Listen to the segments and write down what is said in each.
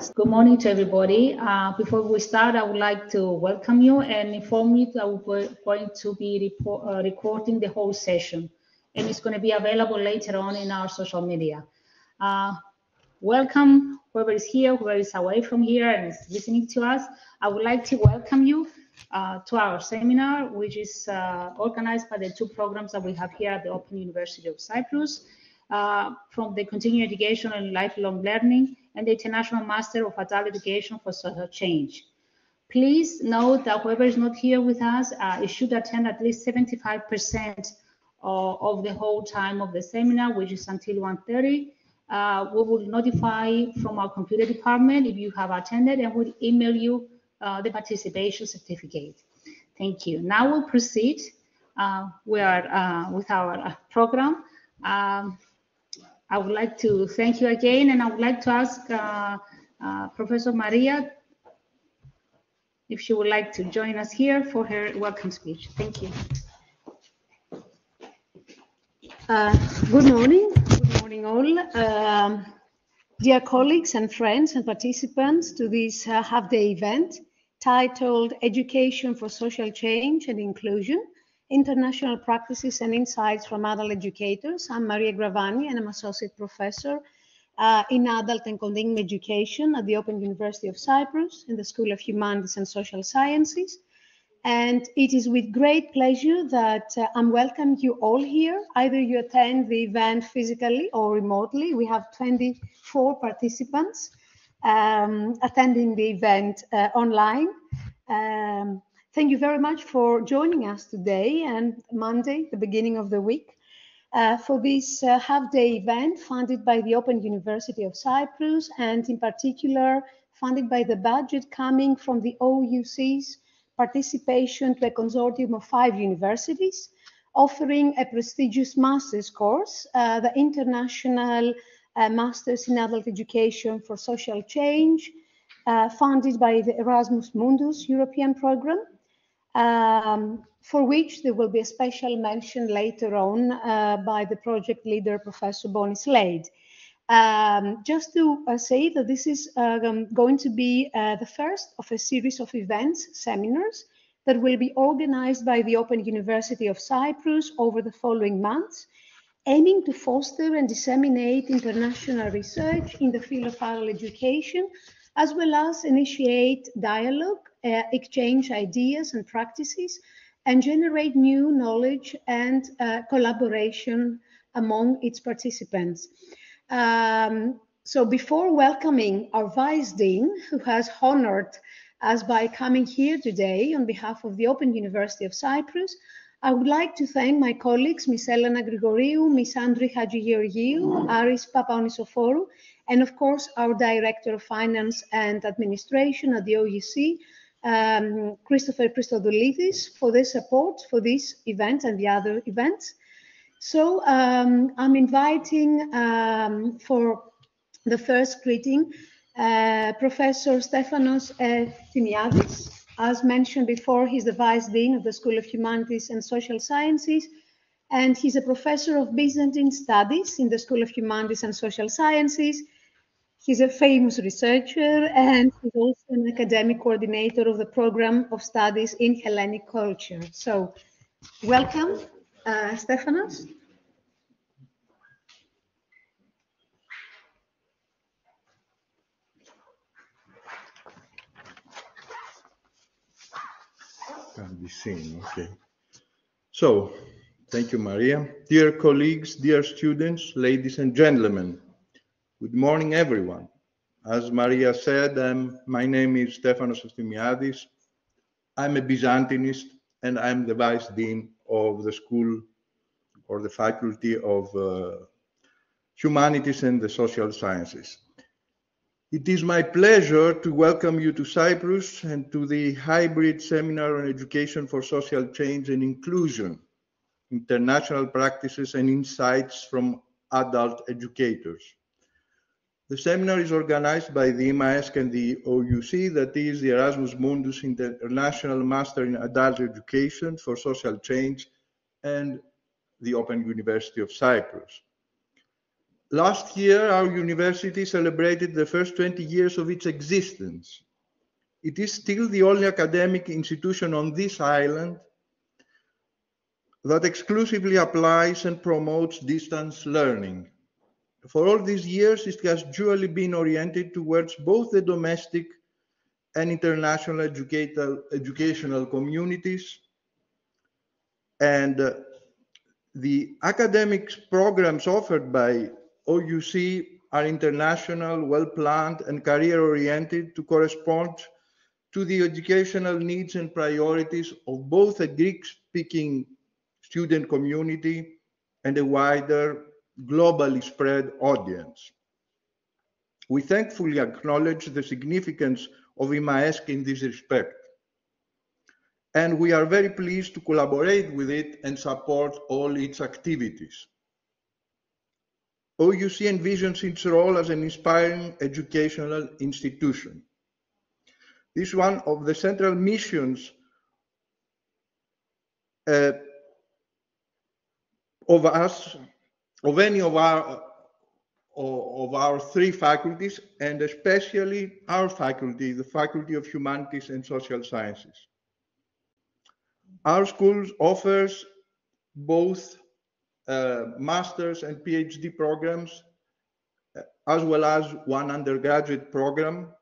Good morning to everybody. Before we start, I would like to welcome you and inform you that we're going to be recording the whole session, and it's going to be available later on in our social media. Welcome, whoever is here, whoever is away from here and is listening to us. I would like to welcome you to our seminar, which is organized by the two programs that we have here at the Open University of Cyprus, from the Continuing Education and Lifelong Learning and the International Master of Adult Education for Social Change. Please note that whoever is not here with us, it should attend at least 75% of the whole time of the seminar, which is until 1:30. We will notify from our computer department if you have attended, and we'll email you the participation certificate. Thank you. Now we'll proceed with our program. I would like to thank you again, and I would like to ask Professor Maria if she would like to join us here for her welcome speech. Thank you. Good morning. Good morning all. Dear colleagues and friends and participants to this half-day event titled Education for Social Change and Inclusion, International Practices and Insights from Adult Educators. I'm Maria Gravani, and I'm Associate Professor in Adult and Continuing Education at the Open University of Cyprus in the School of Humanities and Social Sciences. And it is with great pleasure that I'm welcoming you all here. Either you attend the event physically or remotely. We have 24 participants attending the event online. Thank you very much for joining us today and Monday, the beginning of the week, for this half-day event funded by the Open University of Cyprus, and in particular funded by the budget coming from the OUC's participation to a consortium of 5 universities offering a prestigious master's course, the International Masters in Adult Education for Social Change, funded by the Erasmus Mundus European program, for which there will be a special mention later on by the project leader, Professor Bonnie Slade. Just to say that this is going to be the first of a series of events, seminars, that will be organized by the Open University of Cyprus over the following months, aiming to foster and disseminate international research in the field of adult education, as well as initiate dialogue, exchange ideas and practices, and generate new knowledge and collaboration among its participants. So before welcoming our Vice Dean, who has honored us by coming here today on behalf of the Open University of Cyprus, I would like to thank my colleagues, Ms. Elena Grigoriou, Ms. Andri Hadjigeorgiou, Aris Papaonisoforu, and of course, our Director of Finance and Administration at the OUC, Christopher Christodoulidis, for their support for this event and the other events. So I'm inviting for the first greeting Professor Stefanos Thimiadis. As mentioned before, he's the Vice Dean of the School of Humanities and Social Sciences, and he's a Professor of Byzantine Studies in the School of Humanities and Social Sciences. He's a famous researcher, and he's also an academic coordinator of the Program of Studies in Hellenic Culture. So welcome, Stefanos. Can be seen, okay. So, thank you, Maria. Dear colleagues, dear students, ladies and gentlemen, good morning, everyone. As Maria said, my name is Stefanos Thimiadis. I'm a Byzantinist, and I'm the Vice Dean of the School or the Faculty of Humanities and the Social Sciences. It is my pleasure to welcome you to Cyprus and to the hybrid seminar on education for social change and inclusion, international practices and insights from adult educators. The seminar is organized by the IMAESC and the OUC, that is the Erasmus Mundus International Master in Adult Education for Social Change, and the Open University of Cyprus. Last year, our university celebrated the first 20 years of its existence. It is still the only academic institution on this island that exclusively applies and promotes distance learning. For all these years, it has dually been oriented towards both the domestic and international educational communities, and the academic programs offered by OUC are international, well-planned, and career-oriented to correspond to the educational needs and priorities of both a Greek-speaking student community and a wider, globally spread audience. We thankfully acknowledge the significance of IMAESC in this respect, and we are very pleased to collaborate with it and support all its activities. OUC envisions its role as an inspiring educational institution. This is one of the central missions of any of our three faculties, and especially our faculty, the Faculty of Humanities and Social Sciences. Our school offers both master's and PhD programs, as well as one undergraduate program.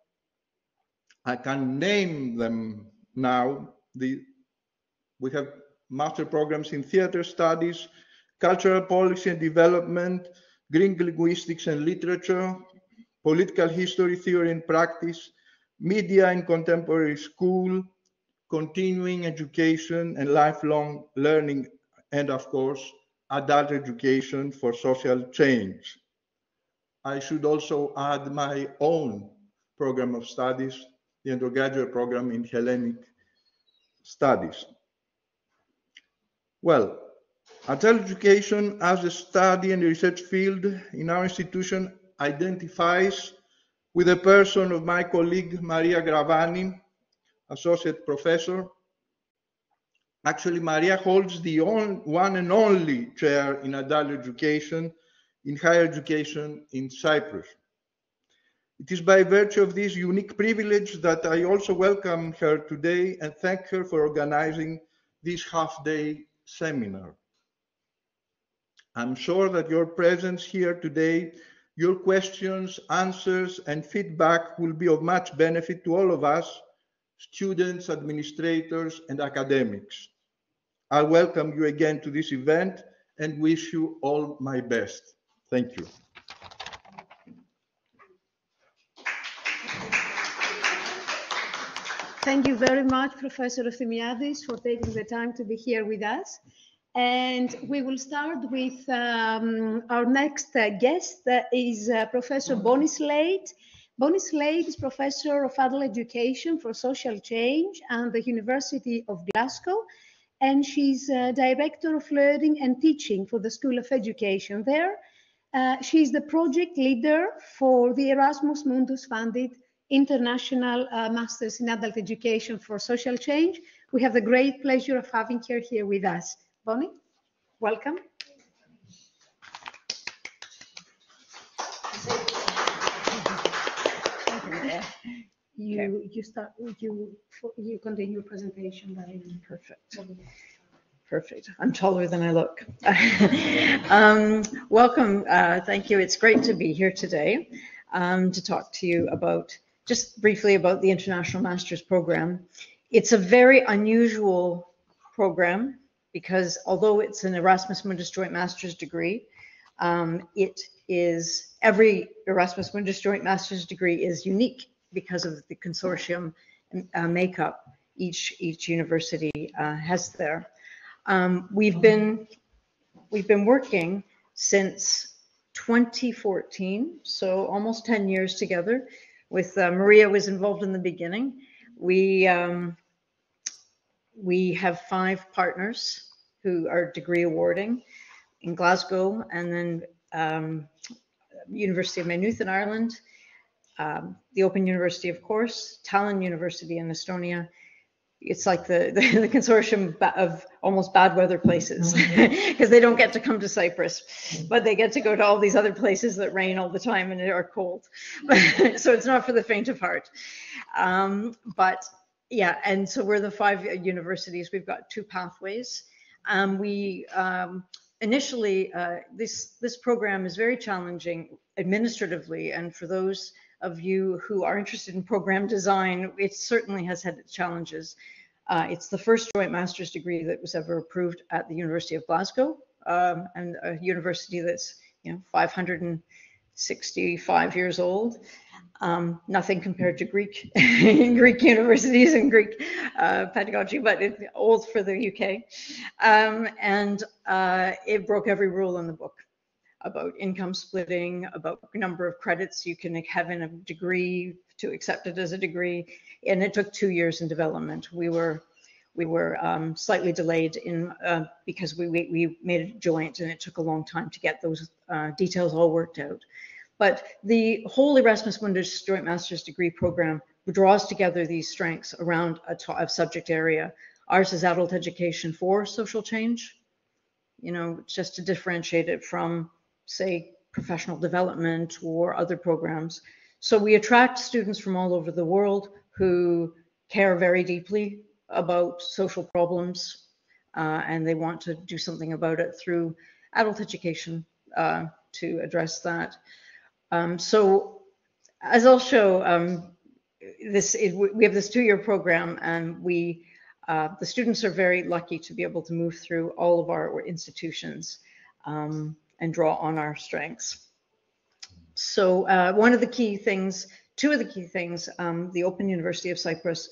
I can name them now. We have master programs in theater studies, cultural policy and development, Greek linguistics and literature, political history, theory and practice, media in contemporary school, continuing education and lifelong learning, and of course, adult education for social change. I should also add my own program of studies, the undergraduate program in Hellenic Studies. Well, adult education as a study and research field in our institution identifies with the person of my colleague Maria Gravani, associate professor. Actually, Maria holds the one and only chair in adult education in higher education in Cyprus. It is by virtue of this unique privilege that I also welcome her today and thank her for organizing this half-day seminar. I'm sure that your presence here today, your questions, answers, and feedback will be of much benefit to all of us, students, administrators, and academics. I welcome you again to this event and wish you all my best. Thank you. Thank you very much, Professor Efthymiadis, for taking the time to be here with us. And we will start with our next guest, is Professor Bonnie Slade. Bonnie Slade is Professor of Adult Education for Social Change at the University of Glasgow, and she's Director of Learning and Teaching for the School of Education there. She's the project leader for the Erasmus Mundus funded International Masters in Adult Education for Social Change. We have the great pleasure of having her here with us. Bonnie, welcome. You continue your presentation. Perfect. Perfect. I'm taller than I look. Welcome. Thank you. It's great to be here today to talk to you about, just briefly about the International Masters Program. It's a very unusual program because although it's an Erasmus Mundus Joint Master's degree, every Erasmus Mundus Joint Master's degree is unique because of the consortium makeup each university has there. We've been working since 2014, so almost 10 years together. With Maria was involved in the beginning. We have 5 partners who are degree awarding in Glasgow, and then University of Maynooth in Ireland, the Open University, of course, Tallinn University in Estonia, it's like the consortium of almost bad weather places, because they don't get to come to Cyprus, but they get to go to all these other places that rain all the time and are cold. So it's not for the faint of heart. But yeah, and so we're the 5 universities. We've got 2 pathways. We initially, this program is very challenging administratively, and for those of you who are interested in program design, it certainly has had its challenges. It's the first joint master's degree that was ever approved at the University of Glasgow, and a university that's 565 years old. Nothing compared to Greek universities and Greek pedagogy, but it's old for the UK. And it broke every rule in the book about income splitting, about number of credits you can have in a degree to accept it as a degree. And it took 2 years in development. We were slightly delayed in because we made it joint, and it took a long time to get those details all worked out. But the whole Erasmus Mundus Joint Master's Degree program draws together these strengths around a subject area. Ours is adult education for social change, just to differentiate it from, say, professional development or other programs. So we attract students from all over the world who care very deeply about social problems, and they want to do something about it through adult education to address that. So as I'll show, we have this 2-year program, and the students are very lucky to be able to move through all of our institutions and draw on our strengths. So two of the key things the Open University of Cyprus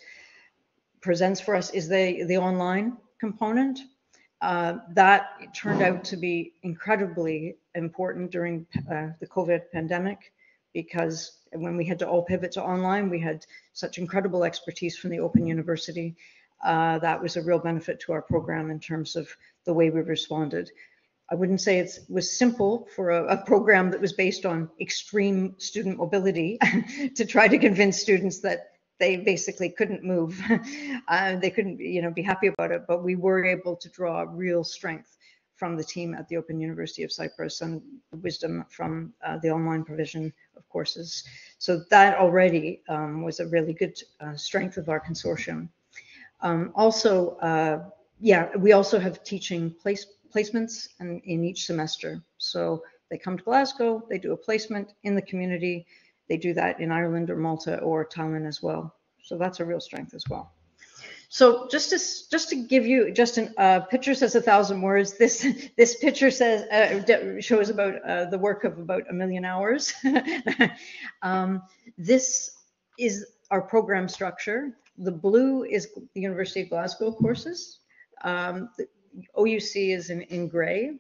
presents for us is the online component. That turned out to be incredibly important during the COVID pandemic, because when we had to all pivot to online, we had such incredible expertise from the Open University. That was a real benefit to our program in terms of the way we responded. I wouldn't say it was simple for a program that was based on extreme student mobility to try to convince students that they basically couldn't move. They couldn't, be happy about it, but we were able to draw real strength from the team at the Open University of Cyprus and wisdom from the online provision of courses. So that already was a really good strength of our consortium. We also have teaching placements in each semester. So they come to Glasgow, they do a placement in the community. They do that in Ireland or Malta or Tallinn as well. So that's a real strength as well. So just to give you a picture says 1,000 words. This picture shows about the work of about 1 million hours. This is our program structure. The blue is the University of Glasgow courses. The OUC is in gray.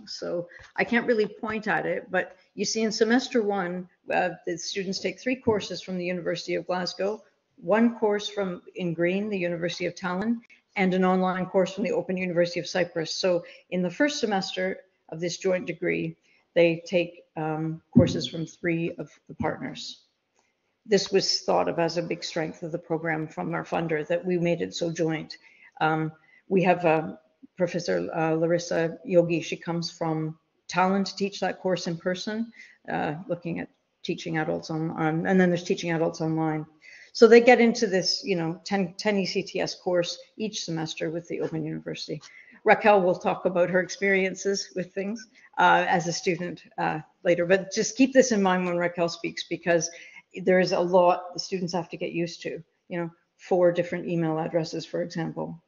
So I can't really point at it, but you see in semester 1, the students take 3 courses from the University of Glasgow, 1 course in green, the University of Tallinn, and an online course from the Open University of Cyprus. So in the first semester of this joint degree, they take courses from 3 of the partners. This was thought of as a big strength of the program from our funder, that we made it so joint. We have Professor Larissa Yogi. She comes from Tallinn to teach that course in person, looking at teaching adults and then there's teaching adults online. So they get into this, 10 ECTS course each semester with the Open University. Raquel will talk about her experiences with things as a student later, but just keep this in mind when Raquel speaks, because there is a lot the students have to get used to, 4 different email addresses, for example.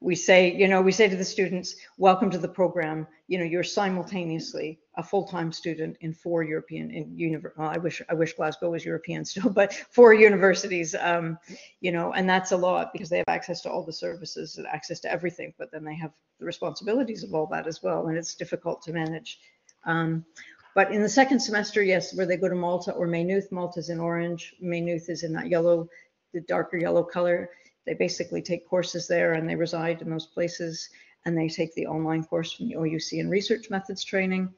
We say to the students, welcome to the program. You're simultaneously a full-time student in 4 European I wish Glasgow was European still, but 4 universities, and that's a lot because they have access to all the services and access to everything, but then they have the responsibilities of all that as well, and it's difficult to manage. But in the second semester, yes, where they go to Malta or Maynooth, Malta's in orange, Maynooth is in that yellow, the darker yellow color. They basically take courses there and they reside in those places, and they take the online course from the OUC in research methods training.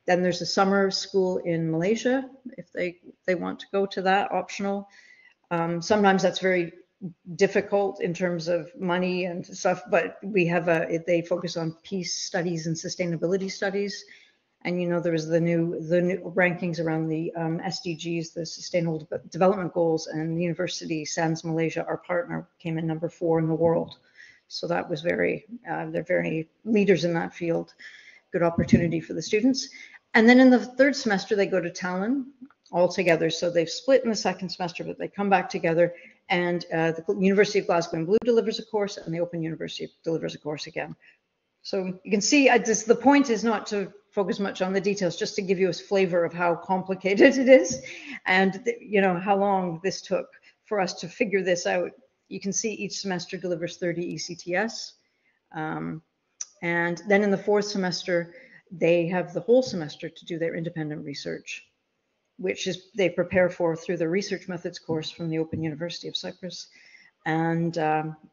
Then there's a summer school in Malaysia if they want to go to that, optional. Sometimes that's very difficult in terms of money and stuff, but we have they focus on peace studies and sustainability studies. And, you know, there was the new rankings around the SDGs, the Sustainable Development Goals, and the University Sans Malaysia, our partner, came in number 4 in the world. So that was they're very leaders in that field. Good opportunity for the students. And then in the 3rd semester, they go to Tallinn all together. So they've split in the 2nd semester, but they come back together. And the University of Glasgow in blue delivers a course, and the Open University delivers a course again. So you can see the point is not to focus much on the details, just to give you a flavor of how complicated it is, and you know how long this took for us to figure this out. You can see each semester delivers 30 ECTS, and then in the 4th semester they have the whole semester to do their independent research, which is they prepare for through the research methods course from the Open University of Cyprus, and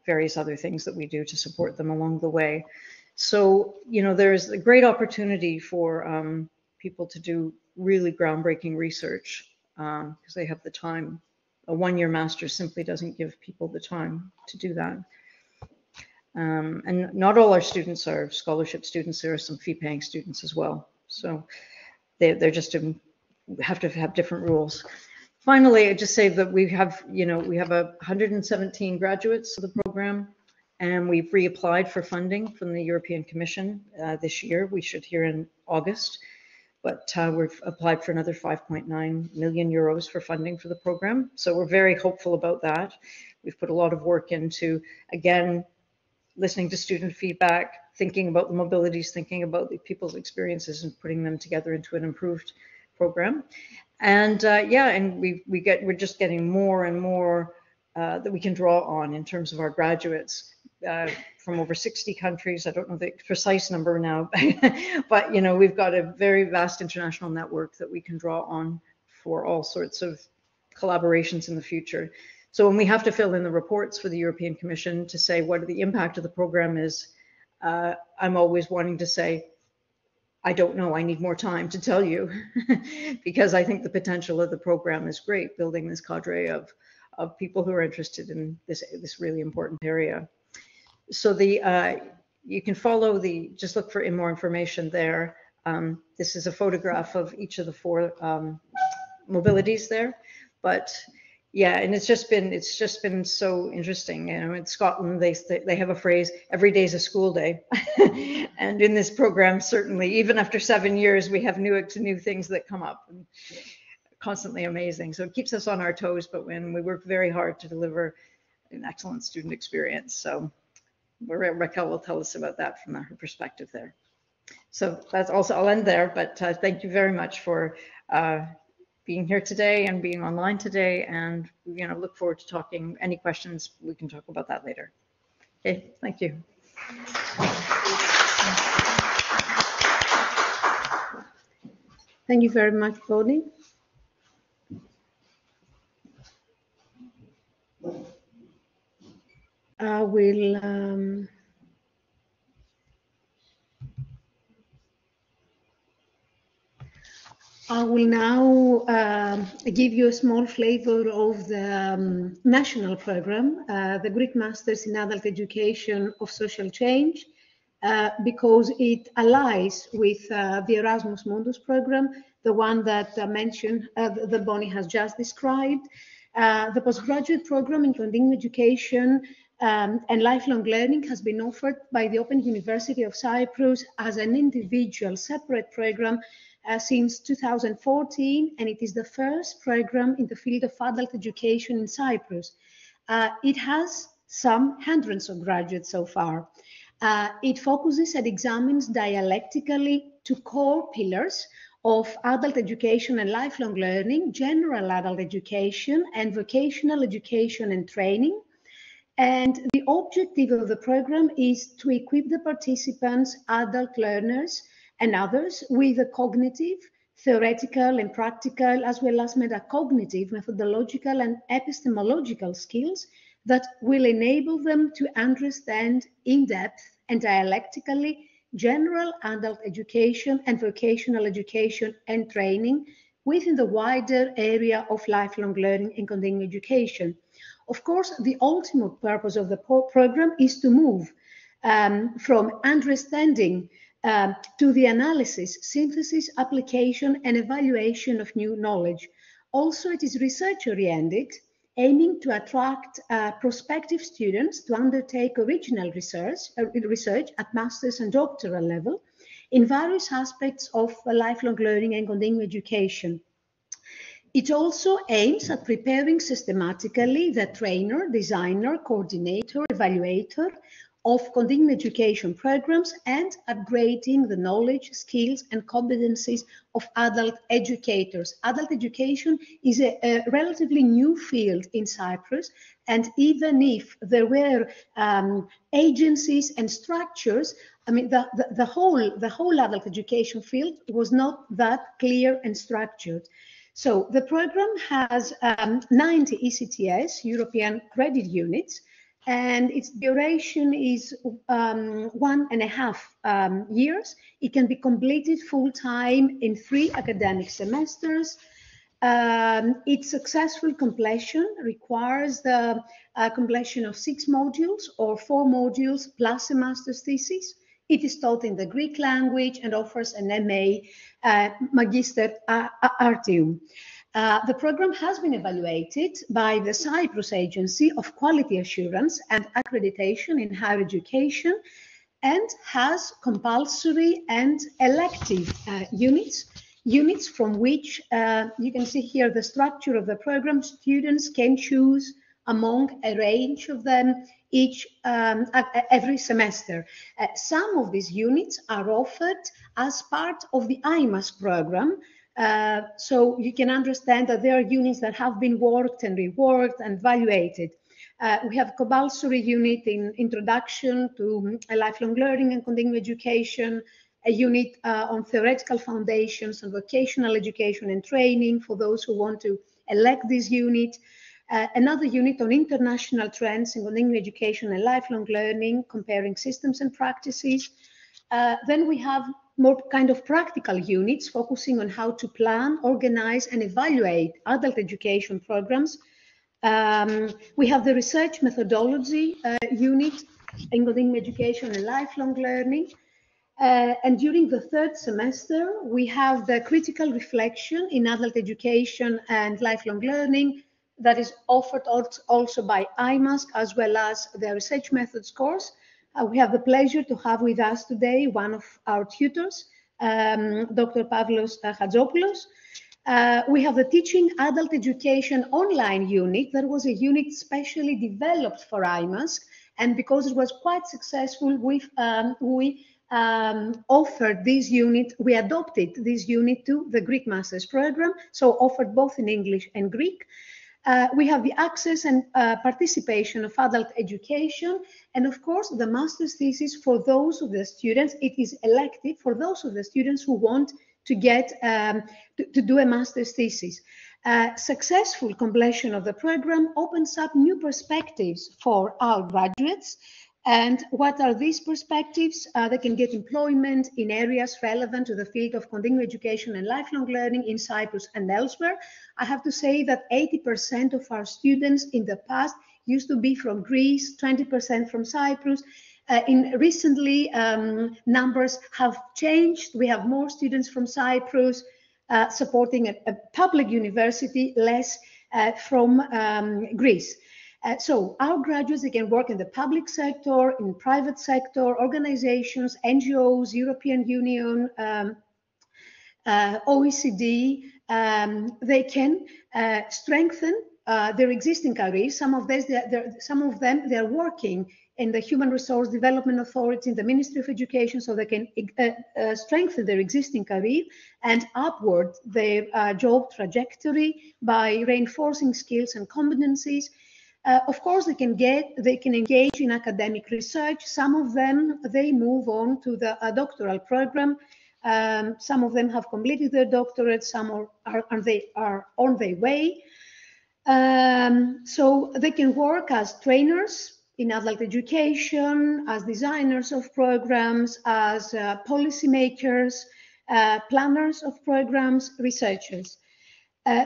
various other things that we do to support them along the way. So, you know, there's a great opportunity for people to do really groundbreaking research because they have the time. A 1-year master's simply doesn't give people the time to do that. And not all our students are scholarship students. There are some fee-paying students as well. So they're just have to have different rules. Finally, I just say that we have 117 graduates of the program. And we've reapplied for funding from the European Commission this year. We should hear in August, but we've applied for another 5.9 million euros for funding for the program. So we're very hopeful about that. We've put a lot of work into, again, listening to student feedback, thinking about the mobilities, thinking about the people's experiences, and putting them together into an improved program. And and we're just getting more and more that we can draw on in terms of our graduates. From over 60 countries. I don't know the precise number now, but you know, we've got a very vast international network that we can draw on for all sorts of collaborations in the future. So when we have to fill in the reports for the European Commission to say what the impact of the program is, I'm always wanting to say, I don't know, I need more time to tell you, because I think the potential of the program is great, building this cadre of people who are interested in this really important area. So you can follow just look for more information there. This is a photograph of each of the 4 mobilities there, but yeah, and it's just been so interesting. You know, in Scotland they have a phrase, every day is a school day, and in this program, certainly, even after 7 years, we have new things that come up. And constantly amazing. So it keeps us on our toes, but when we work very hard to deliver an excellent student experience. So Raquel will tell us about that from her perspective there. So that's also, I'll end there, but thank you very much for being here today and being online today. And, you know, look forward to talking. Any questions, we can talk about that later. Okay, thank you. Thank you very much, Bonnie. I will now give you a small flavor of the national program, the Greek Masters in Adult Education of Social Change, because it allies with the Erasmus Mundus program, the one that that Bonnie has just described. The postgraduate program in continuing education and lifelong learning has been offered by the Open University of Cyprus as an individual separate program since 2014, and it is the first program in the field of adult education in Cyprus. It has some hundreds of graduates so far. It focuses and examines dialectically two core pillars of adult education and lifelong learning, general adult education and vocational education and training. And the objective of the program is to equip the participants, adult learners and others with the cognitive, theoretical and practical, as well as metacognitive, methodological and epistemological skills that will enable them to understand in depth and dialectically general adult education and vocational education and training within the wider area of lifelong learning and continuing education. Of course, the ultimate purpose of the program is to move from understanding to the analysis, synthesis, application, and evaluation of new knowledge. Also, it is research-oriented, aiming to attract prospective students to undertake original research at master's and doctoral level in various aspects of lifelong learning and continuing education. It also aims at preparing systematically the trainer, designer, coordinator, evaluator of continuing education programs and upgrading the knowledge, skills, and competencies of adult educators. Adult education is a relatively new field in Cyprus, and even if there were agencies and structures, I mean, the whole adult education field was not that clear and structured. So the program has 90 ECTS, European Credit Units, and its duration is 1.5 years. It can be completed full-time in 3 academic semesters. Its successful completion requires the completion of 6 modules or 4 modules plus a master's thesis. It is taught in the Greek language and offers an MA Magister Artium. The program has been evaluated by the Cyprus Agency of Quality Assurance and Accreditation in Higher Education and has compulsory and elective units from which you can see here the structure of the program. Students can choose among a range of them every semester. Some of these units are offered as part of the IMAESC program. So you can understand that there are units that have been worked and reworked and evaluated. We have a compulsory unit in Introduction to Lifelong Learning and Continuing Education, a unit on theoretical foundations and vocational education and training for those who want to elect this unit, another unit on international trends in continuing education and lifelong learning, comparing systems and practices. Then we have more kind of practical units focusing on how to plan, organize, and evaluate adult education programs. We have the research methodology unit in continuing education and lifelong learning. And during the 3rd semester, we have the critical reflection in adult education and lifelong learning that is offered also by IMAESC, as well as the research methods course. We have the pleasure to have with us today one of our tutors, Dr. Pavlos Hadjopoulos. We have the Teaching Adult Education online unit. That was a unit specially developed for IMAESC, and because it was quite successful, we offered this unit, we adopted this unit to the Greek Master's program, so offered both in English and Greek. We have the access and participation of adult education, and of course the master's thesis for those of the students. It is elective for those of the students who want to get to do a master's thesis. Successful completion of the program opens up new perspectives for our graduates. And what are these perspectives? They can get employment in areas relevant to the field of continuing education and lifelong learning in Cyprus and elsewhere. I have to say that 80% of our students in the past used to be from Greece, 20% from Cyprus. Recently, numbers have changed. We have more students from Cyprus supporting a public university, less from Greece. So our graduates, they can work in the public sector, in private sector, organizations, NGOs, European Union, OECD. They can strengthen their existing careers. Some of them, they're working in the Human Resource Development Authority, in the Ministry of Education, so they can strengthen their existing career and upward their job trajectory by reinforcing skills and competencies. Of course, they can engage in academic research. Some of them, they move on to the doctoral program. Some of them have completed their doctorate. Some are on their way. So they can work as trainers in adult education, as designers of programs, as policymakers, planners of programs, researchers.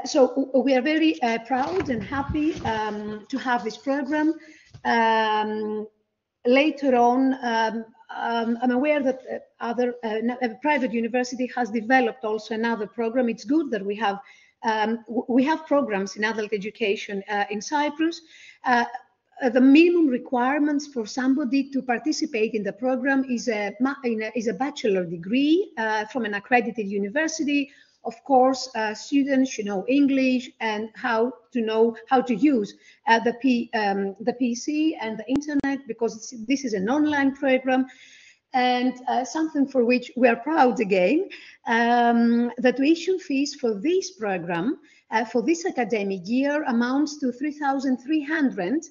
So we are very proud and happy to have this program. Later on, I'm aware that a private university has developed also another program. It's good that we have programs in adult education in Cyprus. The minimum requirements for somebody to participate in the program is a bachelor degree from an accredited university. Of course, students should know English and how to use the PC and the internet, because this is an online program. And something for which we are proud again, the tuition fees for this program for this academic year amounts to 3,300.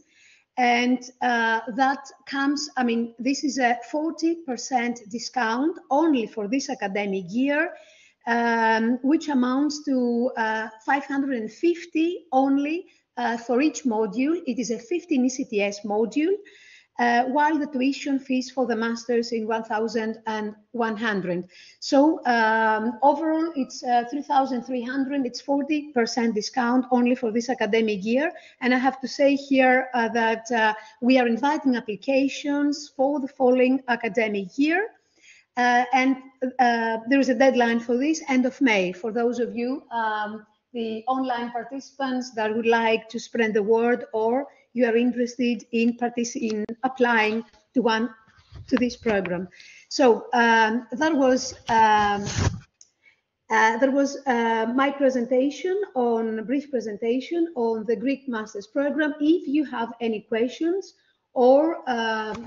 And that comes, I mean, this is a 40% discount only for this academic year, which amounts to 550 only for each module. It is a 15 ECTS module, while the tuition fees for the masters in 1,100. So overall, it's 3,300. It's 40% discount only for this academic year. And I have to say here that we are inviting applications for the following academic year. And there is a deadline for this, end of May. For those of you, the online participants that would like to spread the word, or you are interested in applying to this program. So that was my presentation, a brief presentation on the Greek Master's program. If you have any questions, or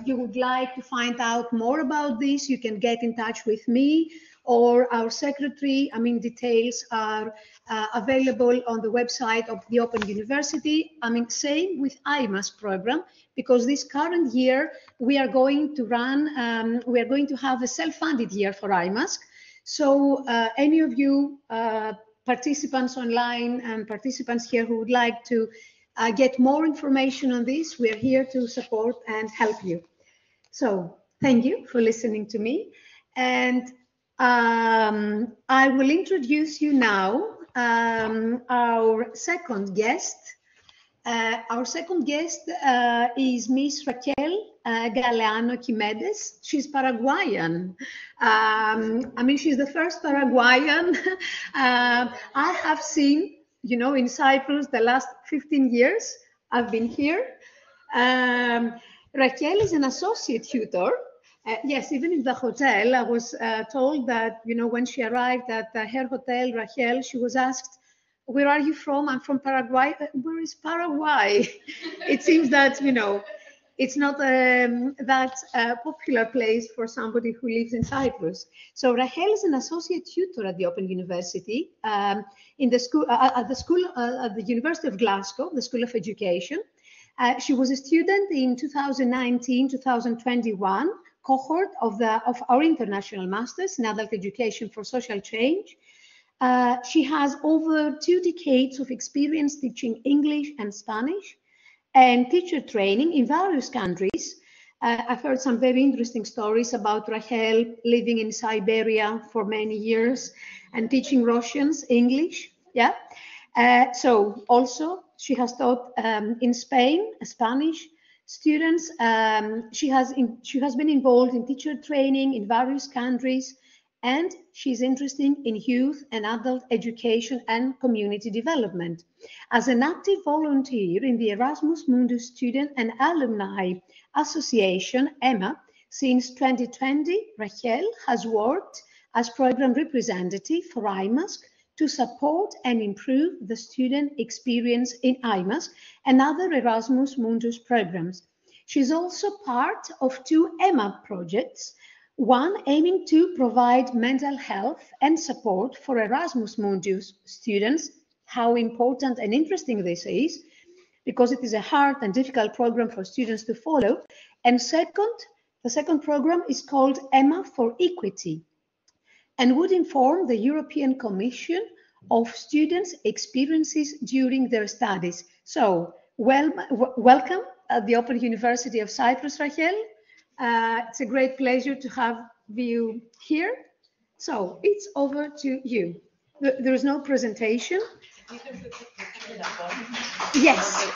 you would like to find out more about this, you can get in touch with me or our secretary. I mean, details are available on the website of the Open University. I mean, same with IMAESC program, because this current year we are going to run, we are going to have a self-funded year for IMAESC. So any of you participants online and participants here who would like to get more information on this, we are here to support and help you. So thank you for listening to me. And I will introduce you now our second guest. Our second guest is Miss Raquel Galeano-Quimedes. She's Paraguayan. I mean, she's the first Paraguayan I have seen, you know, in Cyprus the last 15 years I've been here. Raquel is an associate tutor. Yes, even in the hotel, I was told that, you know, when she arrived at her hotel, Raquel, she was asked, "Where are you from?" "I'm from Paraguay." "Where is Paraguay?" It seems that, you know, it's not that popular place for somebody who lives in Cyprus. So Raquel is an associate tutor at the Open University in the school at the University of Glasgow, the School of Education. She was a student in 2019-2021 cohort of our international masters in adult education for social change. She has over 2 decades of experience teaching English and Spanish and teacher training in various countries. I've heard some very interesting stories about Raquel living in Siberia for many years and teaching Russians English. Yeah. So also she has taught in Spain Spanish students. She has been involved in teacher training in various countries, and she's interested in youth and adult education and community development. As an active volunteer in the Erasmus Mundus Student and Alumni Association, EMA, since 2020, Raquel has worked as program representative for IMAESC to support and improve the student experience in IMAESC and other Erasmus Mundus programs. She's also part of 2 EMA projects, one aiming to provide mental health and support for Erasmus Mundus students. How important and interesting this is, because it is a hard and difficult program for students to follow. And second, the second program is called EMA for Equity, and would inform the European Commission of students' experiences during their studies. So, welcome at the Open University of Cyprus, Raquel. It's a great pleasure to have you here. So, it's over to you. There is no presentation. Yes.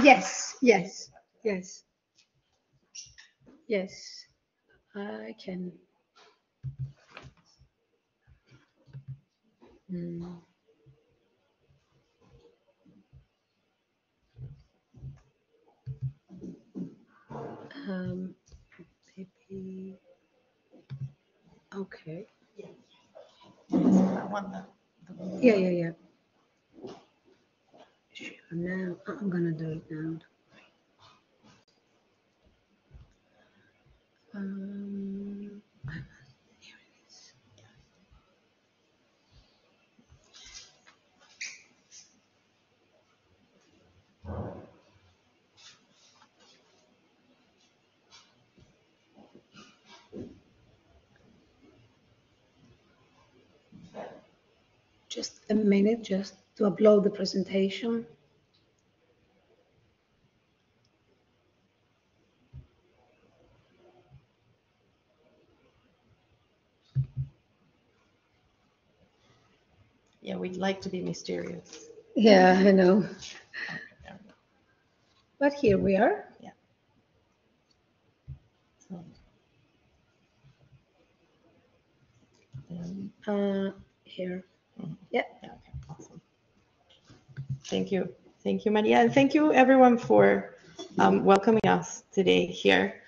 Yes, yes, yes. Yes, I can. Maybe. Okay. Yeah. Sure, now I'm gonna do it now. Here it is. Just a minute, just to upload the presentation. Yeah, we'd like to be mysterious. Yeah, I know. But here we are. Yeah. So, Here. Yeah. Yeah. Okay, awesome. Thank you, Maria, and thank you everyone for welcoming us today here.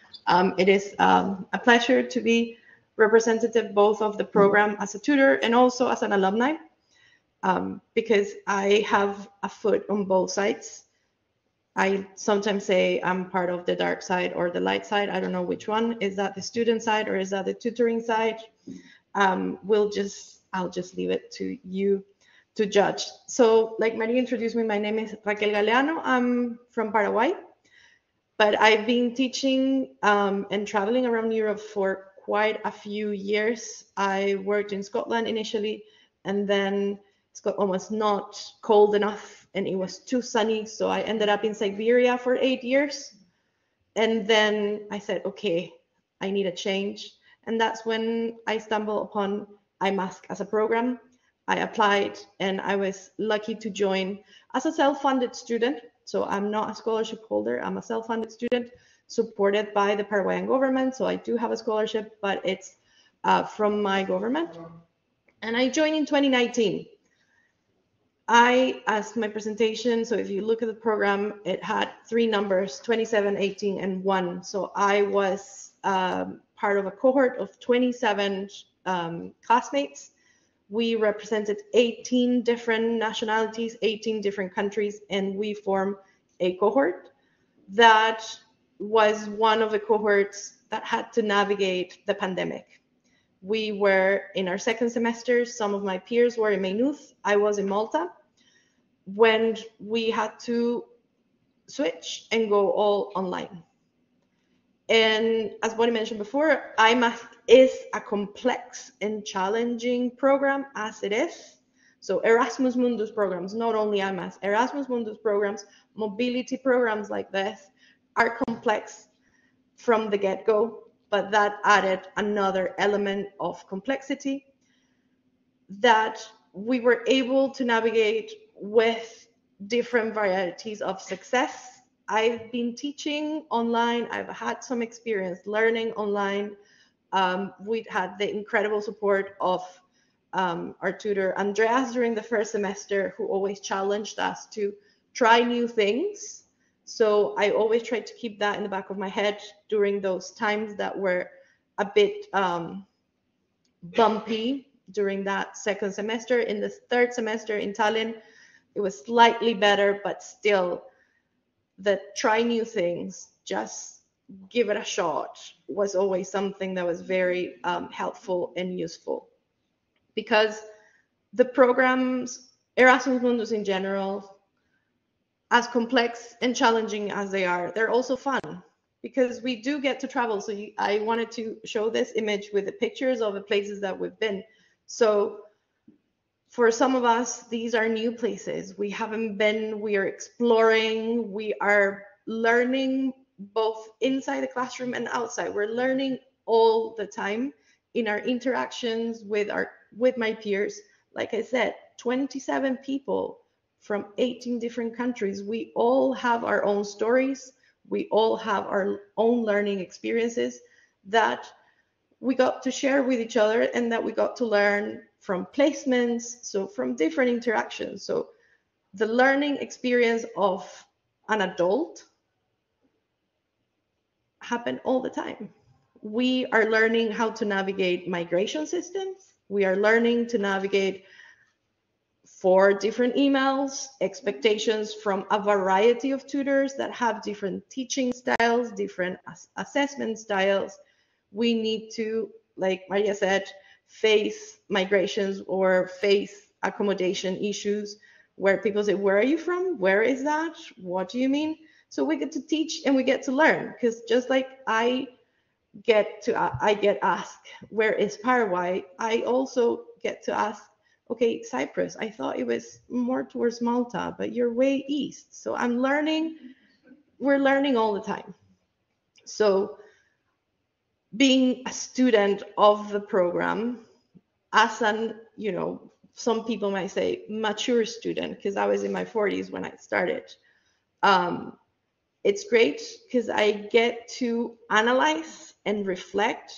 It is a pleasure to be representative both of the program as a tutor and also as an alumni, because I have a foot on both sides. I sometimes say I'm part of the dark side or the light side. I don't know which one. Is that the student side or is that the tutoring side? I'll just leave it to you to judge. So like Maria introduced me, my name is Raquel Galeano. I'm from Paraguay, but I've been teaching and traveling around Europe for quite a few years. I worked in Scotland initially, and then Scotland was not cold enough and it was too sunny. So I ended up in Siberia for 8 years. And then I said, okay, I need a change. And that's when I stumbled upon IMAESC as a program. I applied and I was lucky to join as a self-funded student. So I'm not a scholarship holder, I'm a self-funded student supported by the Paraguayan government. So I do have a scholarship, but it's from my government. And I joined in 2019. I asked my presentation, so if you look at the program, it had 3 numbers, 27, 18, and 1. So I was part of a cohort of 27 classmates. We represented 18 different nationalities, 18 different countries, and we formed a cohort that was one of the cohorts that had to navigate the pandemic. We were in our second semester. Some of my peers were in Maynooth. I was in Malta, when we had to switch and go all online. And as Bonnie mentioned before, IMAESC is a complex and challenging program as it is. So Erasmus Mundus programs, not only IMAESC, Erasmus Mundus programs, mobility programs like this are complex from the get-go, but that added another element of complexity that we were able to navigate with different varieties of success. I've been teaching online. I've had some experience learning online. We'd had the incredible support of our tutor, Andreas, during the first semester, who always challenged us to try new things. So I always tried to keep that in the back of my head during those times that were a bit bumpy during that second semester. In the third semester in Tallinn, it was slightly better, but still the try new things, just give it a shot, was always something that was very helpful and useful. Because the programs, Erasmus Mundus in general, as complex and challenging as they are, they're also fun because we do get to travel. So I wanted to show this image with the pictures of the places that we've been. So for some of us, these are new places. We haven't been, we are exploring, we are learning both inside the classroom and outside. We're learning all the time in our interactions with my peers. Like I said, 27 people from 18 different countries. We all have our own stories. We all have our own learning experiences that we got to share with each other and that we got to learn from placements, so from different interactions. So the learning experience of an adult happen all the time. We are learning how to navigate migration systems. We are learning to navigate 4 different emails, expectations from a variety of tutors that have different teaching styles, different assessment styles. We need to, like Maria said, face migrations or face accommodation issues where people say, where are you from? Where is that? What do you mean? So we get to teach and we get to learn, because just like I get asked, where is Paraguay? I also get to ask, okay, Cyprus, I thought it was more towards Malta, but you're way east. So I'm learning, we're learning all the time. So being a student of the program, as an, you know, some people might say mature student, because I was in my 40s when I started. It's great because I get to analyze and reflect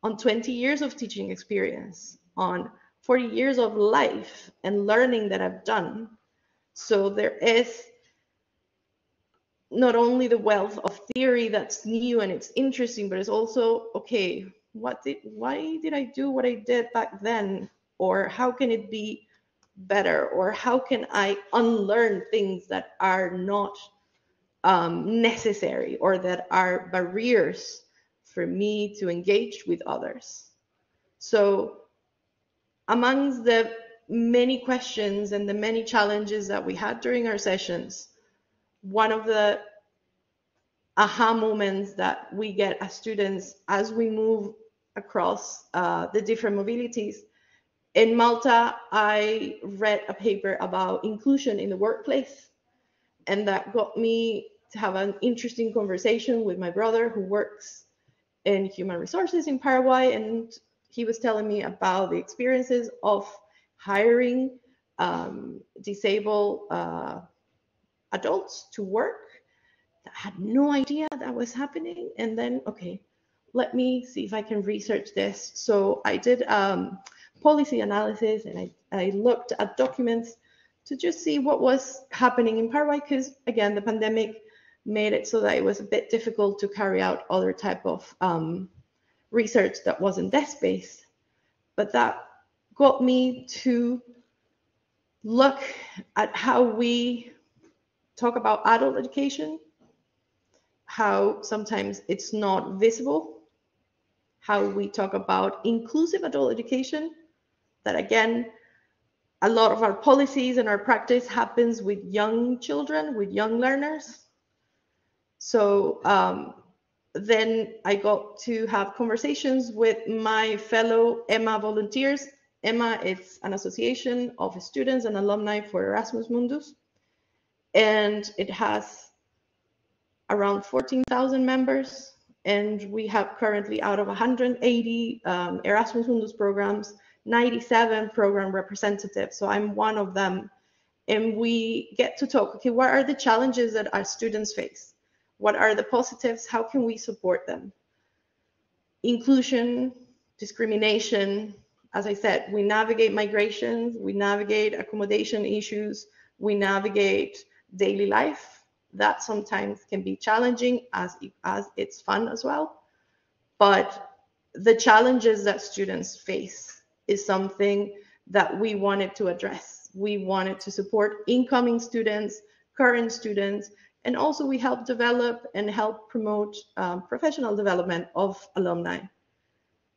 on 20 years of teaching experience, on 40 years of life and learning that I've done. So there is not only the wealth of theory that's new and it's interesting, but it's also, okay, why did I do what I did back then? Or how can it be better? Or how can I unlearn things that are not necessary or that are barriers for me to engage with others? So amongst the many questions and the many challenges that we had during our sessions, one of the aha moments that we get as students as we move across the different mobilities. In Malta, I read a paper about inclusion in the workplace, and that got me to have an interesting conversation with my brother who works in human resources in Paraguay, and he was telling me about the experiences of hiring disabled adults to work. I had no idea that was happening. And then, okay, let me see if I can research this. So I did policy analysis, and I looked at documents to just see what was happening in Paraguay, because again, the pandemic made it so that it was a bit difficult to carry out other type of research that wasn't desk-based. But that got me to look at how we talk about adult education, how sometimes it's not visible, how we talk about inclusive adult education, that again, a lot of our policies and our practice happens with young children, with young learners. So then I got to have conversations with my fellow EMA volunteers. EMA is an association of students and alumni for Erasmus Mundus, and it has around 14,000 members, and we have currently, out of 180 Erasmus Mundus programs, 97 program representatives. So I'm one of them, and we get to talk, okay, what are the challenges that our students face? What are the positives? How can we support them? Inclusion, discrimination, as I said, we navigate migrations, we navigate accommodation issues, we navigate daily life. That sometimes can be challenging as it's fun as well. But the challenges that students face is something that we wanted to address. We wanted to support incoming students, current students, and also we help develop and help promote professional development of alumni.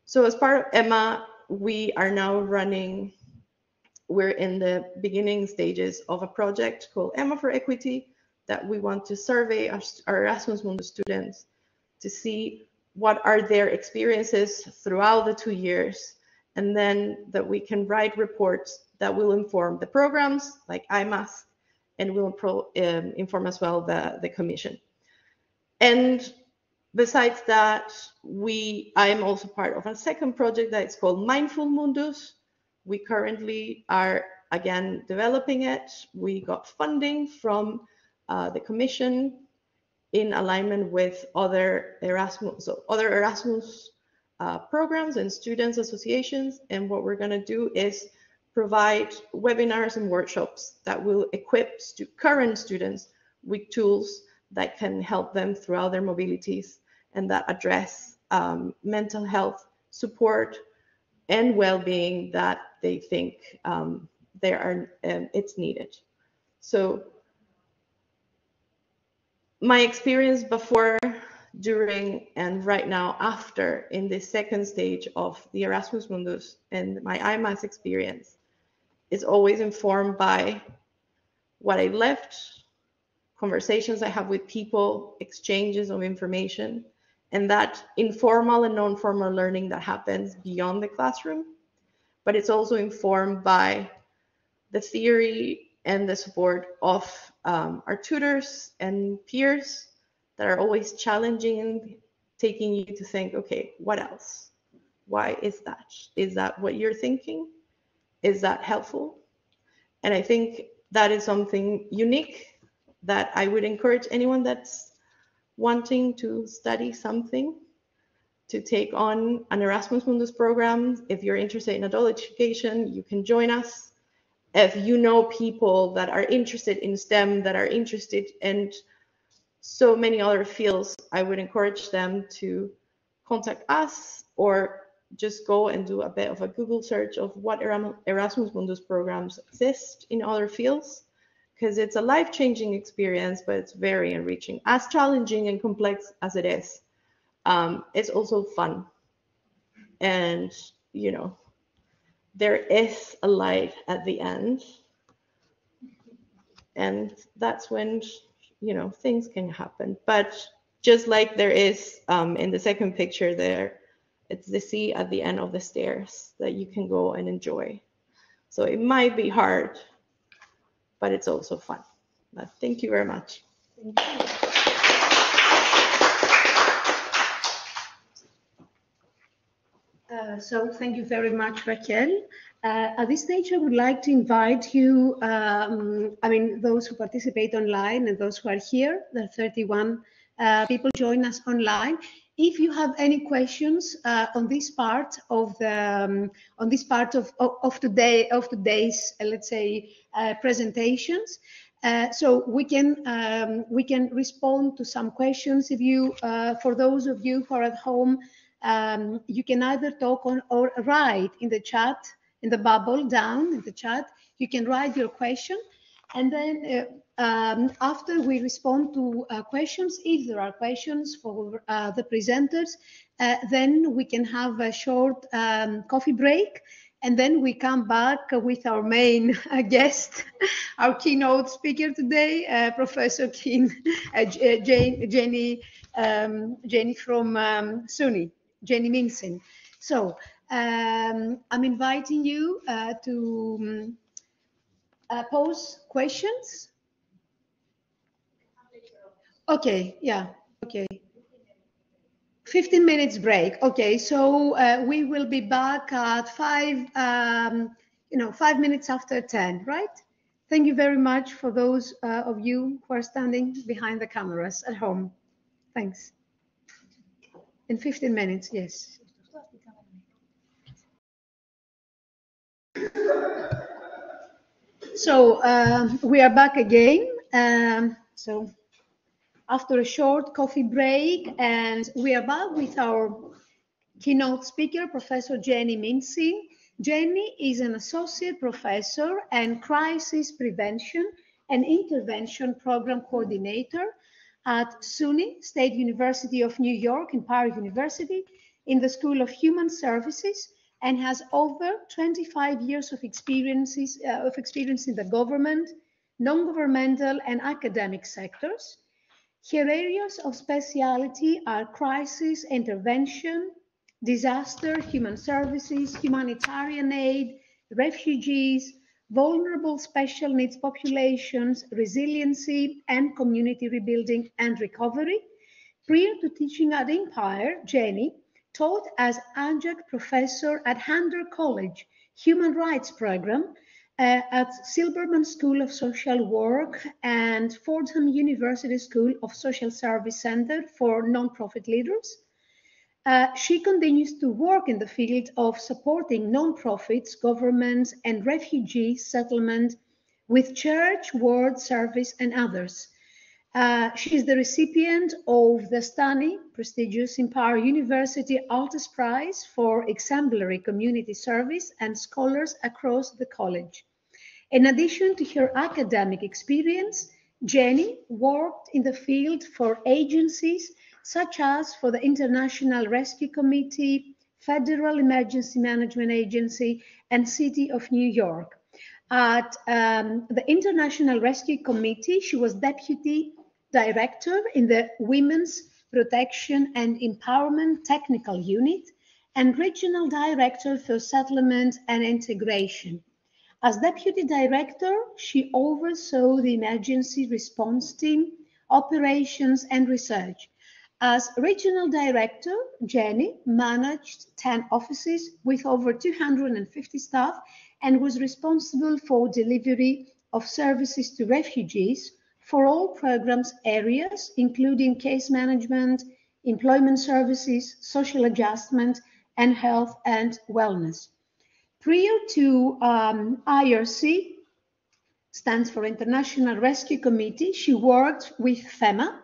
So as part of EMA, we are now running, we're in the beginning stages of a project called EMA for Equity, that we want to survey our Erasmus Mundus students to see what are their experiences throughout the 2 years, and then that we can write reports that will inform the programs like IMAESC, and will inform as well the commission. And besides that, I'm also part of a second project that is called Mindful Mundus. We currently are again, developing it. We got funding from the Commission in alignment with other Erasmus programs and students associations. And what we're going to do is provide webinars and workshops that will equip current students with tools that can help them throughout their mobilities and that address mental health support and well-being that they think it's needed. So my experience before, during, and right now after in the second stage of the Erasmus Mundus and my IMAESC experience is always informed by what I left, conversations I have with people, exchanges of information, and that informal and non-formal learning that happens beyond the classroom. But it's also informed by the theory and the support of our tutors and peers that are always challenging and taking you to think, okay, what else? Why is that? Is that what you're thinking? Is that helpful? And I think that is something unique that I would encourage anyone that's wanting to study something to take on an Erasmus Mundus program. If you're interested in adult education, you can join us. If you know people that are interested in STEM, that are interested in so many other fields, I would encourage them to contact us or just go and do a bit of a Google search of what Erasmus Mundus programs exist in other fields, because it's a life-changing experience, but it's very enriching. As challenging and complex as it is, it's also fun. And, you know, there is a light at the end. And that's when, you know, things can happen. But just like there is in the second picture there, it's the sea at the end of the stairs that you can go and enjoy. So it might be hard, but it's also fun. But thank you very much. Thank you. So thank you very much, Raquel. At this stage, I would like to invite you, those who participate online and those who are here, the 31 people join us online. If you have any questions on this part of the today's let's say presentations, so we can respond to some questions. If you, for those of you who are at home, you can either talk on or write in the chat, in the bubble down in the chat. You can write your question, and then after we respond to questions, if there are questions for the presenters, then we can have a short coffee break, and then we come back with our main guest, our keynote speaker today, Professor Jenny from SUNY. Jenny Minson. So I'm inviting you to pose questions. Okay, yeah, okay. 15 minutes break. Okay, so we will be back at 5 minutes after 10, right? Thank you very much for those of you who are standing behind the cameras at home. Thanks. In 15 minutes, yes. So we are back again. So after a short coffee break, and we are back with our keynote speaker, Professor Jenny Minson. Jenny is an associate professor and crisis prevention and intervention program coordinator at SUNY, State University of New York, and Park University, in the School of Human Services, and has over 25 years of experience in the government, non-governmental, and academic sectors. Her areas of specialty are crisis intervention, disaster, human services, humanitarian aid, refugees, vulnerable special needs populations, resiliency, and community rebuilding and recovery. Prior to teaching at Empire, Jenny taught as adjunct professor at Handler College Human Rights Program, at Silberman School of Social Work and Fordham University School of Social Service Center for Nonprofit Leaders. She continues to work in the field of supporting nonprofits, governments, and refugee settlement with church, world service, and others. She is the recipient of the STANI, prestigious Empire University Altus Prize for exemplary community service and scholars across the college. In addition to her academic experience, Jenny worked in the field for agencies such as for the International Rescue Committee, Federal Emergency Management Agency, and City of New York. At the International Rescue Committee, she was Deputy Director in the Women's Protection and Empowerment Technical Unit and Regional Director for Settlement and Integration. As Deputy Director, she oversaw the emergency response team, operations, and research. As Regional Director, Jenny managed 10 offices with over 250 staff and was responsible for delivery of services to refugees for all programs areas, including case management, employment services, social adjustment, and health and wellness. Prior to IRC, stands for International Rescue Committee, she worked with FEMA,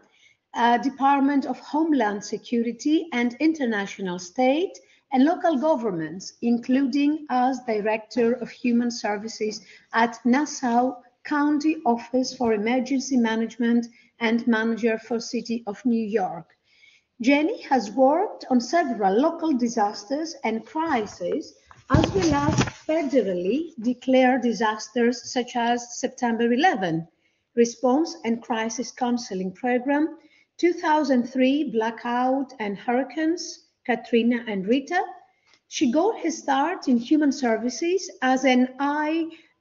Department of Homeland Security, and international state and local governments, including as Director of Human Services at Nassau County Office for Emergency Management and Manager for City of New York. Jenny has worked on several local disasters and crises, as well as federally declared disasters such as September 11, Response and Crisis Counseling Program, 2003 blackout and hurricanes, Katrina and Rita. She got her start in human services as an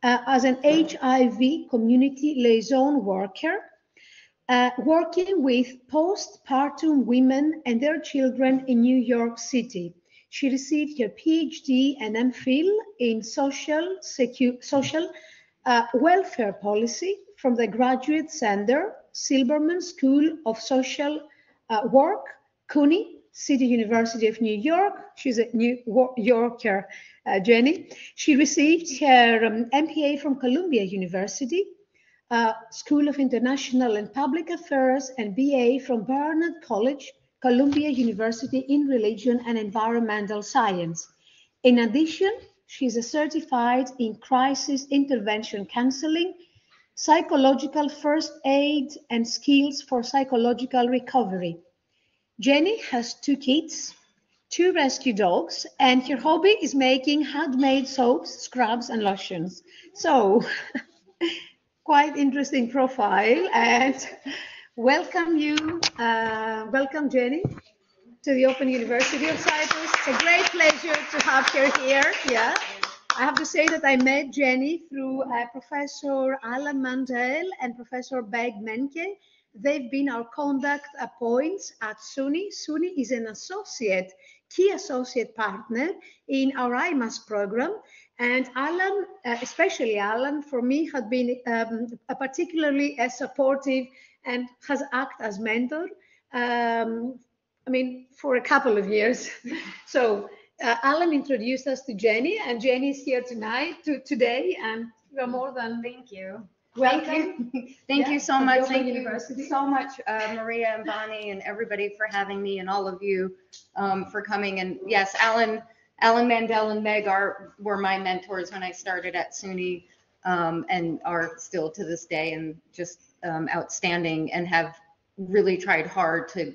HIV community liaison worker, working with postpartum women and their children in New York City. She received her PhD and MPhil in social welfare policy from the Graduate Center, Silberman School of Social Work, CUNY, City University of New York. She's a New Yorker, Jenny. She received her MPA from Columbia University, School of International and Public Affairs, and BA from Barnard College, Columbia University in Religion and Environmental Science. In addition, she's a certified in crisis intervention counseling, psychological first aid, and skills for psychological recovery. Jenny has 2 kids, 2 rescue dogs, and her hobby is making handmade soaps, scrubs, and lotions. So, quite interesting profile, and welcome Jenny, to the Open University of Cyprus. It's a great pleasure to have her here. Yeah, I have to say that I met Jenny through Professor Alan Mandel and Professor Beg Menke. They've been our contact points at SUNY. SUNY is an key associate partner in our IMAESC program. And Alan, especially Alan, for me, had been particularly supportive and has acted as mentor, for a couple of years. So Alan introduced us to Jenny, and Jenny is here today, and you're more than thank you. Welcome. Thank you so much. Thank you so much, Maria and Bonnie and everybody for having me, and all of you for coming. And yes, Alan Mandel and Meg were my mentors when I started at SUNY, and are still to this day, and just outstanding, and have really tried hard to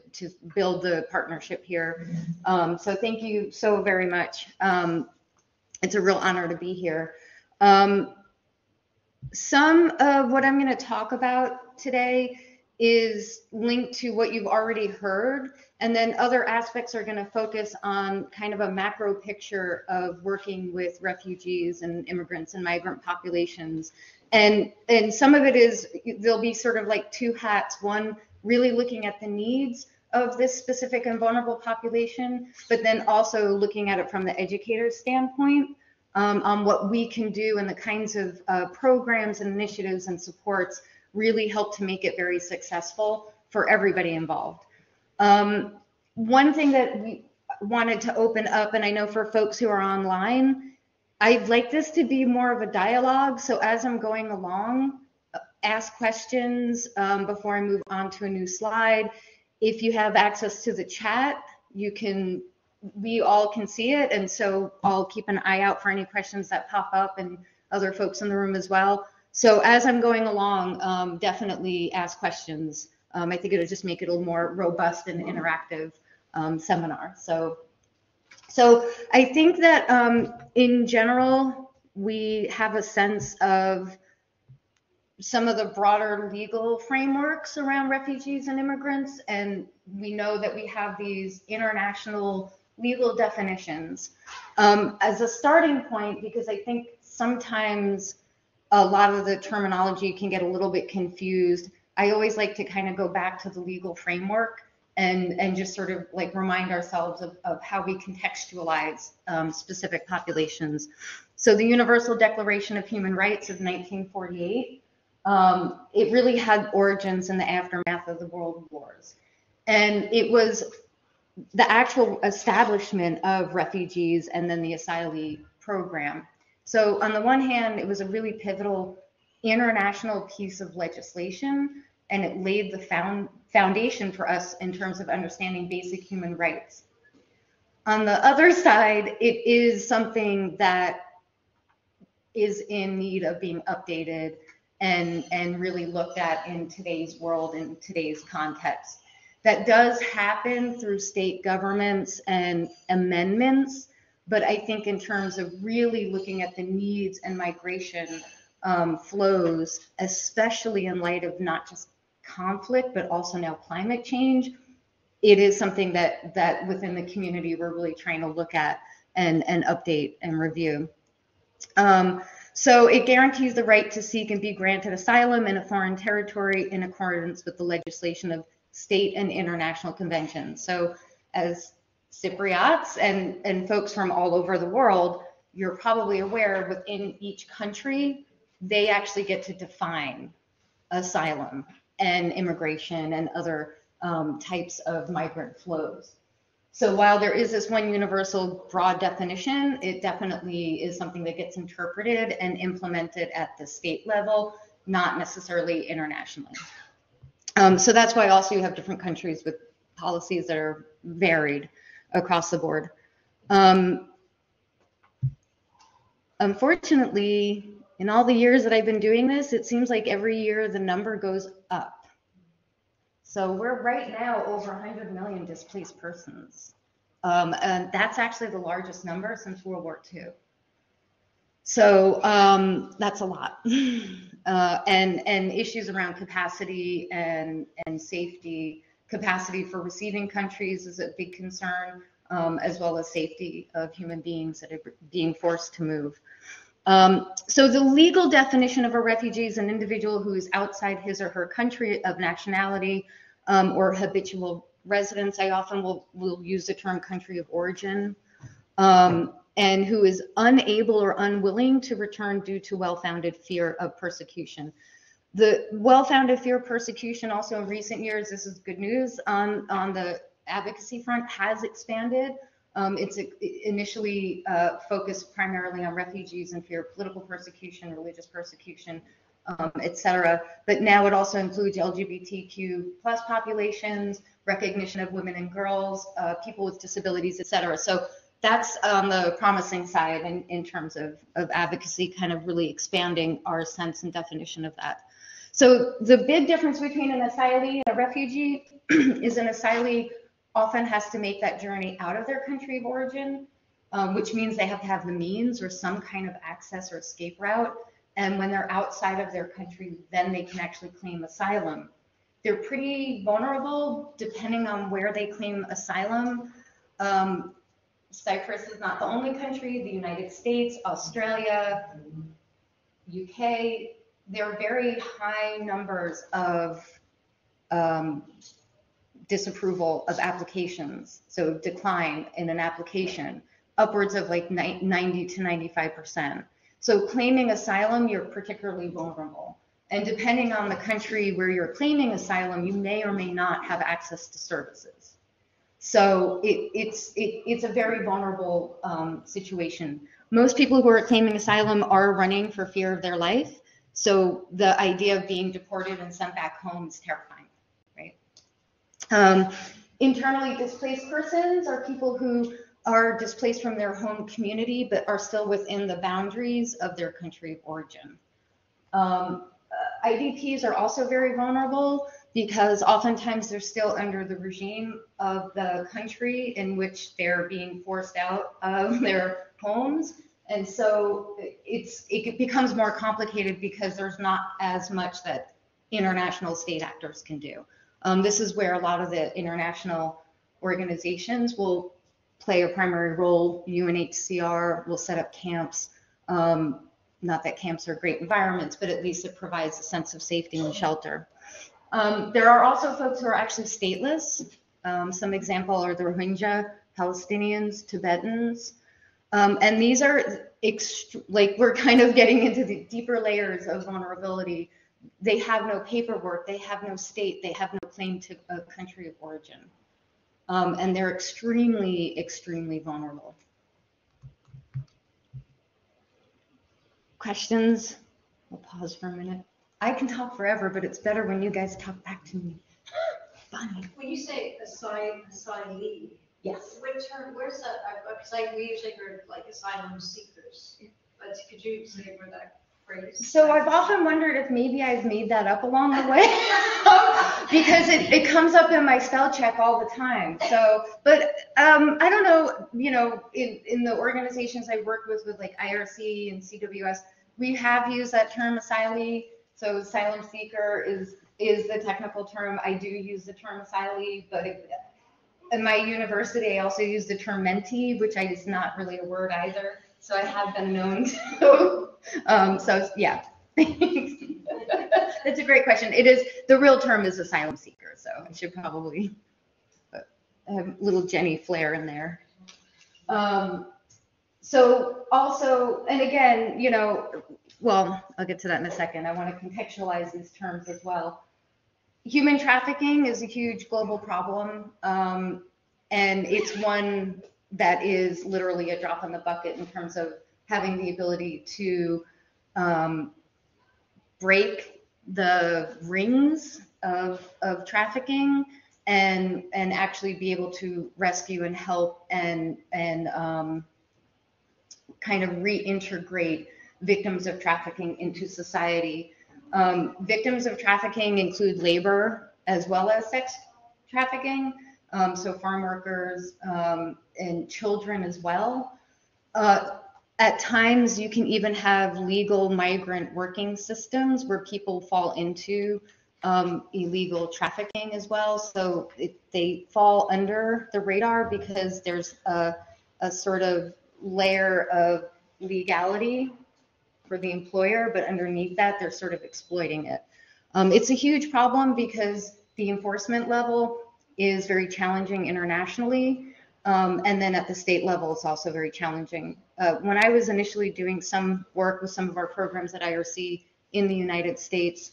build the partnership here. So thank you so very much. It's a real honor to be here. Some of what I'm going to talk about today is linked to what you've already heard, and then other aspects are going to focus on kind of a macro picture of working with refugees and immigrants and migrant populations. And some of it is, there'll be sort of like 2 hats, one really looking at the needs of this specific and vulnerable population, but then also looking at it from the educator's standpoint. on what we can do, and the kinds of programs and initiatives and supports really help to make it very successful for everybody involved. One thing that we wanted to open up, and I know for folks who are online, I'd like this to be more of a dialogue. So as I'm going along, ask questions before I move on to a new slide. If you have access to the chat, we all can see it. And so I'll keep an eye out for any questions that pop up, and other folks in the room as well. So as I'm going along, definitely ask questions. I think it'll just make it a little more robust and interactive seminar. So I think that in general, we have a sense of some of the broader legal frameworks around refugees and immigrants, and we know that we have these international legal definitions as a starting point, because I think sometimes a lot of the terminology can get a little bit confused. I always like to kind of go back to the legal framework and just sort of like remind ourselves of how we contextualize specific populations. So the Universal Declaration of Human Rights of 1948, it really had origins in the aftermath of the world wars. And it was the actual establishment of refugees and then the asylee program. So on the one hand, it was a really pivotal international piece of legislation, and it laid the foundation for us in terms of understanding basic human rights. On the other side, it is something that is in need of being updated and really looked at in today's world, in today's context. That does happen through state governments and amendments, but I think in terms of really looking at the needs and migration flows, especially in light of not just conflict, but also now climate change, it is something that within the community we're really trying to look at and update and review. So it guarantees the right to seek and be granted asylum in a foreign territory in accordance with the legislation of state and international conventions. So as Cypriots and folks from all over the world, you're probably aware within each country, they actually get to define asylum and immigration and other types of migrant flows. So while there is this one universal broad definition, it definitely is something that gets interpreted and implemented at the state level, not necessarily internationally. So that's why also you have different countries with policies that are varied across the board. Unfortunately, in all the years that I've been doing this, it seems like every year the number goes up. So we're right now over 100 million displaced persons. And that's actually the largest number since World War II. So that's a lot. And issues around capacity and safety, capacity for receiving countries is a big concern, as well as safety of human beings that are being forced to move. So the legal definition of a refugee is an individual who is outside his or her country of nationality or habitual residence. I often will use the term country of origin, and who is unable or unwilling to return due to well-founded fear of persecution. The well-founded fear of persecution also in recent years, this is good news, on the advocacy front has expanded. It's initially focused primarily on refugees and fear of political persecution, religious persecution, et cetera. But now it also includes LGBTQ+ populations, recognition of women and girls, people with disabilities, et cetera. So that's on the promising side in terms of advocacy, kind of really expanding our sense and definition of that. So the big difference between an asylee and a refugee is an asylee often has to make that journey out of their country of origin, which means they have to have the means or some kind of access or escape route. And when they're outside of their country, then they can actually claim asylum. They're pretty vulnerable depending on where they claim asylum. Cyprus is not the only country, the United States, Australia, UK, there are very high numbers of disapproval of applications, so decline in an application upwards of like 90 to 95%. So claiming asylum, you're particularly vulnerable. And depending on the country where you're claiming asylum, you may or may not have access to services. So it's a very vulnerable situation. Most people who are claiming asylum are running for fear of their life. So the idea of being deported and sent back home is terrifying, right? Internally displaced persons are people who are displaced from their home community, but are still within the boundaries of their country of origin. IDPs are also very vulnerable because oftentimes they're still under the regime of the country in which they're being forced out of their homes. And so it becomes more complicated because there's not as much that international state actors can do. This is where a lot of the international organizations will play a primary role. UNHCR will set up camps. Not that camps are great environments, but at least it provides a sense of safety and shelter. There are also folks who are actually stateless. Some example are the Rohingya, Palestinians, Tibetans. And these are, like, we're kind of getting into the deeper layers of vulnerability. They have no paperwork, they have no state, they have no claim to a country of origin. And they're extremely, extremely vulnerable. Questions? We'll pause for a minute. I can talk forever, but it's better when you guys talk back to me. Fine. When you say asylee, Yes. what term, where's that? Because we usually heard like asylum seekers, but could you say where that phrase? So I've often wondered if maybe I've made that up along the way because it comes up in my spell check all the time. So, but I don't know, you know, in the organizations I work with like IRC and CWS, we have used that term asylee. So asylum seeker is the technical term. I do use the term asylee, but in my university, I also use the term mentee, which is not really a word either. So I have been known to. So yeah, that's a great question. It is, the real term is asylum seeker. So I should probably have a little Jenny flair in there. So also, and again, you know, well, I'll get to that in a second. I want to contextualize these terms as well. Human trafficking is a huge global problem, and it's one that is literally a drop in the bucket in terms of having the ability to break the rings of trafficking and actually be able to rescue and help and kind of reintegrate victims of trafficking into society. Victims of trafficking include labor as well as sex trafficking, so farm workers and children as well. At times, you can even have legal migrant working systems where people fall into illegal trafficking as well. So they fall under the radar because there's a sort of layer of legality for the employer, but underneath that, they're sort of exploiting it. It's a huge problem because the enforcement level is very challenging internationally, and then at the state level, it's also very challenging. When I was initially doing some work with some of our programs at IRC in the United States,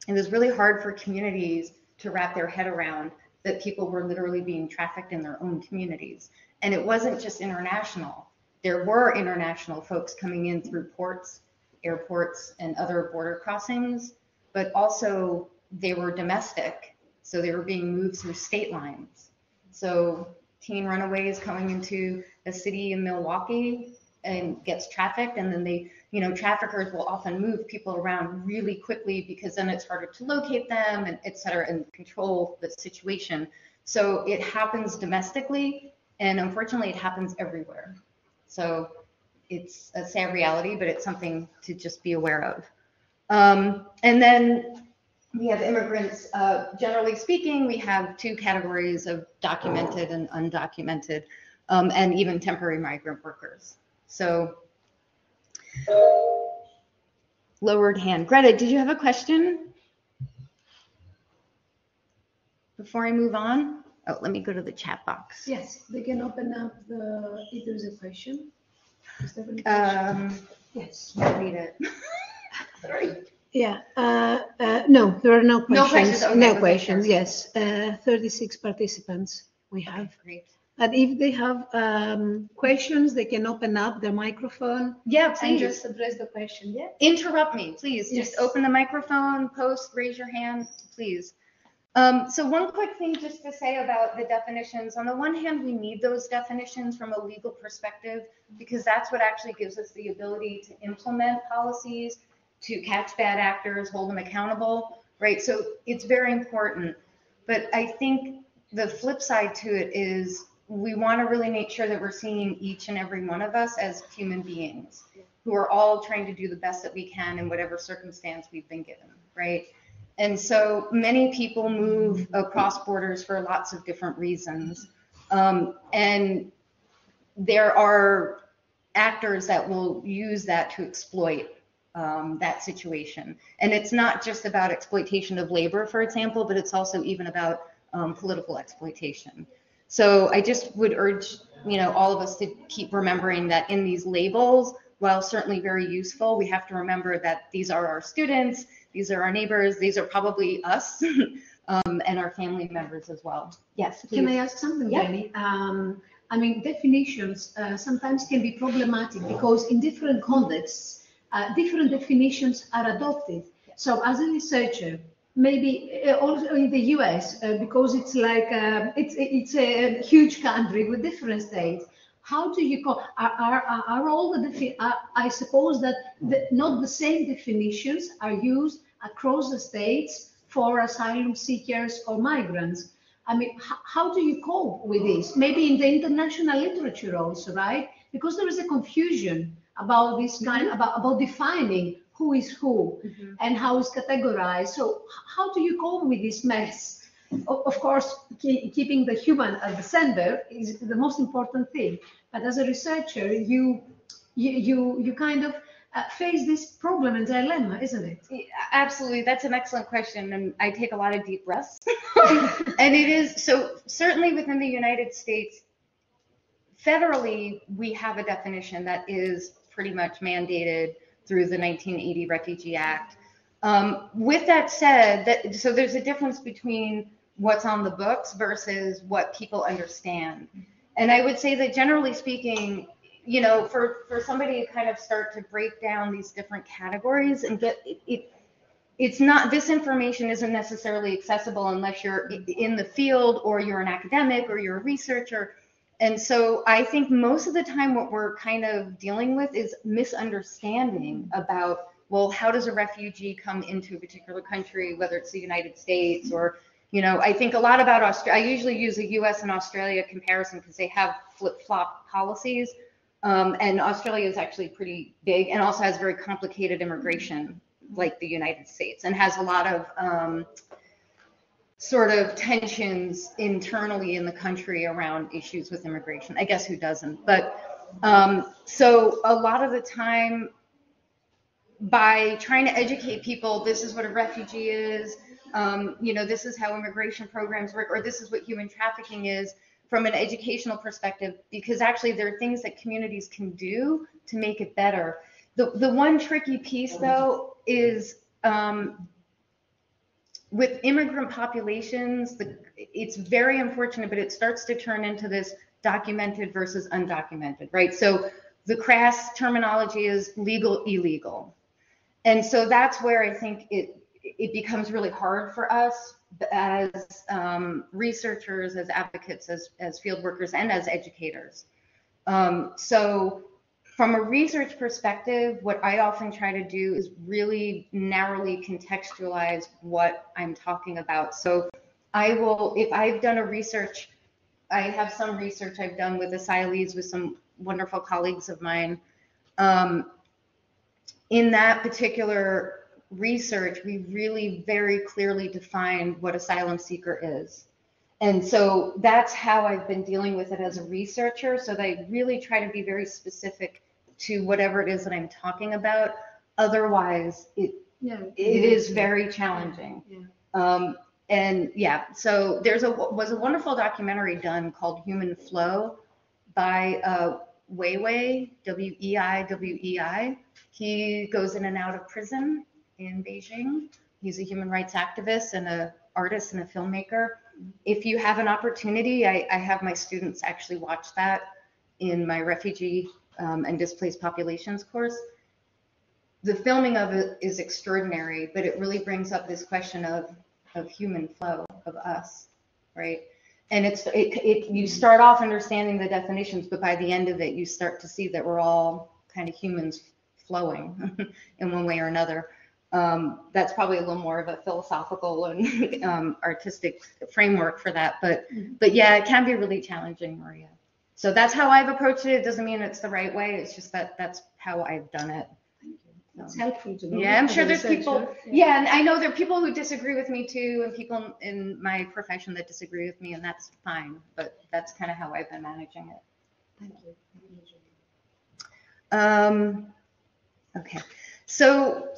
it was really hard for communities to wrap their head around that people were literally being trafficked in their own communities. And it wasn't just international. There were international folks coming in through ports, airports, and other border crossings, but also they were domestic. So they were being moved through state lines. So teen runaways coming into a city in Milwaukee and gets trafficked, and then they, you know, traffickers will often move people around really quickly because then it's harder to locate them and et cetera, and control the situation. So it happens domestically, and unfortunately it happens everywhere. So it's a sad reality, but it's something to just be aware of. And then we have immigrants. Generally speaking, we have two categories of documented and undocumented, and even temporary migrant workers. So lowered hand. Greta, did you have a question before I move on? Oh, let me go to the chat box. Yes, they can open up if there's a question. Is there any question? Yes. Read it. Yeah, no, there are no questions. No questions. Okay, no okay, questions, sure. yes. 36 participants we have. Great. And if they have questions, they can open up their microphone. Yeah, And please. just address the question, yeah? Interrupt me, please. Yes. Just open the microphone, post, raise your hand, please. So one quick thing just to say about the definitions. On the one hand, we need those definitions from a legal perspective because that's what actually gives us the ability to implement policies, to catch bad actors, hold them accountable, right? So it's very important. But I think the flip side to it is we want to really make sure that we're seeing each and every one of us as human beings who are all trying to do the best that we can in whatever circumstance we've been given, right? And so many people move across borders for lots of different reasons. And there are actors that will use that to exploit that situation. And it's not just about exploitation of labor, for example, but it's also even about political exploitation. So I just would urge, all of us to keep remembering that in these labels, while certainly very useful, we have to remember that these are our students, these are our neighbors, these are probably us, and our family members as well. Yes, please. Can I ask something, Jenny? I mean, definitions sometimes can be problematic because in different contexts, different definitions are adopted. So as a researcher, maybe also in the US, because it's like, it's a huge country with different states. How do you call, are all the, I suppose that not the same definitions are used across the states for asylum seekers or migrants. I mean, how do you cope with this? Maybe in the international literature also, right? Because there is a confusion about this kind, about defining who is who and how it's categorized. So how do you cope with this mess? Of course, keeping the human at the center is the most important thing. But as a researcher, you kind of face this problem and dilemma, isn't it? Absolutely, that's an excellent question, and I take a lot of deep breaths. And it is, so certainly within the United States, federally, we have a definition that is pretty much mandated through the 1980 Refugee Act. With that said, so there's a difference between what's on the books versus what people understand. And I would say that generally speaking, for somebody to kind of start to break down these different categories and get it's not, this information isn't necessarily accessible unless you're in the field or you're an academic or you're a researcher. And so I think most of the time what we're kind of dealing with is misunderstanding about, well, how does a refugee come into a particular country, whether it's the United States or, I think a lot about Australia. I usually use a US and Australia comparison because they have flip-flop policies. And Australia is actually pretty big and also has very complicated immigration like the United States and has a lot of sort of tensions internally in the country around issues with immigration. I guess who doesn't? But so a lot of the time by trying to educate people, this is what a refugee is, this is how immigration programs work, or this is what human trafficking is from an educational perspective, because actually there are things that communities can do to make it better. The one tricky piece though is with immigrant populations, it's very unfortunate, but it starts to turn into this documented versus undocumented, right? So the crass terminology is legal, illegal. And so that's where I think it becomes really hard for us as researchers, as advocates, as field workers, and as educators. So from a research perspective, what I often try to do is really narrowly contextualize what I'm talking about. So I will, if I've done a research, I have some research I've done with asylees with some wonderful colleagues of mine. In that particular research, we really very clearly defined what asylum seeker is. And so that's how I've been dealing with it as a researcher. So that I really try to be very specific to whatever it is that I'm talking about. Otherwise, it is very challenging. And yeah, so was a wonderful documentary done called Human Flow by Weiwei, W-E-I. He goes in and out of prison in Beijing. He's a human rights activist and an artist and a filmmaker. If you have an opportunity, I have my students actually watch that in my refugee and displaced populations course. The filming of it is extraordinary, but it really brings up this question of human flow, of us, right? And you start off understanding the definitions, but by the end of it, you start to see that we're all kind of humans flowing in one way or another. That's probably a little more of a philosophical and artistic framework for that, but yeah, it can be really challenging, Maria. So that's how I've approached it. It doesn't mean it's the right way. It's just that that's how I've done it. It's helpful to know. Yeah, I'm sure there's people. Yeah, and I know there are people who disagree with me too, and people in my profession that disagree with me, and that's fine. But that's kind of how I've been managing it. Thank you. Okay, so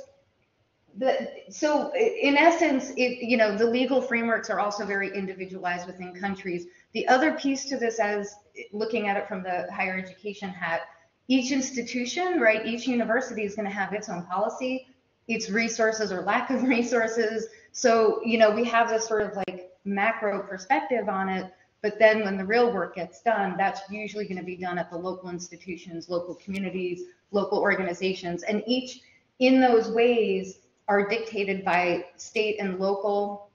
in essence, the legal frameworks are also very individualized within countries. The other piece to this, as looking at it from the higher education hat, each institution, right, each university is going to have its own policy, its resources or lack of resources. So, we have this sort of like macro perspective on it, but then when the real work gets done, that's usually going to be done at the local institutions, local communities, local organizations, and each in those ways are dictated by state and local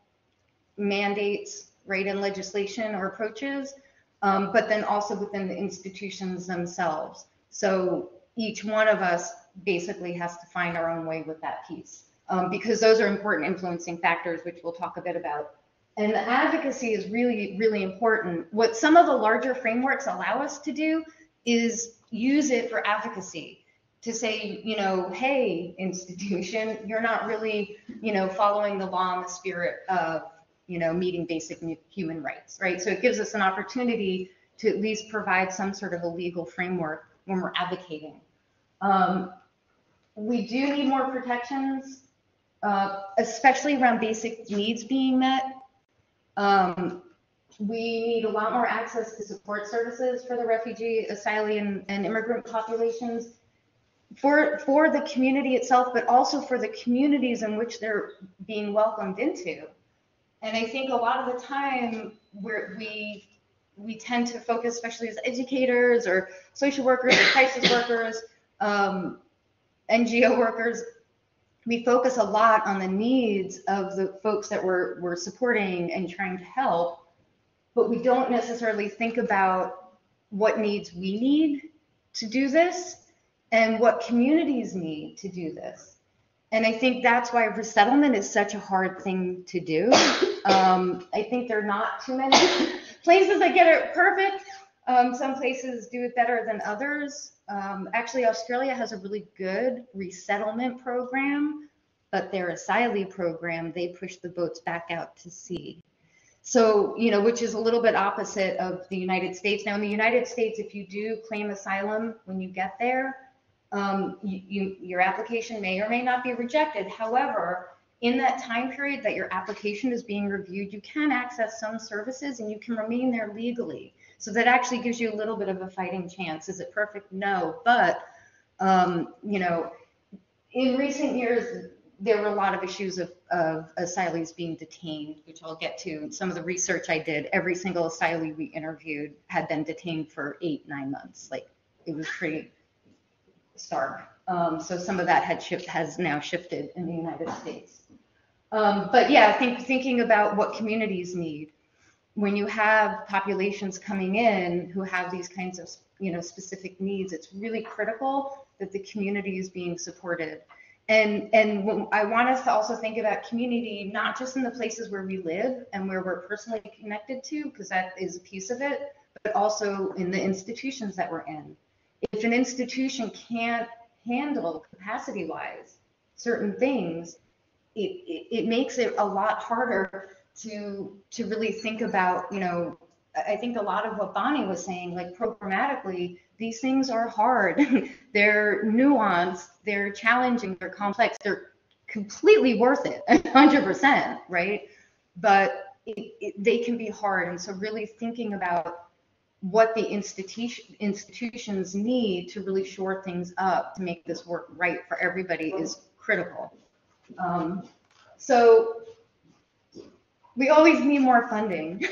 mandates, right, and legislation or approaches, but then also within the institutions themselves. So each one of us basically has to find our own way with that piece, because those are important influencing factors, which we'll talk a bit about. And the advocacy is really, really important. What some of the larger frameworks allow us to do is use it for advocacy, to say, hey, institution, you're not really, following the law and the spirit of, meeting basic human rights, right? So it gives us an opportunity to at least provide some sort of a legal framework when we're advocating. We do need more protections, especially around basic needs being met. We need a lot more access to support services for the refugee, asylee, and immigrant populations, for the community itself, but also for the communities in which they're being welcomed into. And I think a lot of the time we tend to focus, especially as educators or social workers or crisis workers, NGO workers, we focus a lot on the needs of the folks that we're supporting and trying to help, but we don't necessarily think about what needs we need to do this and what communities need to do this. And I think that's why resettlement is such a hard thing to do. I think there are not too many places that get it perfect. Some places do it better than others. Actually, Australia has a really good resettlement program, but their asylee program, they push the boats back out to sea. So, which is a little bit opposite of the United States. Now, in the United States, if you do claim asylum when you get there, your application may or may not be rejected. However, in that time period that your application is being reviewed, you can access some services and you can remain there legally. So that actually gives you a little bit of a fighting chance. Is it perfect? No. But, in recent years, there were a lot of issues of asylees being detained, which I'll get to. Some of the research I did, every single asylee we interviewed had been detained for 8-9 months. Like, it was pretty stark. So some of that has now shifted in the United States. But yeah, thinking about what communities need. When you have populations coming in who have these kinds of, specific needs, it's really critical that the community is being supported. And I want us to also think about community, not just in the places where we live and where we're personally connected to, because that is a piece of it, but also in the institutions that we're in. If an institution can't handle capacity-wise certain things, it makes it a lot harder to really think about, I think a lot of what Bonnie was saying, like programmatically, these things are hard. They're nuanced, they're challenging, they're complex, they're completely worth it, 100%, right? but they can be hard. And so really thinking about what the institutions need to really shore things up to make this work right for everybody is critical. So we always need more funding.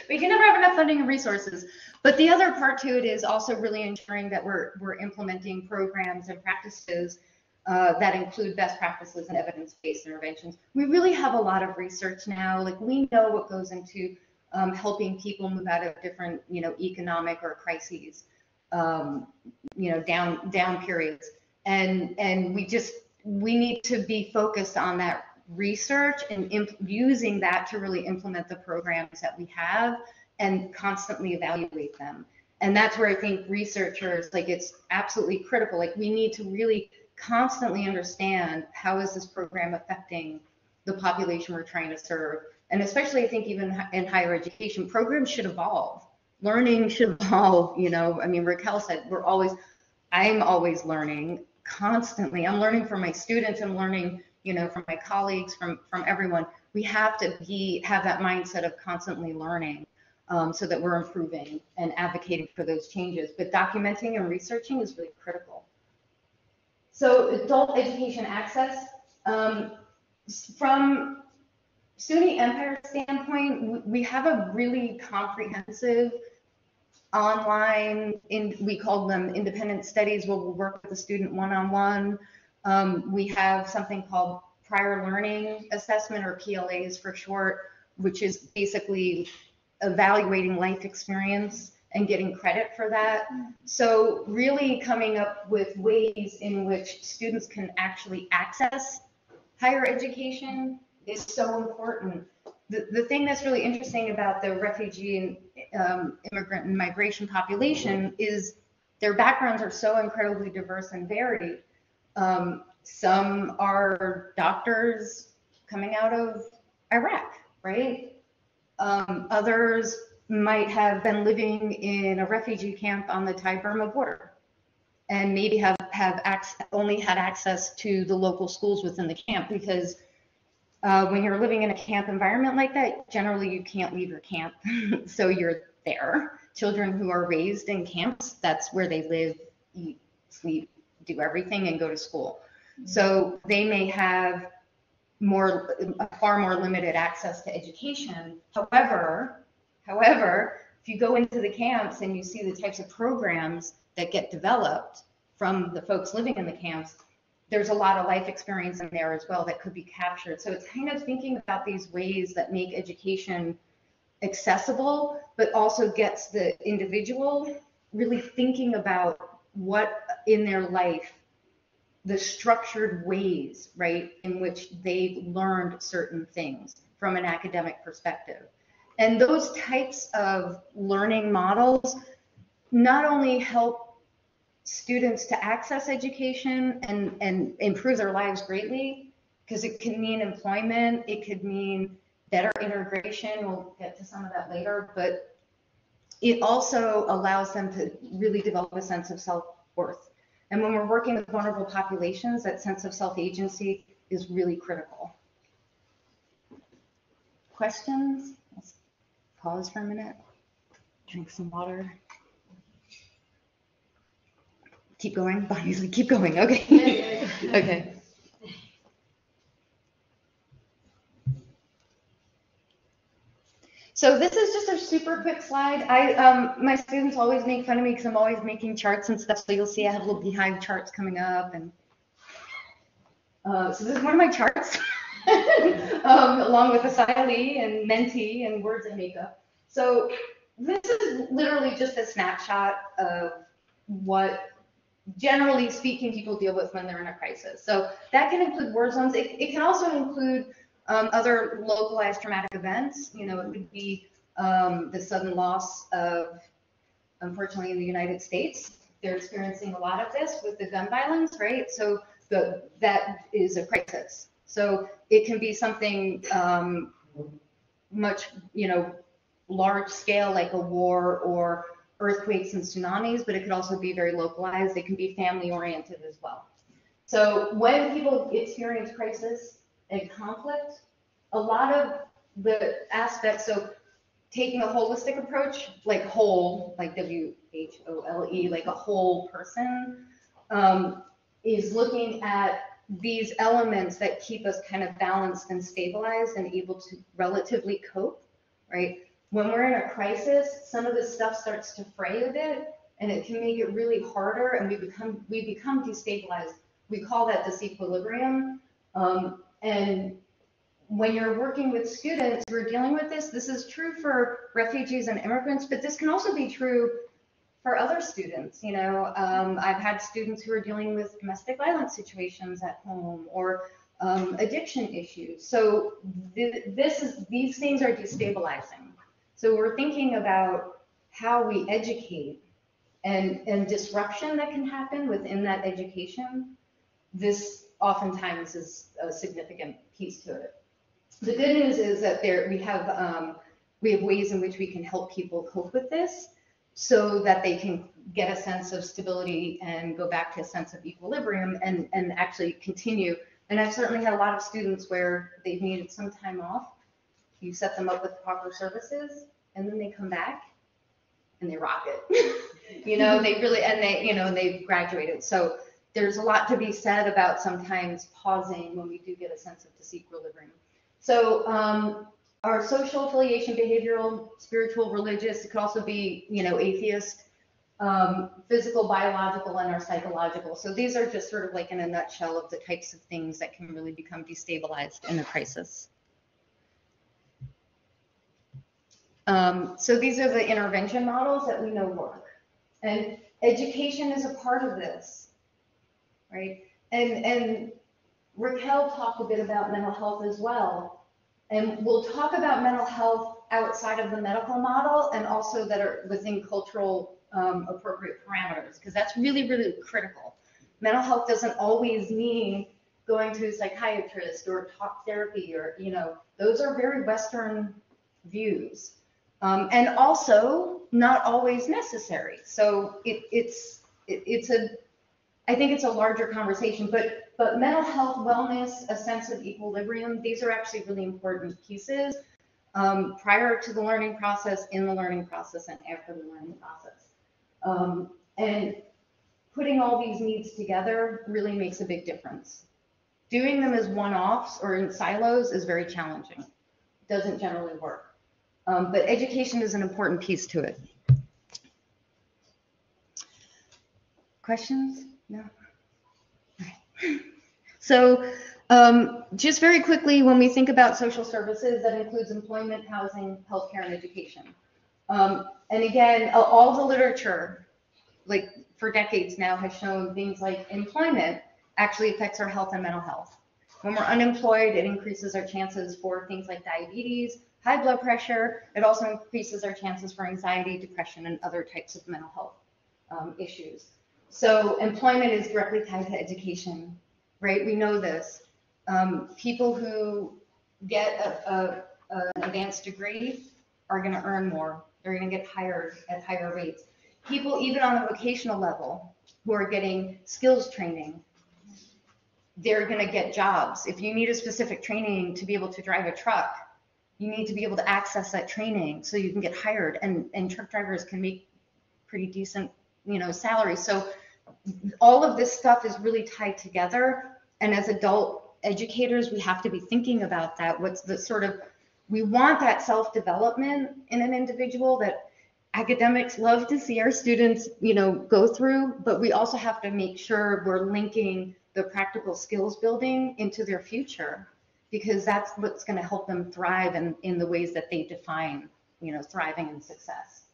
We can never have enough funding and resources. But the other part to it is also really ensuring that we're implementing programs and practices that include best practices and evidence-based interventions. We really have a lot of research now. Like, we know what goes into helping people move out of different, economic or crises, down periods. And we need to be focused on that research and using that to really implement the programs that we have and constantly evaluate them. And that's where I think researchers, it's absolutely critical. We need to really constantly understand, how is this program affecting the population we're trying to serve? And especially, I think, even in higher education, programs should evolve. Learning should evolve. Raquel said, I'm always learning constantly. I'm learning from my students. I'm learning, from my colleagues, from everyone. We have to have that mindset of constantly learning, so that we're improving and advocating for those changes. But documenting and researching is really critical. So adult education access, from SUNY Empire standpoint, we have a really comprehensive online, we call them independent studies, where we'll work with the student one-on-one. We have something called prior learning assessment, or PLAs for short, which is basically evaluating life experience and getting credit for that. So really coming up with ways in which students can actually access higher education is so important. The thing that's really interesting about the refugee and immigrant and migration population is their backgrounds are so incredibly diverse and varied. Some are doctors coming out of Iraq, right? Others might have been living in a refugee camp on the Thai-Burma border, and maybe have only had access to the local schools within the camp, because when you're living in a camp environment like that, generally you can't leave your camp. So you're there. Children who are raised in camps, that's where they live, eat, sleep, do everything, and go to school. So they may have far more limited access to education. However, if you go into the camps and you see the types of programs that get developed from the folks living in the camps, there's a lot of life experience in there as well that could be captured. So it's kind of thinking about these ways that make education accessible, but also gets the individual really thinking about what in their life, the structured ways, right, in which they've learned certain things from an academic perspective. And those types of learning models not only help students to access education and improve their lives greatly, because it can mean employment, it could mean better integration, we'll get to some of that later, but it also allows them to really develop a sense of self-worth. And when we're working with vulnerable populations, that sense of self-agency is really critical. Questions? Let's pause for a minute, drink some water. Keep going. Bonnie's like, keep going. Okay. Okay. So this is just a super quick slide. My students always make fun of me because I'm always making charts and stuff. So you'll see I have little behind charts coming up, and so this is one of my charts, along with asylee and mentee and words and makeup. So this is literally just a snapshot of what, generally speaking, people deal with when they're in a crisis. So that can include war zones. It can also include other localized traumatic events. It could be the sudden loss of, unfortunately, in the United States, they're experiencing a lot of this with the gun violence, right? So that is a crisis. So it can be something much, large scale, like a war or earthquakes and tsunamis, but it could also be very localized. It can be family oriented as well. So when people experience crisis and conflict, a lot of the aspects, so taking a holistic approach, like whole, like WHOLE, like a whole person, is looking at these elements that keep us kind of balanced and stabilized and able to relatively cope, right? When we're in a crisis, some of this stuff starts to fray a bit, and it can make it really harder, and we become destabilized. We call that disequilibrium. And when you're working with students who are dealing with this is true for refugees and immigrants, but this can also be true for other students. You know, I've had students who are dealing with domestic violence situations at home or addiction issues. So these things are destabilizing. So we're thinking about how we educate and disruption that can happen within that education. This oftentimes is a significant piece to it. The good news is that we have ways in which we can help people cope with this so that they can get a sense of stability and go back to a sense of equilibrium and actually continue. And I've certainly had a lot of students where they've needed some time off. You set them up with proper services, and then they come back and they rock it. You know, they really, and they, you know, they've graduated. So there's a lot to be said about sometimes pausing when we do get a sense of disequilibrium. So our social affiliation, behavioral, spiritual, religious, it could also be, you know, atheist, physical, biological, and our psychological. So these are just sort of like in a nutshell of the types of things that can really become destabilized in a crisis. So these are the intervention models that we know work. And education is a part of this, right? And Raquel talked a bit about mental health as well. And we'll talk about mental health outside of the medical model and also that are within cultural appropriate parameters, because that's really, really critical. Mental health doesn't always mean going to a psychiatrist or talk therapy or, you know, those are very Western views. And also not always necessary. So I think it's a larger conversation, but mental health, wellness, a sense of equilibrium, these are actually really important pieces prior to the learning process, in the learning process, and after the learning process. And putting all these needs together really makes a big difference. Doing them as one-offs or in silos is very challenging. It doesn't generally work. But education is an important piece to it. Questions? No? All right. So just very quickly, when we think about social services, that includes employment, housing, healthcare, and education. And again, all the literature, like for decades now, has shown things like employment actually affects our health and mental health. When we're unemployed, it increases our chances for things like diabetes, high blood pressure. It also increases our chances for anxiety, depression, and other types of mental health issues. So employment is directly tied to education, right? We know this. People who get an advanced degree are going to earn more. They're going to get hired at higher rates. People even on the vocational level who are getting skills training, they're going to get jobs. If you need a specific training to be able to drive a truck, you need to be able to access that training so you can get hired, and truck drivers can make pretty decent, you know, salaries. So all of this stuff is really tied together. And as adult educators, we have to be thinking about that. What's the sort of, we want that self-development in an individual that academics love to see our students, you know, go through, but we also have to make sure we're linking the practical skills building into their future, because that's what's going to help them thrive in the ways that they define, you know, thriving and success.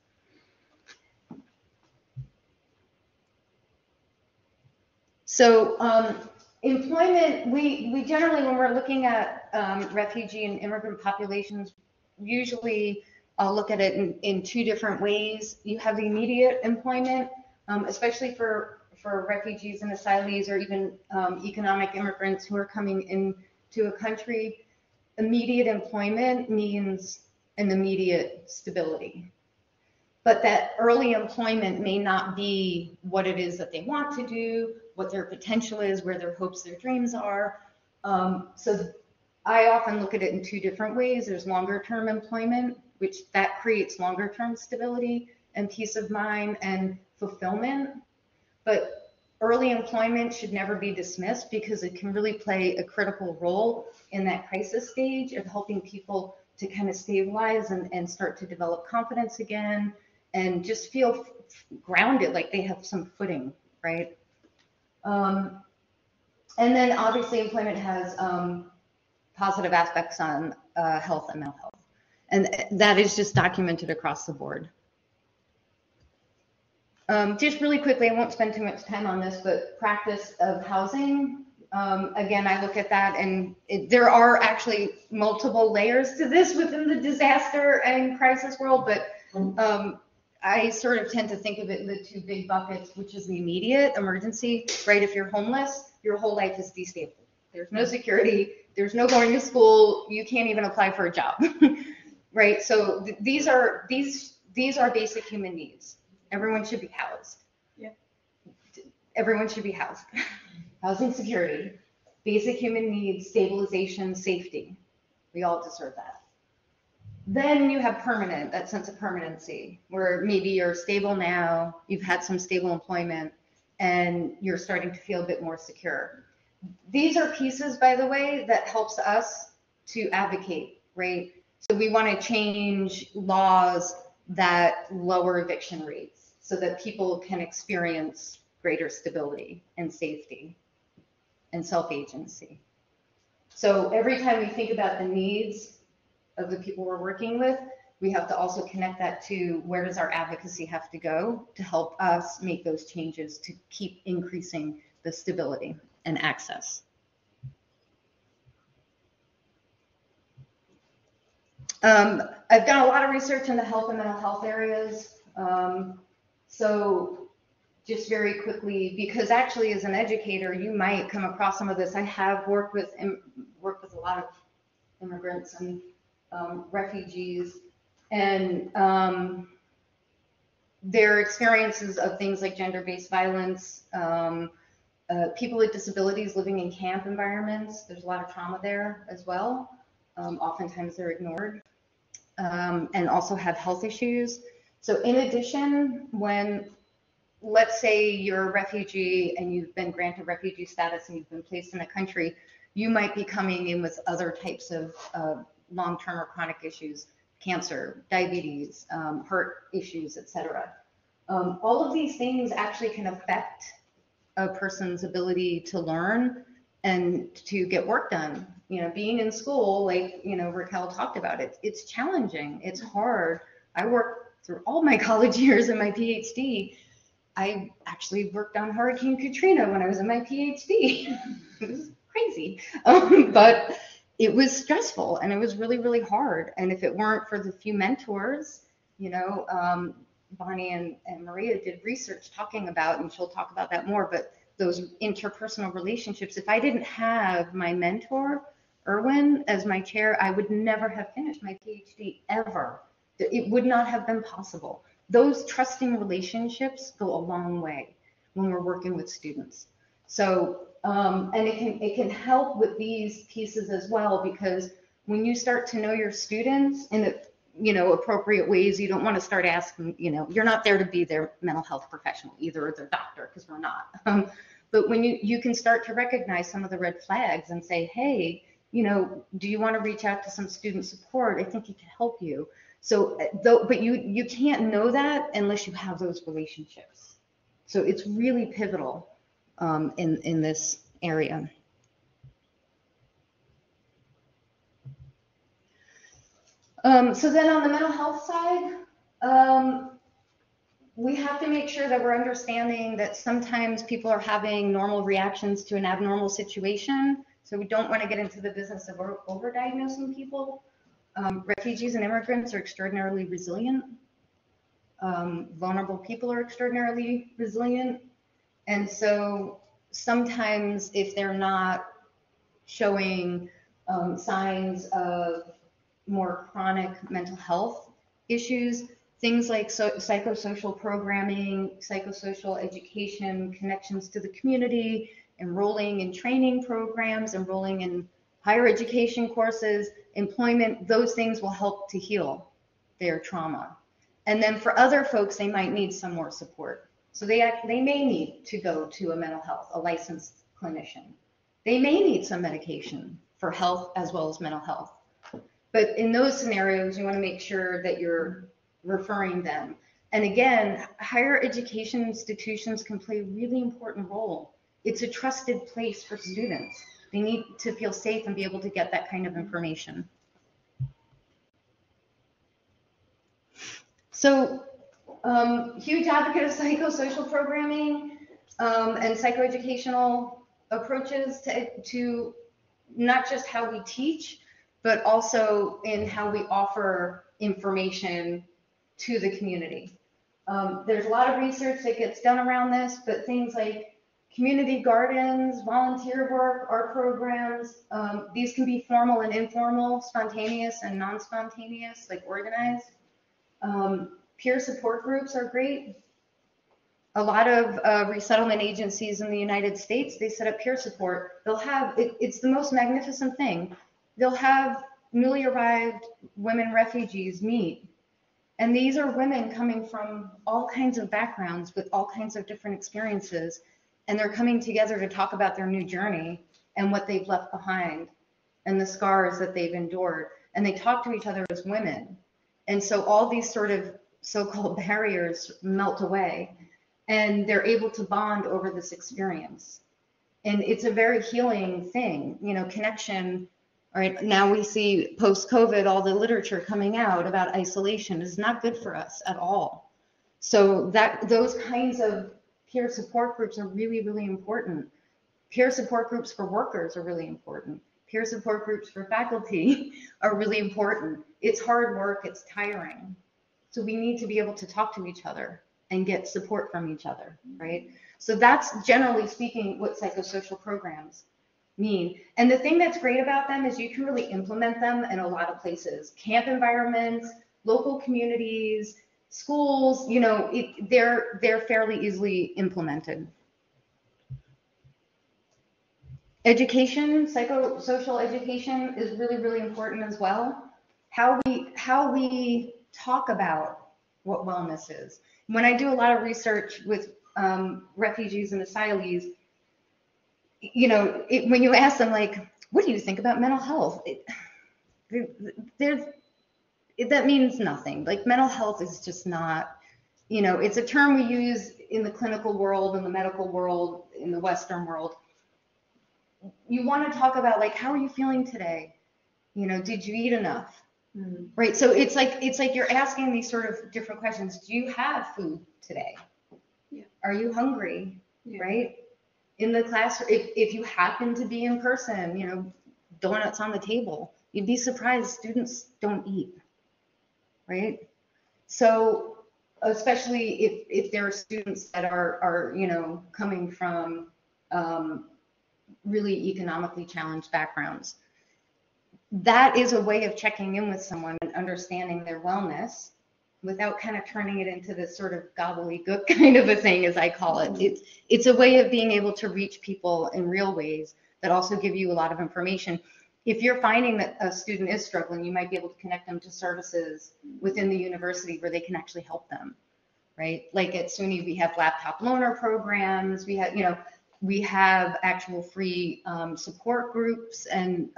So employment, we generally, when we're looking at refugee and immigrant populations, usually I'll look at it in two different ways. You have the immediate employment, especially for refugees and asylees, or even economic immigrants who are coming into a country. Immediate employment means an immediate stability. But that early employment may not be what it is that they want to do, what their potential is, where their hopes, their dreams are. So I often look at it in two different ways. There's longer term employment, which that creates longer term stability and peace of mind and fulfillment. But early employment should never be dismissed because it can really play a critical role in that crisis stage of helping people to kind of stabilize and start to develop confidence again and just feel grounded, like they have some footing, right? And then obviously employment has positive aspects on health and mental health. And that is just documented across the board. Just really quickly, I won't spend too much time on this, but practice of housing. Again, I look at that and there are actually multiple layers to this within the disaster and crisis world, but I sort of tend to think of it in the two big buckets, which is the immediate emergency, right? If you're homeless, your whole life is destabilized. There's no security, there's no going to school, you can't even apply for a job, right? So these are basic human needs. Everyone should be housed. Yeah. Everyone should be housed. Housing security, basic human needs, stabilization, safety. We all deserve that. Then you have permanent, that sense of permanency, where maybe you're stable now, you've had some stable employment, and you're starting to feel a bit more secure. These are pieces, by the way, that helps us to advocate, right? So we want to change laws that lower eviction rates so that people can experience greater stability and safety and self-agency. So every time we think about the needs of the people we're working with, we have to also connect that to where does our advocacy have to go to help us make those changes to keep increasing the stability and access. I've done a lot of research in the health and mental health areas. So just very quickly, because actually as an educator, you might come across some of this. I have worked with a lot of immigrants and refugees, and their experiences of things like gender-based violence, people with disabilities living in camp environments. There's a lot of trauma there as well. Oftentimes they're ignored, and also have health issues. So in addition, when, let's say you're a refugee and you've been granted refugee status and you've been placed in a country, you might be coming in with other types of long-term or chronic issues, cancer, diabetes, heart issues, etc. All of these things actually can affect a person's ability to learn and to get work done. You know, being in school, like, you know, Raquel talked about it, it's challenging, it's hard. I worked through all my college years and my PhD. I actually worked on Hurricane Katrina when I was in my PhD. It was crazy, but it was stressful and it was really, really hard. And if it weren't for the few mentors, you know, Bonnie and Maria did research talking about, and she'll talk about that more, but those interpersonal relationships, if I didn't have my mentor, Erwin, as my chair, I would never have finished my PhD ever. It would not have been possible. Those trusting relationships go a long way when we're working with students. So, and it can help with these pieces as well, because when you start to know your students in appropriate ways, you don't want to start asking, you're not there to be their mental health professional either, or their doctor, because we're not. But when you can start to recognize some of the red flags and say, hey, do you want to reach out to some student support? I think it can help you. So, but you can't know that unless you have those relationships. So it's really pivotal in this area. So then on the mental health side, we have to make sure that we're understanding that sometimes people are having normal reactions to an abnormal situation. So we don't want to get into the business of overdiagnosing people. Refugees and immigrants are extraordinarily resilient. Vulnerable people are extraordinarily resilient. And so sometimes if they're not showing signs of more chronic mental health issues, things like psychosocial programming, psychosocial education, connections to the community, enrolling in training programs, enrolling in higher education courses, employment, those things will help to heal their trauma. And then for other folks, they might need some more support. So they may need to go to a mental health, a licensed clinician. They may need some medication for health as well as mental health. But in those scenarios, you want to make sure that you're referring them. And again, higher education institutions can play a really important role. It's a trusted place for students. They need to feel safe and be able to get that kind of information. So, huge advocate of psychosocial programming and psychoeducational approaches to not just how we teach, but also in how we offer information to the community. There's a lot of research that gets done around this, but things like community gardens, volunteer work, art programs, these can be formal and informal, spontaneous and non-spontaneous, like organized. Peer support groups are great. A lot of resettlement agencies in the United States, they set up peer support. They'll have, it's the most magnificent thing. They'll have newly arrived women refugees meet. And these are women coming from all kinds of backgrounds with all kinds of different experiences. And they're coming together to talk about their new journey and what they've left behind and the scars that they've endured. And they talk to each other as women. And so all these sort of so-called barriers melt away. And they're able to bond over this experience. And it's a very healing thing, you know, connection. All right, now we see post-COVID, all the literature coming out about isolation is not good for us at all. So that those kinds of peer support groups are really, really important. Peer support groups for workers are really important. Peer support groups for faculty are really important. It's hard work, it's tiring. So we need to be able to talk to each other and get support from each other, right? So that's generally speaking what psychosocial programs mean. And the thing that's great about them is you can really implement them in a lot of places. Camp environments, local communities, schools, you know, they're fairly easily implemented. Education, psychosocial education is really, really important as well. How we talk about what wellness is. When I do a lot of research with refugees and asylees, you know, when you ask them, like, what do you think about mental health? That means nothing. Like, mental health is just not, you know, it's a term we use in the clinical world, in the medical world, in the Western world. You want to talk about, like, how are you feeling today? You know, did you eat enough? Mm-hmm. Right. So it's like you're asking these sort of different questions. Do you have food today? Yeah. Are you hungry? Yeah. Right. In the class, if you happen to be in person, you know, donuts on the table, you'd be surprised students don't eat. Right. So especially if there are students that are you know, coming from really economically challenged backgrounds. That is a way of checking in with someone and understanding their wellness without kind of turning it into this sort of gobbledygook kind of a thing, as I call it. It's a way of being able to reach people in real ways that also give you a lot of information. If you're finding that a student is struggling, you might be able to connect them to services within the university where they can actually help them, right? Like at SUNY, we have laptop loaner programs. We have, you know, we have actual free support groups and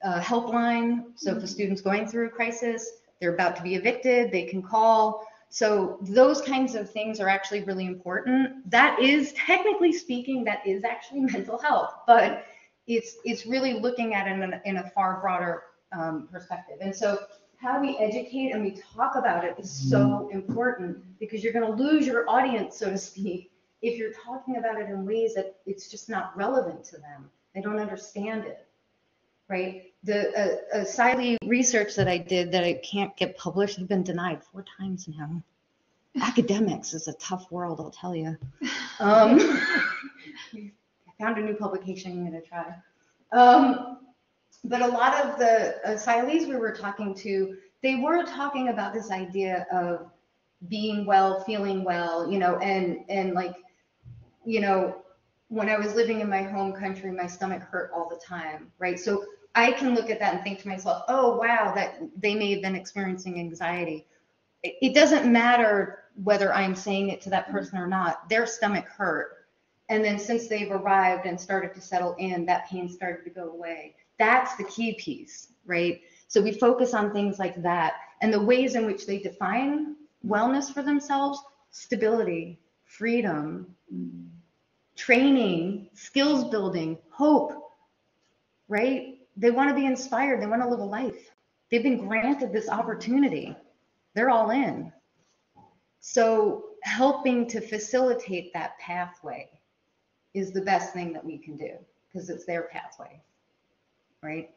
helpline. So if a student's going through a crisis, they're about to be evicted, they can call. So those kinds of things are actually really important. That is, technically speaking, that is actually mental health, but it's really looking at it in a far broader perspective. And so how we educate and we talk about it is so important, because you're going to lose your audience, so to speak, if you're talking about it in ways that it's just not relevant to them. They don't understand it, right? The asylee research that I did that I can't get published, I've been denied 4 times now. Academics is a tough world, I'll tell you. I found a new publication I'm going to try. But a lot of the asylees we were talking to, they were talking about this idea of being well, feeling well, you know, and like, you know, when I was living in my home country, my stomach hurt all the time, right? So I can look at that and think to myself, oh, wow, that they may have been experiencing anxiety. It doesn't matter whether I'm saying it to that person or not, their stomach hurt. And then since they've arrived and started to settle in, that pain started to go away. That's the key piece, right? So we focus on things like that and the ways in which they define wellness for themselves: stability, freedom, training, skills building, hope, right? They want to be inspired. They want to live a life. They've been granted this opportunity. They're all in. So helping to facilitate that pathway is the best thing that we can do, because it's their pathway, right?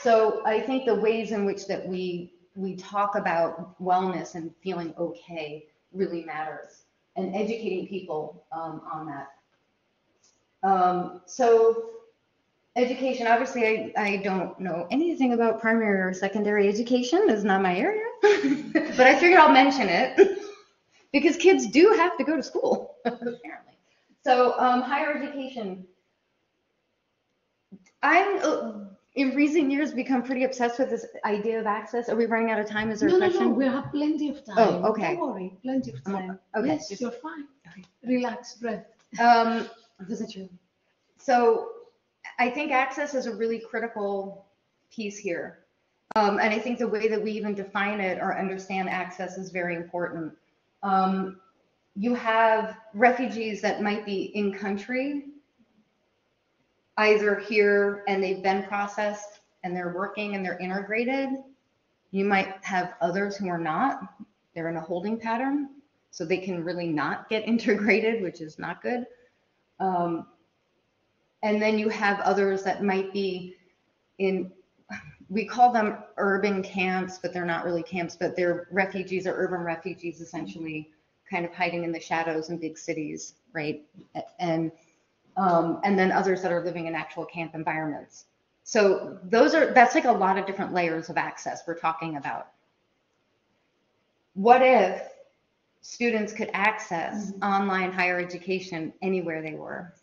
So I think the ways in which that we talk about wellness and feeling okay really matters, and educating people on that. So education, obviously I don't know anything about primary or secondary education. It's not my area, but I figured I'll mention it because kids do have to go to school, apparently. So higher education, I'm in recent years become pretty obsessed with this idea of access. Are we running out of time? Is there a question? No, we have plenty of time. Oh, okay. Don't worry, plenty of time. Okay. Yes, you're fine. Okay. Relax, breath. Wasn't true. So I think access is a really critical piece here. And I think the way that we even define it or understand access is very important. You have refugees that might be in country, either here and they've been processed and they're working and they're integrated. You might have others who are not. They're in a holding pattern, so they can really not get integrated, which is not good. And then you have others that might be in, we call them urban camps, but they're not really camps, but they're refugees or urban refugees, essentially kind of hiding in the shadows in big cities, right? And then others that are living in actual camp environments. So that's like a lot of different layers of access we're talking about. What if students could access online higher education anywhere they were?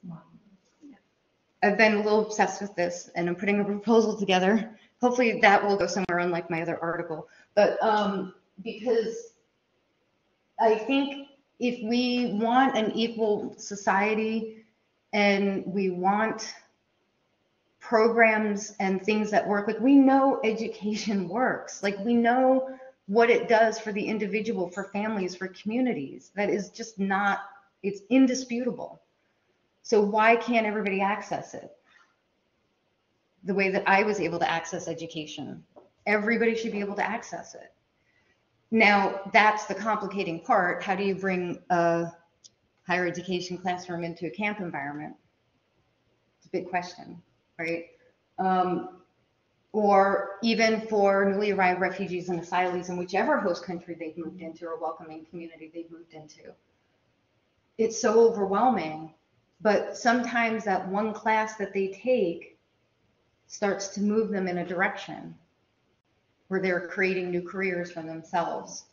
I've been a little obsessed with this, and I'm putting a proposal together. Hopefully that will go somewhere, unlike my other article. But because I think if we want an equal society and we want programs and things that work, like we know education works, like we know what it does for the individual, for families, for communities. That is just not, it's indisputable. So why can't everybody access it the way that I was able to access education? Everybody should be able to access it. Now, that's the complicating part. How do you bring a higher education classroom into a camp environment? It's a big question, right? Or even for newly arrived refugees and asylees in whichever host country they've moved into or welcoming community they've moved into. It's so overwhelming. But sometimes that one class that they take starts to move them in a direction where they're creating new careers for themselves.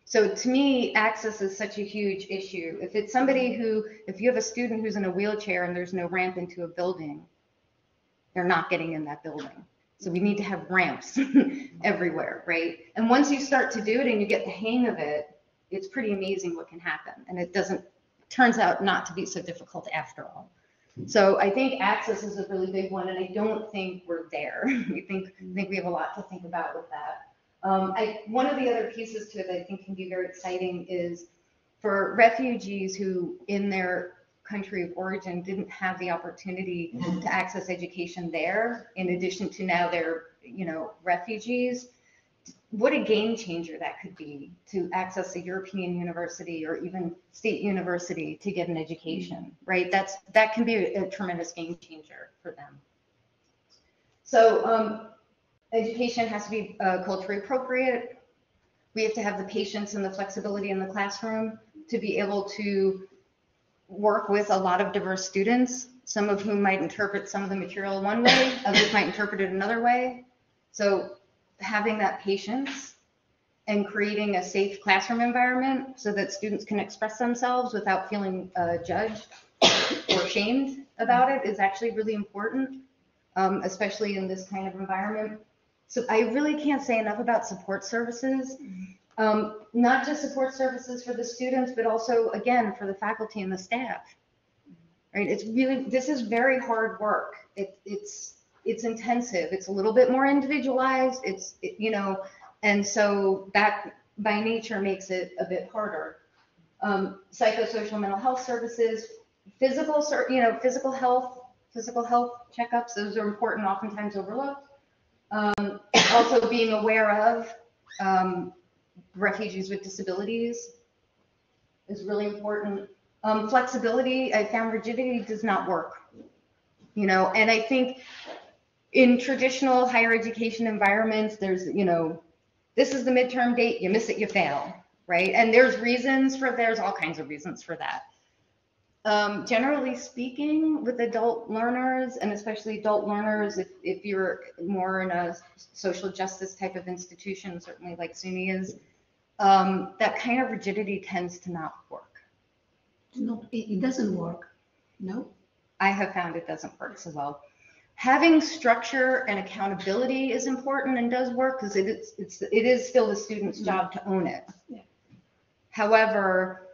So to me, access is such a huge issue. If it's somebody who, if you have a student who's in a wheelchair and there's no ramp into a building, they're not getting in that building. So we need to have ramps everywhere, right? And once you start to do it and you get the hang of it, it's pretty amazing what can happen. And it turns out not to be so difficult after all. So I think access is a really big one, and I don't think we're there. I think we have a lot to think about with that. One of the other pieces to it that I think can be very exciting is for refugees who in their country of origin didn't have the opportunity to access education there, in addition to now they're, refugees. What a game changer that could be to access a European university or even state university to get an education, right? That can be a tremendous game changer for them. So education has to be culturally appropriate. We have to have the patience and the flexibility in the classroom to be able to work with a lot of diverse students, some of whom might interpret some of the material one way, others might interpret it another way. So having that patience and creating a safe classroom environment so that students can express themselves without feeling judged or shamed about it is actually really important, especially in this kind of environment. So I really can't say enough about support services, not just support services for the students, but also, again, for the faculty and the staff. Right? It's really, this is very hard work. It's intensive. It's a little bit more individualized. You know, and so that by nature makes it a bit harder. Psychosocial mental health services, physical health checkups. Those are important, oftentimes overlooked. Also being aware of refugees with disabilities is really important. Flexibility, I found rigidity does not work, you know, and I think in traditional higher education environments, there's, you know, this is the midterm date, you miss it, you fail, right? And there's all kinds of reasons for that. Generally speaking, with adult learners, and especially adult learners, if you're more in a social justice type of institution, certainly like SUNY is, that kind of rigidity tends to not work. No, it doesn't work. No, I have found it doesn't work so well. Having structure and accountability is important and does work because it is still the student's job to own it. Yeah. However,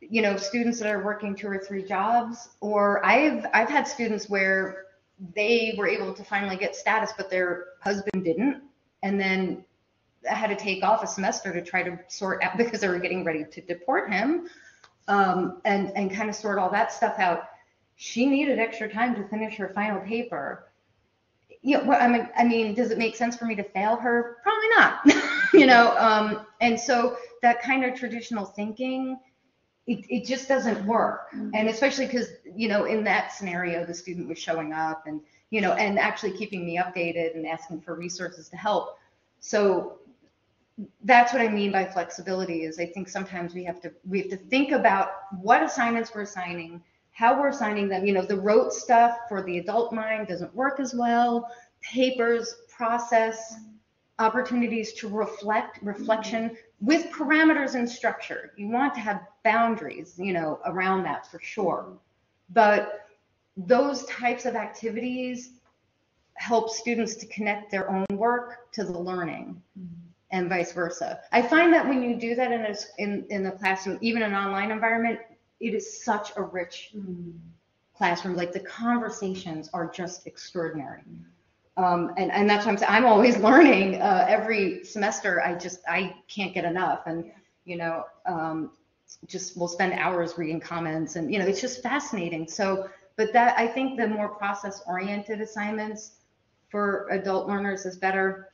you know, students that are working 2 or 3 jobs, or I've had students where they were able to finally get status, but their husband didn't, and then I had to take off a semester to try to sort out because they were getting ready to deport him. And kind of sort all that stuff out. She needed extra time to finish her final paper. You know, I mean, does it make sense for me to fail her? Probably not. You know, and so that kind of traditional thinking, it just doesn't work. And especially because, you know, in that scenario, the student was showing up and, you know, and actually keeping me updated and asking for resources to help. So that's what I mean by flexibility is I think sometimes we have to think about what assignments we're assigning, how we're assigning them. You know, the rote stuff for the adult mind doesn't work as well. Papers, process, opportunities to reflection with parameters and structure. You want to have boundaries, you know, around that for sure. But those types of activities help students to connect their own work to the learning. And vice versa. I find that when you do that in the classroom, even an online environment, it is such a rich classroom. Like the conversations are just extraordinary. And that's what I'm saying. I'm always learning every semester. I can't get enough. And, you know, just we'll spend hours reading comments and, you know, it's just fascinating. So, but that, I think the more process-oriented assignments for adult learners is better.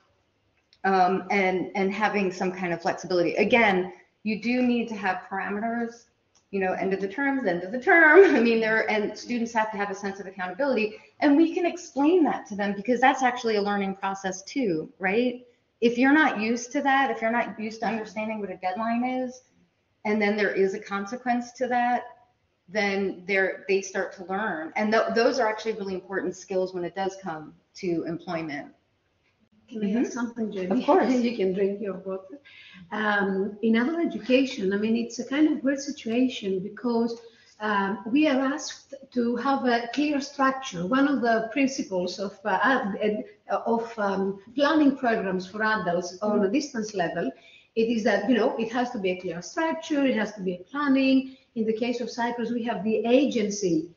And having some kind of flexibility. Again, you do need to have parameters, you know, end of the term. I mean, and students have to have a sense of accountability, and we can explain that to them because that's actually a learning process too, right? If you're not used to that, if you're not used to understanding what a deadline is, and then there is a consequence to that, then they start to learn. And those are actually really important skills when it does come to employment. Can I add something, Jenny? Of course. You can drink your water. In adult education, I mean, it's a kind of weird situation because we are asked to have a clear structure. One of the principles of planning programs for adults on a distance level, it is that, you know, it has to be a clear structure, it has to be a planning. In the case of Cyprus, we have the agency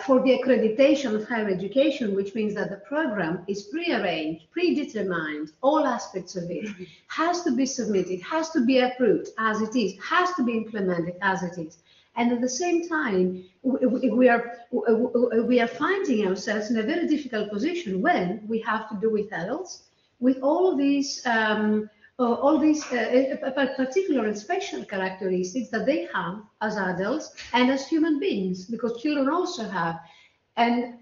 for the accreditation of higher education, which means that the program is pre-arranged, predetermined, all aspects of it, has to be submitted, has to be approved as it is, has to be implemented as it is. And at the same time, we are finding ourselves in a very difficult position when we have to do with adults, with all these particular and special characteristics that they have as adults and as human beings, because children also have. And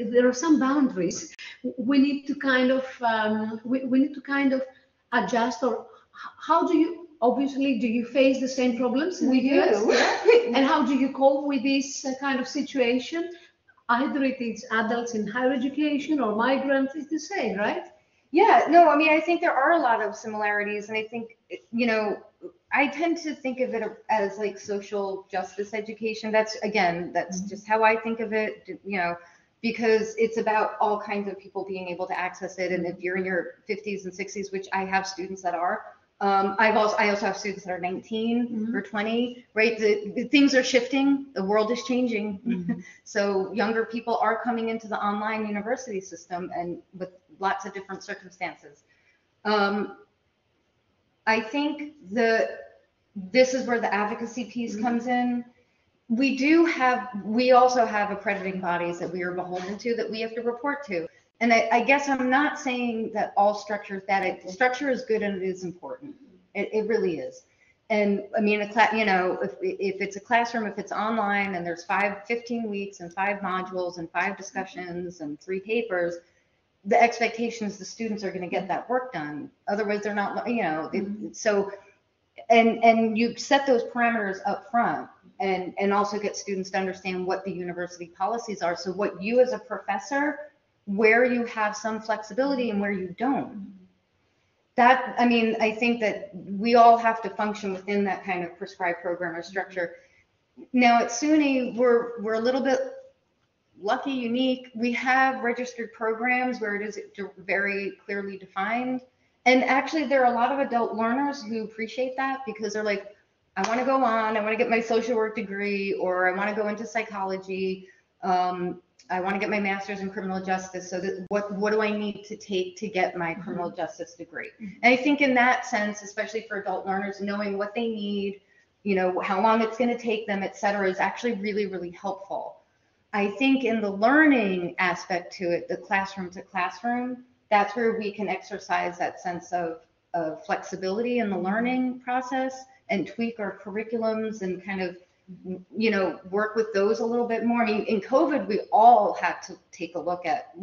there are some boundaries. We need to kind of adjust. Or how do you? Obviously, do you face the same problems in the US? And how do you cope with this kind of situation? Either it is adults in higher education or migrants, it's the same, right? Yeah, no, I mean, I think there are a lot of similarities, and I think, you know, I tend to think of it as like social justice education. That's just how I think of it, you know, because it's about all kinds of people being able to access it. And if you're in your 50s and 60s, which I have students that are, I also have students that are 19 or 20, right? The things are shifting, the world is changing. So younger people are coming into the online university system and with lots of different circumstances. I think this is where the advocacy piece comes in. We also have accrediting bodies that we are beholden to, that we have to report to. And I guess I'm not saying that all structure is bad. Structure is good and it is important. It really is. And I mean, you know, if it's a classroom, if it's online and there's 15 weeks and 5 modules and 5 discussions and 3 papers, the expectation is the students are going to get that work done. Otherwise, they're not, you know, so, and you set those parameters up front and also get students to understand what the university policies are. So what you as a professor, where you have some flexibility and where you don't. That, I mean, I think that we all have to function within that kind of prescribed program or structure. Now at SUNY, we're a little bit lucky, unique. We have registered programs where it is very clearly defined. And actually there are a lot of adult learners who appreciate that, because they're like, I want to go on, I want to get my social work degree, or I want to go into psychology. I want to get my master's in criminal justice. So that what do I need to take to get my criminal justice degree? And I think in that sense, especially for adult learners, knowing what they need, you know, how long it's going to take them, et cetera, is actually really, really helpful. I think in the learning aspect to it, the classroom to classroom, that's where we can exercise that sense of flexibility in the learning process and tweak our curriculums and kind of, you know, work with those a little bit more. I mean, in COVID, we all had to take a look at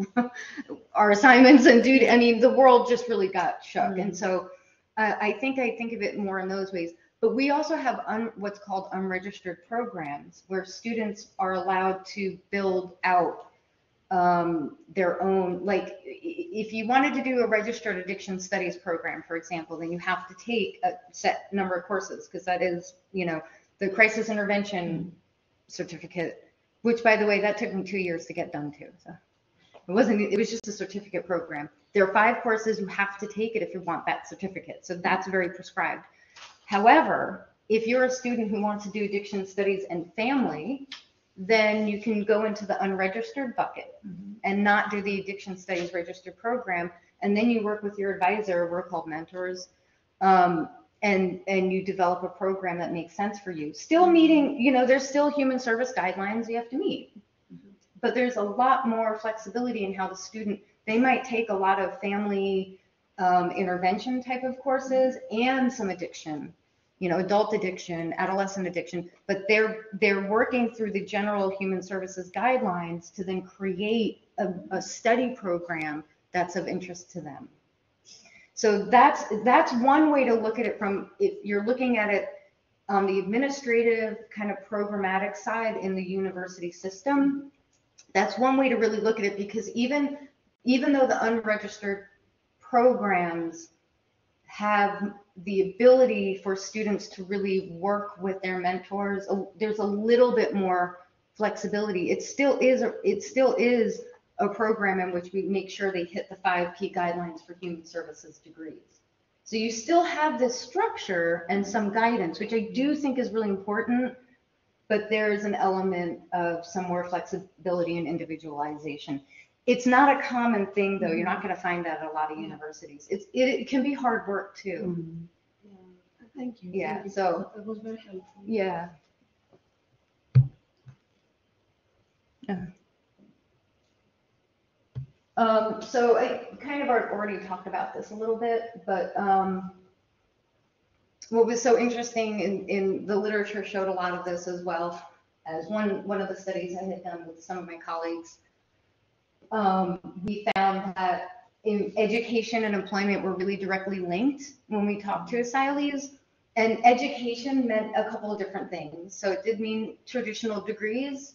our assignments and duty. I mean, the world just really got shook. And so I think of it more in those ways. But we also have what's called unregistered programs, where students are allowed to build out their own, like if you wanted to do a registered addiction studies program, for example, then you have to take a set number of courses, because that is, you know, the crisis intervention certificate, which by the way, that took me 2 years to get done too. So it was just a certificate program. There are 5 courses, you have to take it if you want that certificate. So that's very prescribed. However, if you're a student who wants to do addiction studies and family, then you can go into the unregistered bucket and not do the addiction studies registered program. And then you work with your advisor, we're called mentors, and you develop a program that makes sense for you. Still meeting, you know, there's still human service guidelines you have to meet, but there's a lot more flexibility in how the student, they might take a lot of family intervention type of courses and some addiction, you know, adult addiction, adolescent addiction, but they're working through the general human services guidelines to then create a study program that's of interest to them. So that's one way to look at it from, if you're looking at it on the administrative kind of programmatic side in the university system, that's one way to really look at it, because even though the unregistered programs have the ability for students to really work with their mentors, there's a little bit more flexibility. It still is a program in which we make sure they hit the 5 key guidelines for human services degrees. So you still have this structure and some guidance, which I do think is really important, but there is an element of some more flexibility and individualization. It's not a common thing, though. You're not going to find that at a lot of universities. It can be hard work too. Yeah. Thank you. Yeah. Thank you. So That was very helpful. yeah. So I kind of already talked about this a little bit, but what was so interesting in the literature showed a lot of this, as well as one of the studies I had done with some of my colleagues. We found that in education and employment were really directly linked when we talked to asylees. And education meant a couple of different things. So it did mean traditional degrees,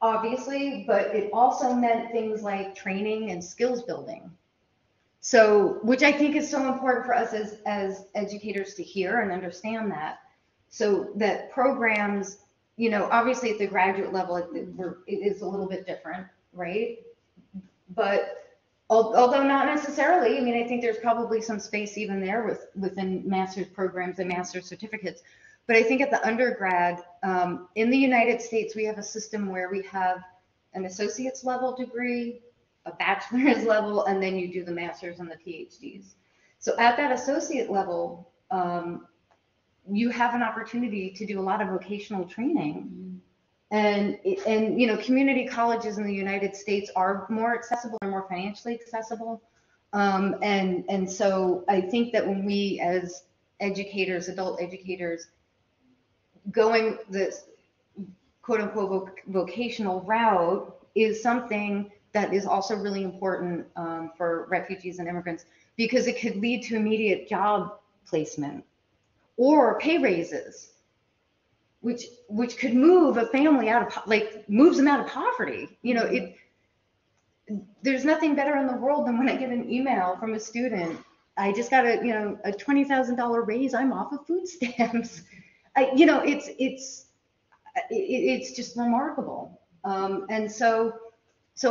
obviously, but it also meant things like training and skills building. So, which I think is so important for us as educators to hear and understand that. So that programs, you know, obviously at the graduate level, it is a little bit different, right? But although not necessarily, I mean, I think there's probably some space even there within master's programs and master's certificates. But I think at the undergrad, in the United States, we have a system where we have an associate's level degree, a bachelor's level, and then you do the master's and the PhDs. So at that associate level, you have an opportunity to do a lot of vocational training. And you know, community colleges in the United States are more accessible and more financially accessible. And so I think that when we as educators, adult educators, going this quote unquote vocational route is something that is also really important for refugees and immigrants, because it could lead to immediate job placement or pay raises, which could move a family out of, like, moves them out of poverty. You know, there's nothing better in the world than when I get an email from a student, I just got a $20,000 raise, I'm off of food stamps. You know, it's just remarkable. And so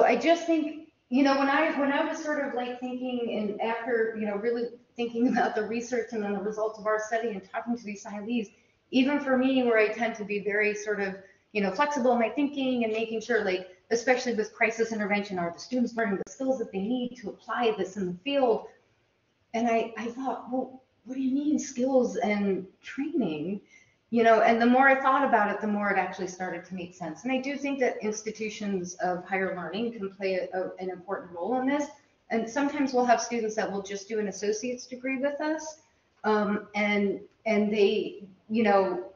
I just think, you know, when I was sort of like thinking, and after, you know, really thinking about the research and then the results of our study and talking to these asylees, even for me, where I tend to be very sort of, you know, flexible in my thinking and making sure, like, especially with crisis intervention, are the students learning the skills that they need to apply this in the field? And I thought, well, what do you mean skills and training? You know, and the more I thought about it, the more it actually started to make sense. And I do think that institutions of higher learning can play an important role in this. And sometimes we'll have students that will just do an associate's degree with us, and they, you know,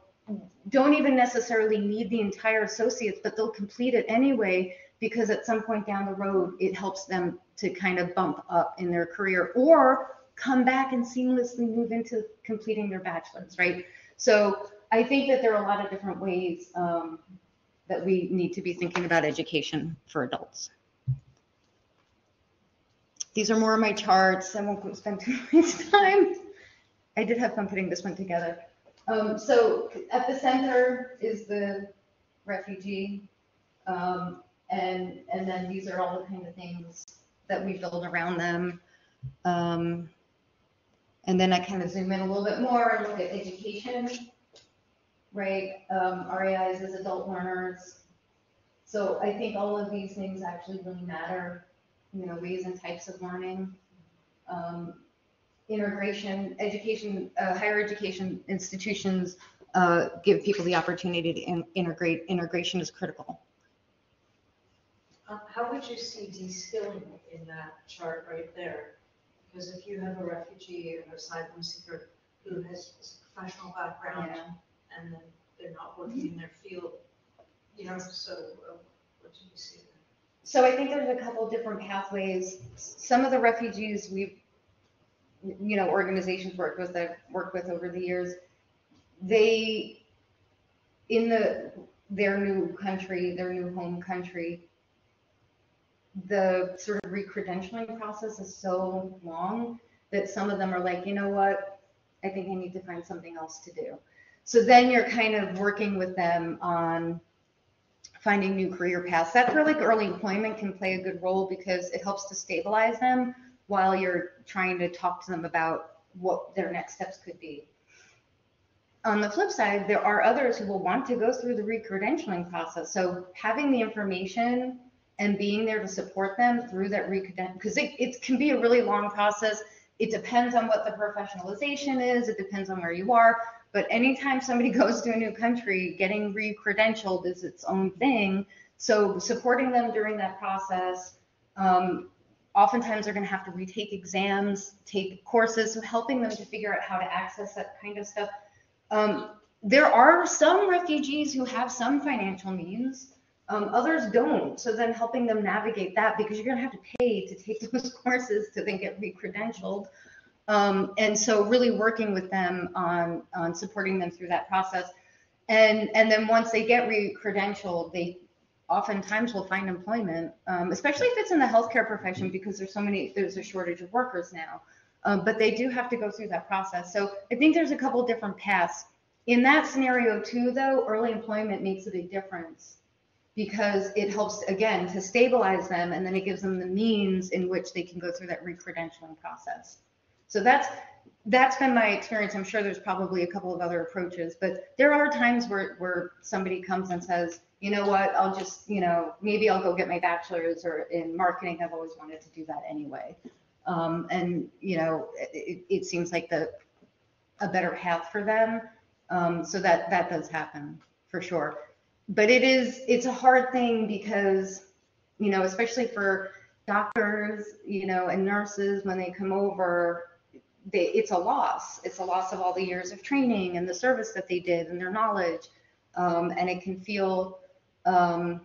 don't even necessarily need the entire associates, but they'll complete it anyway, because at some point down the road, it helps them to kind of bump up in their career or come back and seamlessly move into completing their bachelor's, right? So I think that there are a lot of different ways that we need to be thinking about education for adults. These are more of my charts. I won't spend too much time. I did have fun putting this one together. So at the center is the refugee, and then these are all the kind of things that we build around them. And then I kind of zoom in a little bit more and look at education, right? RAIs as adult learners. So I think all of these things actually really matter, you know, ways and types of learning. Integration, education, higher education institutions give people the opportunity to integrate. Integration is critical. How would you see de-skilling in that chart right there? Because if you have a refugee or asylum seeker who has a professional background, and then they're not working in their field, you know, so what do you see there? So I think there's a couple different pathways. Some of the refugees we've, you know, organizations worked with over the years, they, in their new country, their new home country, the sort of re-credentialing process is so long that some of them are like, you know what, I think I need to find something else to do. So then you're kind of working with them on finding new career paths. That's where, like, early employment can play a good role, because it helps to stabilize them while you're trying to talk to them about what their next steps could be. On the flip side, there are others who will want to go through the re-credentialing process. So having the information and being there to support them through that re-credentialing, because it can be a really long process. It depends on what the professionalization is. It depends on where you are. But anytime somebody goes to a new country, getting re-credentialed is its own thing. So supporting them during that process, oftentimes they're going to have to retake exams, take courses, so helping them to figure out how to access that kind of stuff. There are some refugees who have some financial means, others don't. So then helping them navigate that, because you're going to have to pay to take those courses to then get re-credentialed. And so really working with them on supporting them through that process. And then once they get re-credentialed, oftentimes will find employment, especially if it's in the healthcare profession, because there's a shortage of workers now. But they do have to go through that process. So I think there's a couple different paths. In that scenario too, though, early employment makes a big difference, because it helps, again, to stabilize them, and then it gives them the means in which they can go through that re-credentialing process. So that's been my experience. I'm sure there's probably a couple of other approaches, but there are times where somebody comes and says, you know what, I'll just, maybe I'll go get my bachelor's, or in marketing, I've always wanted to do that anyway. And it seems like a better path for them. So that does happen for sure. But it's a hard thing, because, especially for doctors, and nurses, when they come over, it's a loss. It's a loss of all the years of training and the service that they did and their knowledge. And it can feel, very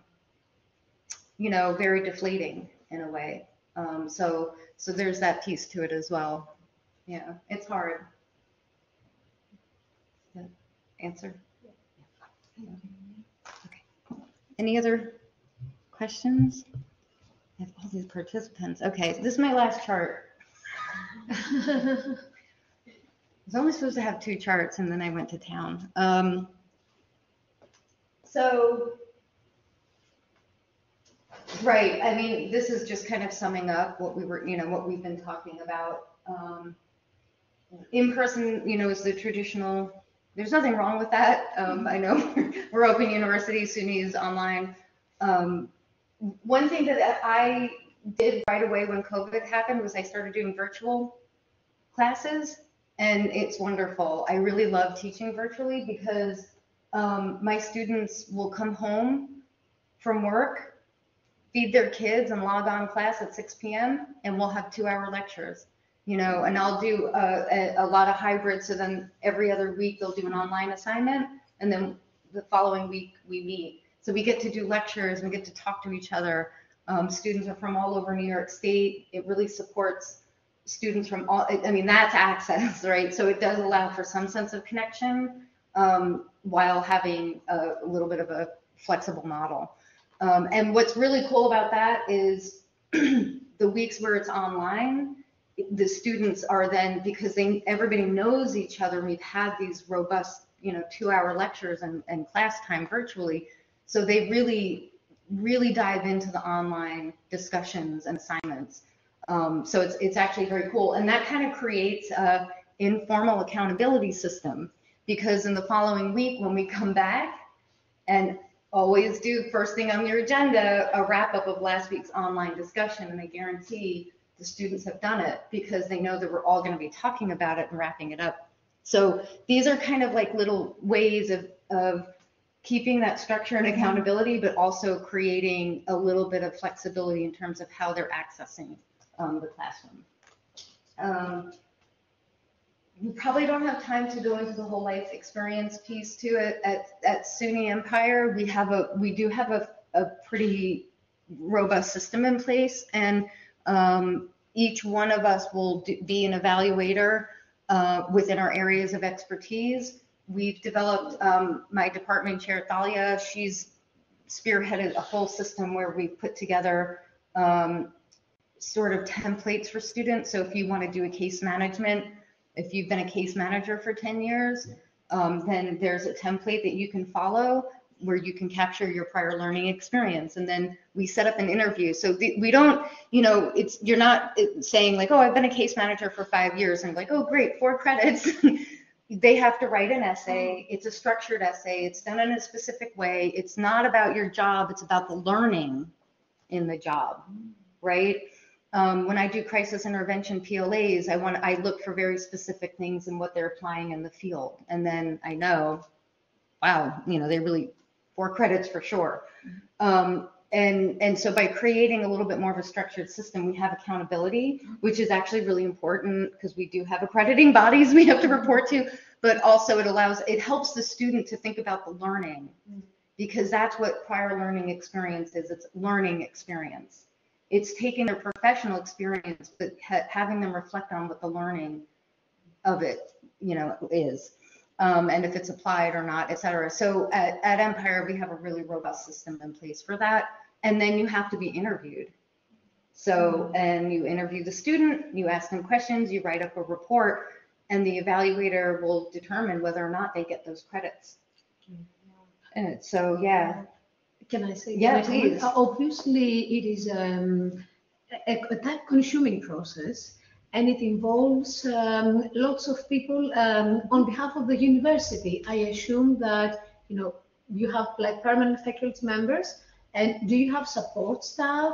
deflating in a way. So there's that piece to it as well. Yeah, it's hard. Does that answer? Yeah. Okay. Any other questions? I have all these participants. Okay, this is my last chart. I was only supposed to have 2 charts, and then I went to town. Right. I mean, this is just kind of summing up what what we've been talking about. In person, is the traditional. There's nothing wrong with that. I know we're Open University, SUNY is online. One thing that I did right away when COVID happened was I started doing virtual classes, and it's wonderful. I really love teaching virtually, because my students will come home from work, feed their kids, and log on class at 6 p.m. and we'll have 2-hour lectures, and I'll do a lot of hybrid. So then every other week they'll do an online assignment, and then the following week we meet. So we get to do lectures, and we get to talk to each other. Students are from all over New York State. It really supports students from all, that's access, right? So it does allow for some sense of connection, while having a little bit of a flexible model. And what's really cool about that is the weeks where it's online, the students are then, because everybody knows each other, we've had these robust, 2-hour lectures and class time virtually. So they really dive into the online discussions and assignments. So it's actually very cool. And that kind of creates an informal accountability system, because in the following week, when we come back, and always do first thing on your agenda, a wrap up of last week's online discussion, and I guarantee the students have done it, because they know that we're all going to be talking about it and wrapping it up. So these are kind of like little ways of keeping that structure and accountability, but also creating a little bit of flexibility in terms of how they're accessing the classroom. We probably don't have time to go into the whole life experience piece to it. At SUNY Empire, we do have a pretty robust system in place, and each one of us will be an evaluator within our areas of expertise. We've developed, my department chair, Thalia, she's spearheaded a whole system where we've put together sort of templates for students. So if you want to do a case management, if you've been a case manager for 10 years, then there's a template that you can follow where you can capture your prior learning experience. And then we set up an interview. So we don't, you're not saying like, oh, I've been a case manager for 5 years. And like, oh, great, 4 credits. They have to write an essay. It's a structured essay. It's done in a specific way. It's not about your job. It's about the learning in the job, right? When I do crisis intervention PLAs, I look for very specific things in what they're applying in the field. And then I know, wow, they really 4 credits for sure. And so by creating a little bit more of a structured system, we have accountability, which is actually really important, because we do have accrediting bodies we have to report to, but also it helps the student to think about the learning, because that's what prior learning experience is. It's learning experience. It's taking their professional experience, but having them reflect on what the learning of it, is. and if it's applied or not, et cetera. So at Empire, we have a really robust system in place for that. And then you have to be interviewed. So, and you interview the student, you ask them questions, you write up a report, and the evaluator will determine whether or not they get those credits. And so, yeah. Can I say? Yeah, please. Obviously, it is a time-consuming process, and it involves lots of people on behalf of the university. I assume that you have like permanent faculty members, and do you have support staff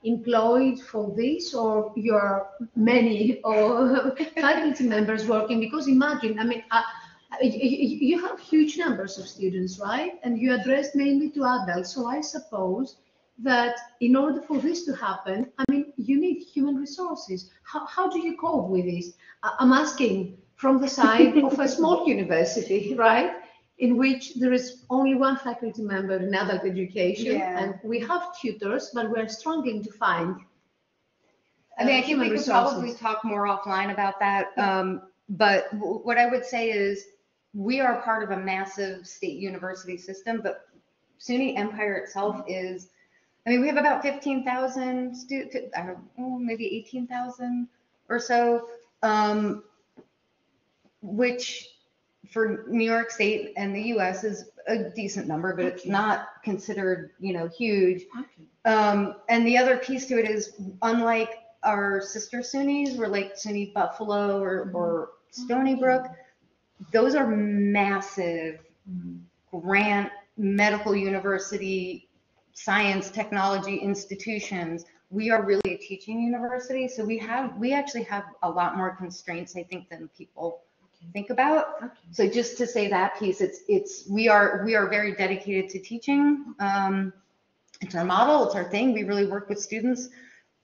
employed for this, or you're many or faculty members working? Because imagine, I mean, you have huge numbers of students, right? And you address mainly to adults. So I suppose that in order for this to happen, I mean, you need human resources. How do you cope with this? I'm asking from the side of a small university, right? In which there is only one faculty member in adult education, and we have tutors, but we're struggling to find. I mean, I think we could probably talk more offline about that. But what I would say is we are part of a massive state university system, but SUNY Empire itself is, I mean, we have about 15,000 students, I don't know, maybe 18,000 or so, which for New York State and the US is a decent number, but it's not considered, huge. And the other piece to it is, unlike our sister SUNYs, we're like SUNY Buffalo or Stony Brook, those are massive grant medical university science technology institutions. We are really a teaching university, so we actually have a lot more constraints, I think, than people think about. So just to say that piece, we are very dedicated to teaching. It's our model, it's our thing. We really work with students,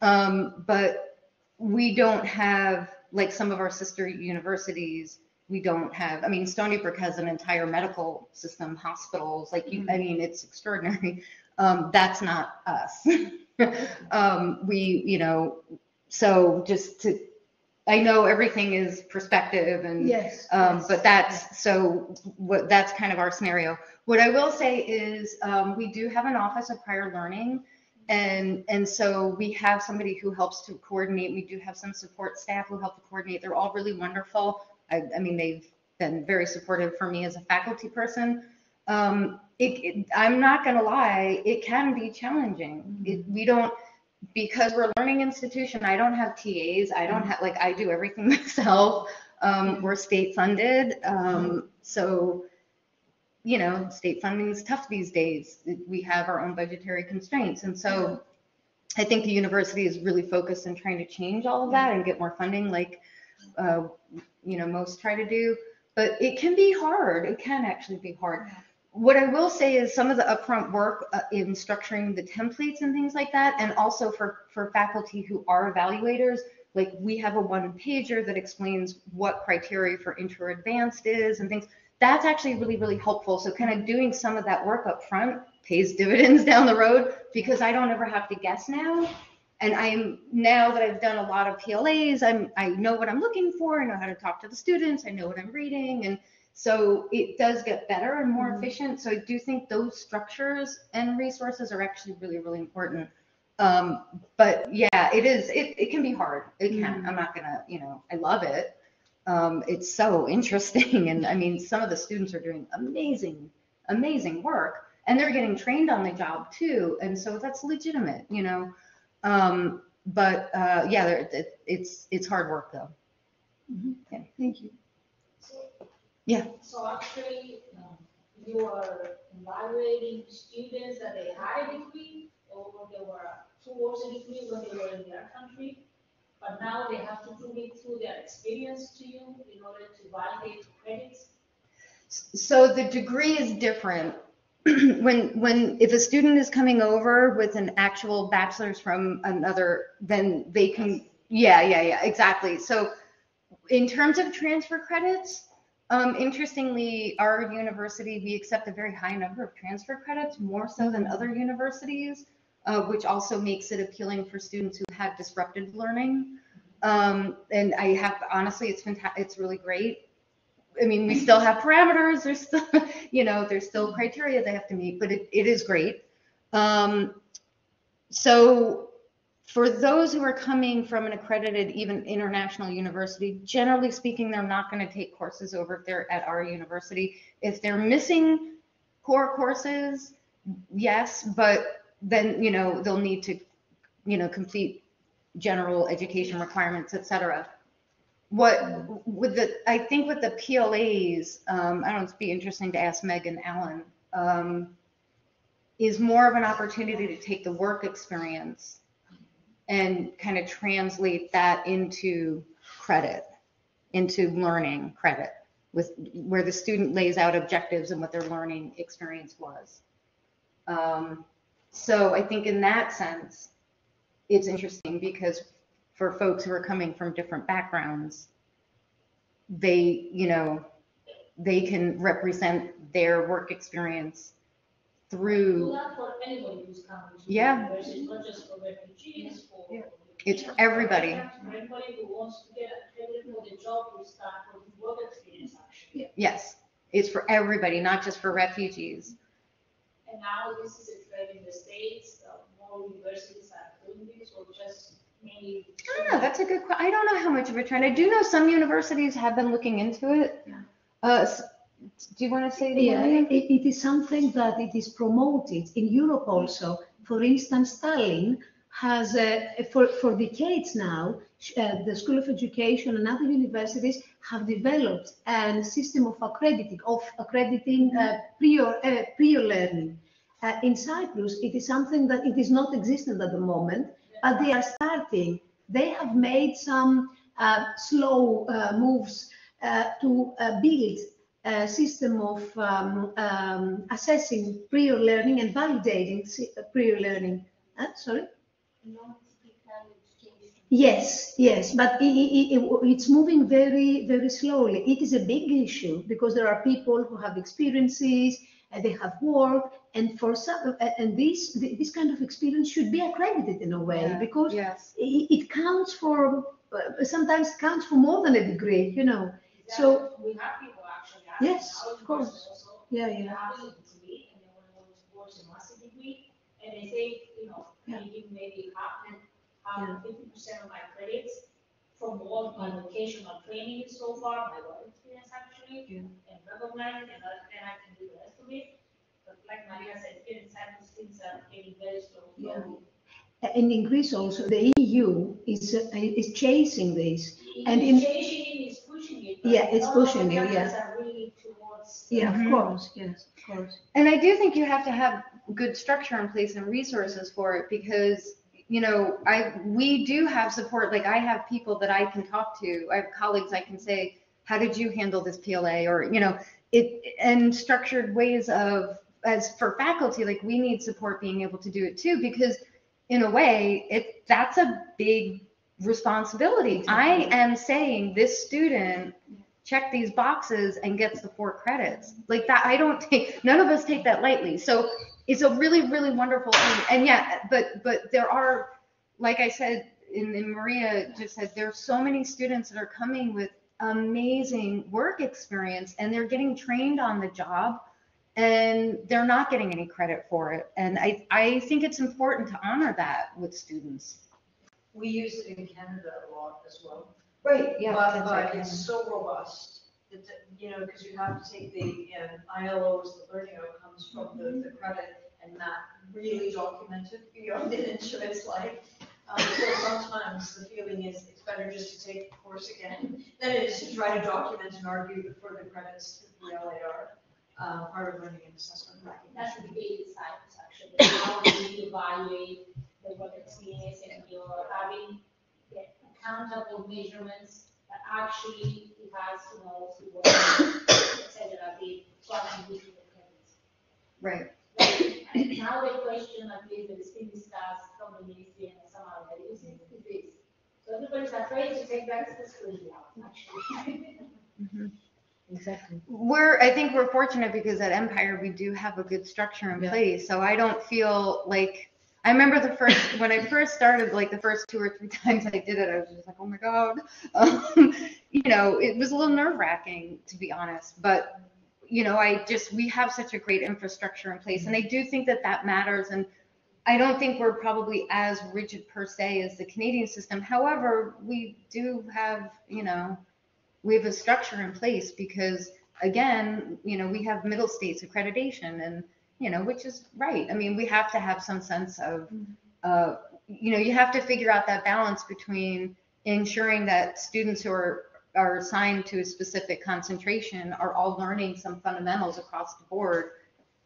but we don't have, like some of our sister universities, we don't have, I mean, Stony Brook has an entire medical system, hospitals, like I mean, it's extraordinary. That's not us. So just to, I know everything is perspective and, yes, but that's kind of our scenario. What I will say is we do have an office of prior learning. And so we have somebody who helps to coordinate. We do have some support staff who help to coordinate. They're all really wonderful. I mean, they've been very supportive for me as a faculty person. I'm not going to lie, it can be challenging. We don't, because we're a learning institution, I don't have TAs. I don't have, like, I do everything myself. We're state funded. So, state funding is tough these days. We have our own budgetary constraints. And so I think the university is really focused on trying to change all of that and get more funding, like, most try to do. But it can be hard. It can actually be hard. What I will say is some of the upfront work in structuring the templates and things like that, and also for faculty who are evaluators, like we have a one-pager that explains what criteria for intro advanced is and things. That's actually really, really helpful. So kind of doing some of that work up front pays dividends down the road, because I don't ever have to guess now. And now that I've done a lot of PLAs, I know what I'm looking for. I know how to talk to the students. I know what I'm reading. And so it does get better and more efficient. So I do think those structures and resources are actually really, really important. But yeah, it can be hard. It can. I'm not gonna, I love it. It's so interesting. And I mean, some of the students are doing amazing, amazing work, and they're getting trained on the job too. And so that's legitimate, but yeah, it's hard work though. Okay. Thank you. Yeah. So actually, you are evaluating students at a higher degree, or they were towards a degree when they were in their country, but now they have to prove it through their experience to you in order to validate credits? So the degree is different. If a student is coming over with an actual bachelor's from another, then they can, yeah, exactly. So in terms of transfer credits, interestingly, our university, we accept a very high number of transfer credits, more so than other universities, which also makes it appealing for students who have disrupted learning. And I have, honestly, it's fantastic. It's really great. I mean, we still have parameters. There's still, there's still criteria they have to meet, but it is great. So for those who are coming from an accredited, even international university, generally speaking, they're not going to take courses over if they're at our university. If they're missing core courses, yes, but then, they'll need to, complete general education requirements, etc. I think with the PLAs, I don't know, it'd be interesting to ask Meg and Alan, is more of an opportunity to take the work experience and kind of translate that into credit, into learning credit, where the student lays out objectives and what their learning experience was. So I think in that sense, it's interesting because for folks who are coming from different backgrounds, they can represent their work experience through. Not for anybody who's coming to Yeah. university, not just for refugees, It's for everybody. For anybody who wants to get accredited for the job to start for his work experience, actually. Yes, it's for everybody, not just for refugees. And now this is a trend in the States. More universities are doing this, or just maybe. I don't know. That's a good question. I don't know how much of a trend. I do know some universities have been looking into it. Do you want to say that? Yeah, it is something that it is promoted in Europe also. For instance, Tallinn has, for decades now, the School of Education and other universities have developed a system of accrediting prior learning. In Cyprus, it is something that it is not existent at the moment, but they are starting. They have made some slow moves to build a system of assessing prior learning and validating prior learning. Sorry? Yes, but it's moving very, very slowly. It is a big issue because there are people who have experiences, and they have work, and for some, and this kind of experience should be accredited in a way, because it counts for, sometimes counts for more than a degree, Exactly. So we have people actually. Yes, of course. Also, Yeah. They have a degree and they want to go towards a master degree, and they say, maybe half 50% of my credits from all my vocational training so far, my work experience actually, and recognize, and then I can do the rest of it. But like Maria said, here in Cyprus, things are getting very slow. And in Greece also, the EU is chasing this. And It's pushing it. It's pushing it. Are really towards. Of course. Yes, of course. And I do think you have to have good structure in place and resources for it, because we do have support. Like, I have people that I can talk to. I have colleagues I can say, how did you handle this PLA? Or, and structured ways of, as for faculty, like, we need support being able to do it too, because in a way, that's a big responsibility. I am saying this student check these boxes and gets the 4 credits. Like that, none of us take that lightly. So it's a really, really wonderful thing. And but there are, like I said, and Maria just said, there are so many students that are coming with amazing work experience, and they're getting trained on the job, and they're not getting any credit for it. And I think it's important to honor that with students. We use it in Canada a lot as well. Right, yeah. But it's so robust, because you have to take the ILOs, the learning outcomes from the credit, and not really document it beyond an inch of its life. So sometimes the feeling is it's better just to take the course again than it is to try to document and argue for the credits through the LAR, part of learning and assessment recognition. That's the debate science, actually. How do you evaluate the work experience, and you're having the accountable measurements that actually it has to know to work, etc. So I can give you the credits. Right. And now the question, at least that is being discussed from the ministry and some other agencies, is this. So everybody's afraid to take back the school now, actually. Exactly. I think we're fortunate because at Empire we do have a good structure in place. So I don't feel like, I remember when I first started, like the first 2 or 3 times I did it, I was just like, oh my God. you know, it was a little nerve-wracking, to be honest, but, you know, we have such a great infrastructure in place, and I do think that that matters, and I don't think we're probably as rigid per se as the Canadian system. However, we do have, you know, we have a structure in place because, again, you know, we have middle states accreditation, and, you know, which is right. I mean, we have to have some sense of, you know, you have to figure out that balance between ensuring that students who are assigned to a specific concentration are all learning some fundamentals across the board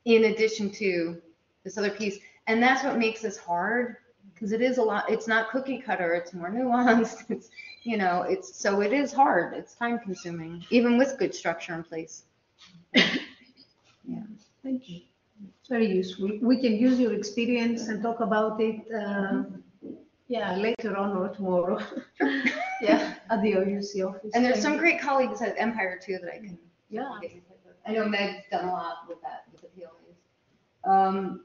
in addition to this other piece. And that's what makes this hard, because it is a lot. It's not cookie cutter. It's more nuanced. It's, you know, so it is hard. It's time consuming, even with good structure in place. Yeah. Thank you. It's very useful. We can use your experience and talk about it, yeah, later on or tomorrow. Yeah, at the OUC office. And there's some great colleagues at Empire too that I can. Yeah. Get in touch with. I know Meg's done a lot with that, with the PLAs.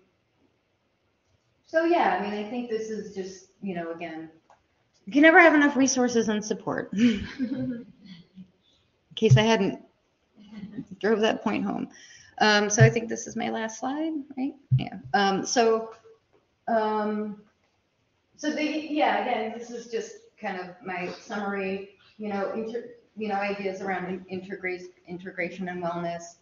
So yeah, I mean, I think this is just, you know, again, you can never have enough resources and support. In case I hadn't drove that point home. So I think this is my last slide, right? Yeah. So again, this is just kind of my summary, you know, ideas around integration and wellness.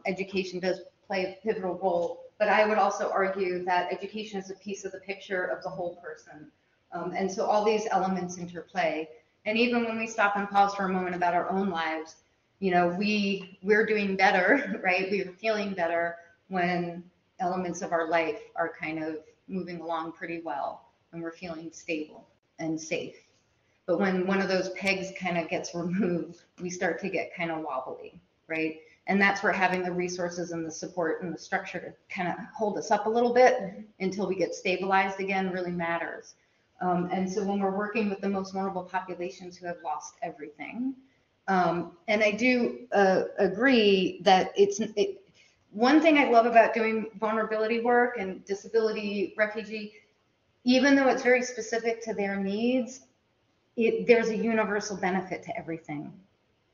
Education does play a pivotal role, but I would also argue that education is a piece of the picture of the whole person. And so all these elements interplay. And even when we stop and pause for a moment about our own lives, you know, we're doing better, right? We're feeling better when elements of our life are kind of moving along pretty well and we're feeling stable and safe. But when one of those pegs kind of gets removed, we start to get kind of wobbly, right? And that's where having the resources and the support and the structure to kind of hold us up a little bit until we get stabilized again really matters. And so when we're working with the most vulnerable populations who have lost everything, and I do agree that one thing I love about doing vulnerability work and disability refugee, even though it's very specific to their needs, there's a universal benefit to everything,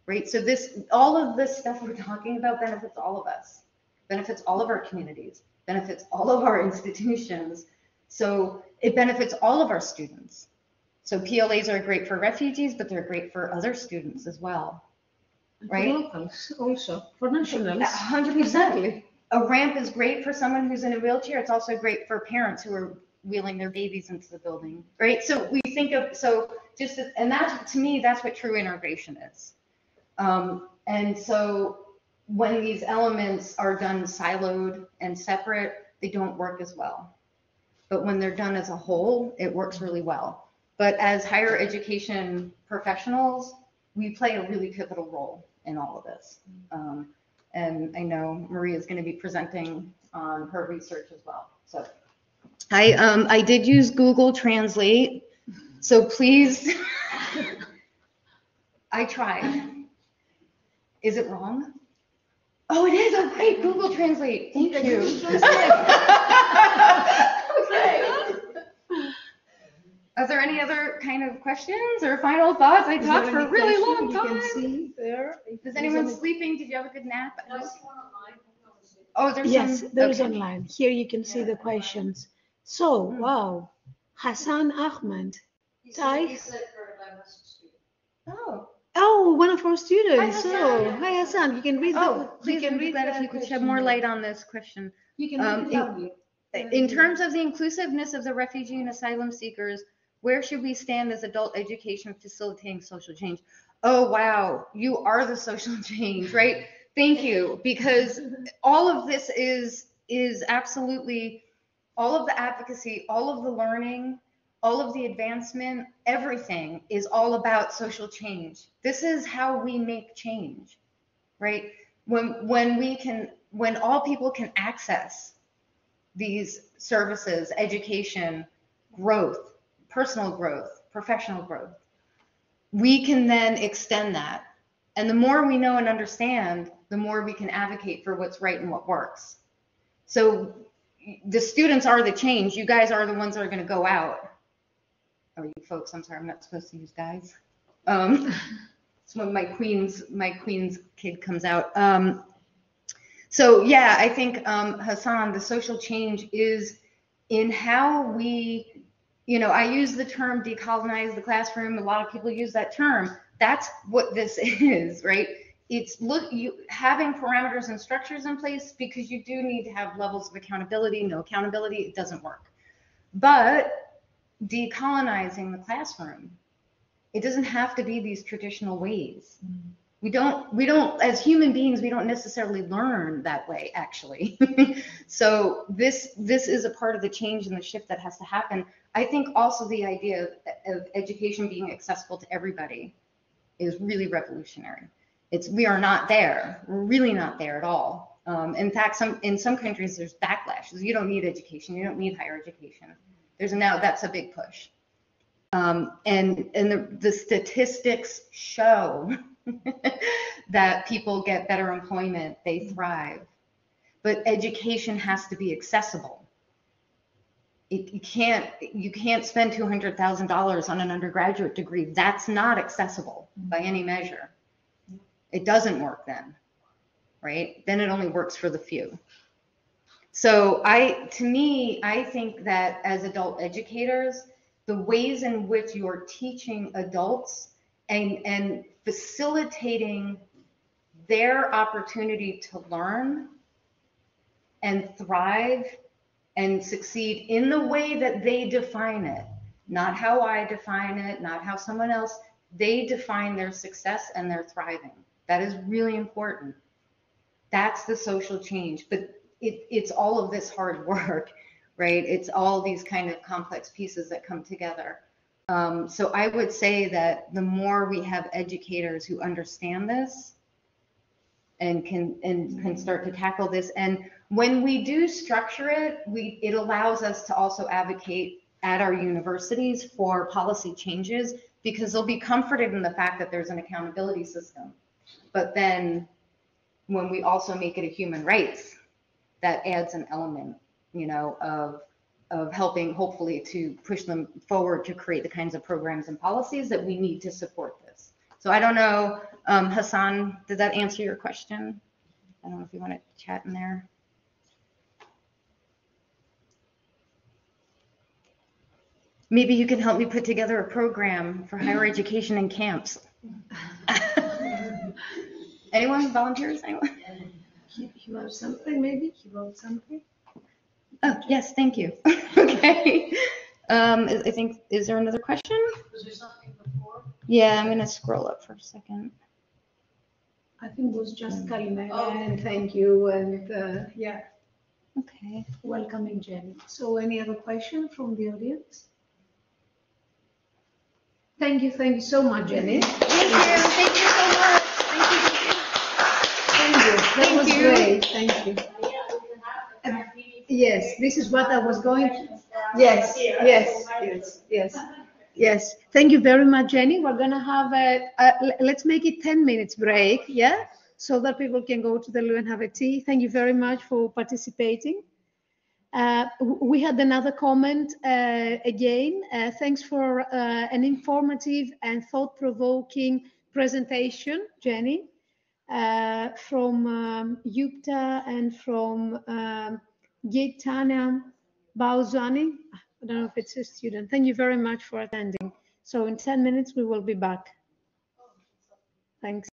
right? So all of this stuff we're talking about benefits all of us, benefits all of our communities, benefits all of our institutions. So it benefits all of our students. So PLAs are great for refugees, but they're great for other students as well, right? For locals also, for nationals. 100%. Exactly. A ramp is great for someone who's in a wheelchair. It's also great for parents who are wheeling their babies into the building, right? So we think of, and that's, to me, that's what true integration is. And so when these elements are done siloed and separate, they don't work as well. But when they're done as a whole, it works really well. But as higher education professionals, we play a really pivotal role in all of this. And I know Maria is going to be presenting on her research as well. So I did use Google Translate. So please, I tried. Is it wrong? Oh, it is. Oh, great. Google Translate. Thank you. Okay. Are there any other kind of questions or final thoughts? I talked for a really long time. You can see there. Is anyone sleeping? Did you have a good nap? Oh, there's yes, some. there is Okay. online. Here you can see the questions. So, wow, Hassan Ahmed. He's Hi. a current IMAESC student. Oh, one of our students. Hi, So, Hassan. hi Hassan. You can read Please, you can I'd be read glad if the you could shed question more there. light on this question. You can read it loudly. In terms of the inclusiveness of the refugee and asylum seekers, where should we stand as adult education facilitating social change? Oh, wow, you are the social change, right? Thank you, because all of this is absolutely, all of the advocacy, all of the learning, all of the advancement, everything is all about social change. This is how we make change, right? When all people can access these services, education, growth, personal growth, professional growth, we can then extend that. And the more we know and understand, the more we can advocate for what's right and what works. So the students are the change. You guys are the ones that are going to go out. Oh, you folks, I'm sorry, I'm not supposed to use guys. when my queen's kid comes out. So yeah, I think Hassan, the social change is in how we, I use the term decolonize the classroom. A lot of people use that term. That's what this is, right? It's having parameters and structures in place, because you do need to have levels of accountability. No accountability, it doesn't work. But decolonizing the classroom, it doesn't have to be these traditional ways. We don't, as human beings, we don't necessarily learn that way, actually. So this is a part of the change and the shift that has to happen. I think also the idea of education being accessible to everybody is really revolutionary. We are not there. We're really not there at all. In fact, in some countries, there's backlashes. You don't need education. You don't need higher education. That's a big push. And the statistics show that people get better employment, they thrive. But education has to be accessible. You can't spend $200,000 on an undergraduate degree. That's not accessible by any measure. It doesn't work then, right? Then it only works for the few. So I think that as adult educators, the ways in which you're teaching adults and facilitating their opportunity to learn and thrive and succeed in the way that they define it, not how I define it, not how someone else, they define their success and their thriving. That is really important. That's the social change, but it's all of this hard work, right? It's all these kind of complex pieces that come together. So I would say that the more we have educators who understand this and can start to tackle this, and when we do structure it, it allows us to also advocate at our universities for policy changes, because they'll be comforted in the fact that there's an accountability system. But then when we also make it a human rights, that adds an element, of helping hopefully to push them forward to create the kinds of programs and policies that we need to support this. So I don't know, Hassan, did that answer your question? I don't know if you want to chat in there. Maybe you can help me put together a program for higher education in camps. Anyone? Volunteers? Anyone? He wrote something, maybe? He wrote something? Oh, yes, thank you. Okay. I think, is there another question? Was there something before? Yeah, I'm going to scroll up for a second. I think it was just Kalimera and thank you, and yeah. Okay. Welcoming Jenny. So any other question from the audience? Thank you so much, Jenny. Thank you so much. Thank you. That was great. Thank you. Yes, this is what I was going to. Yes. Thank you very much, Jenny. We're going to have let's make it 10 minutes break, yeah? So that people can go to the loo and have a tea. Thank you very much for participating. We had another comment again. Thanks for an informative and thought-provoking presentation, Jenny, from Yukta and from Gaetana Bauzani. I don't know if it's a student. Thank you very much for attending. So in 10 minutes, we will be back. Thanks.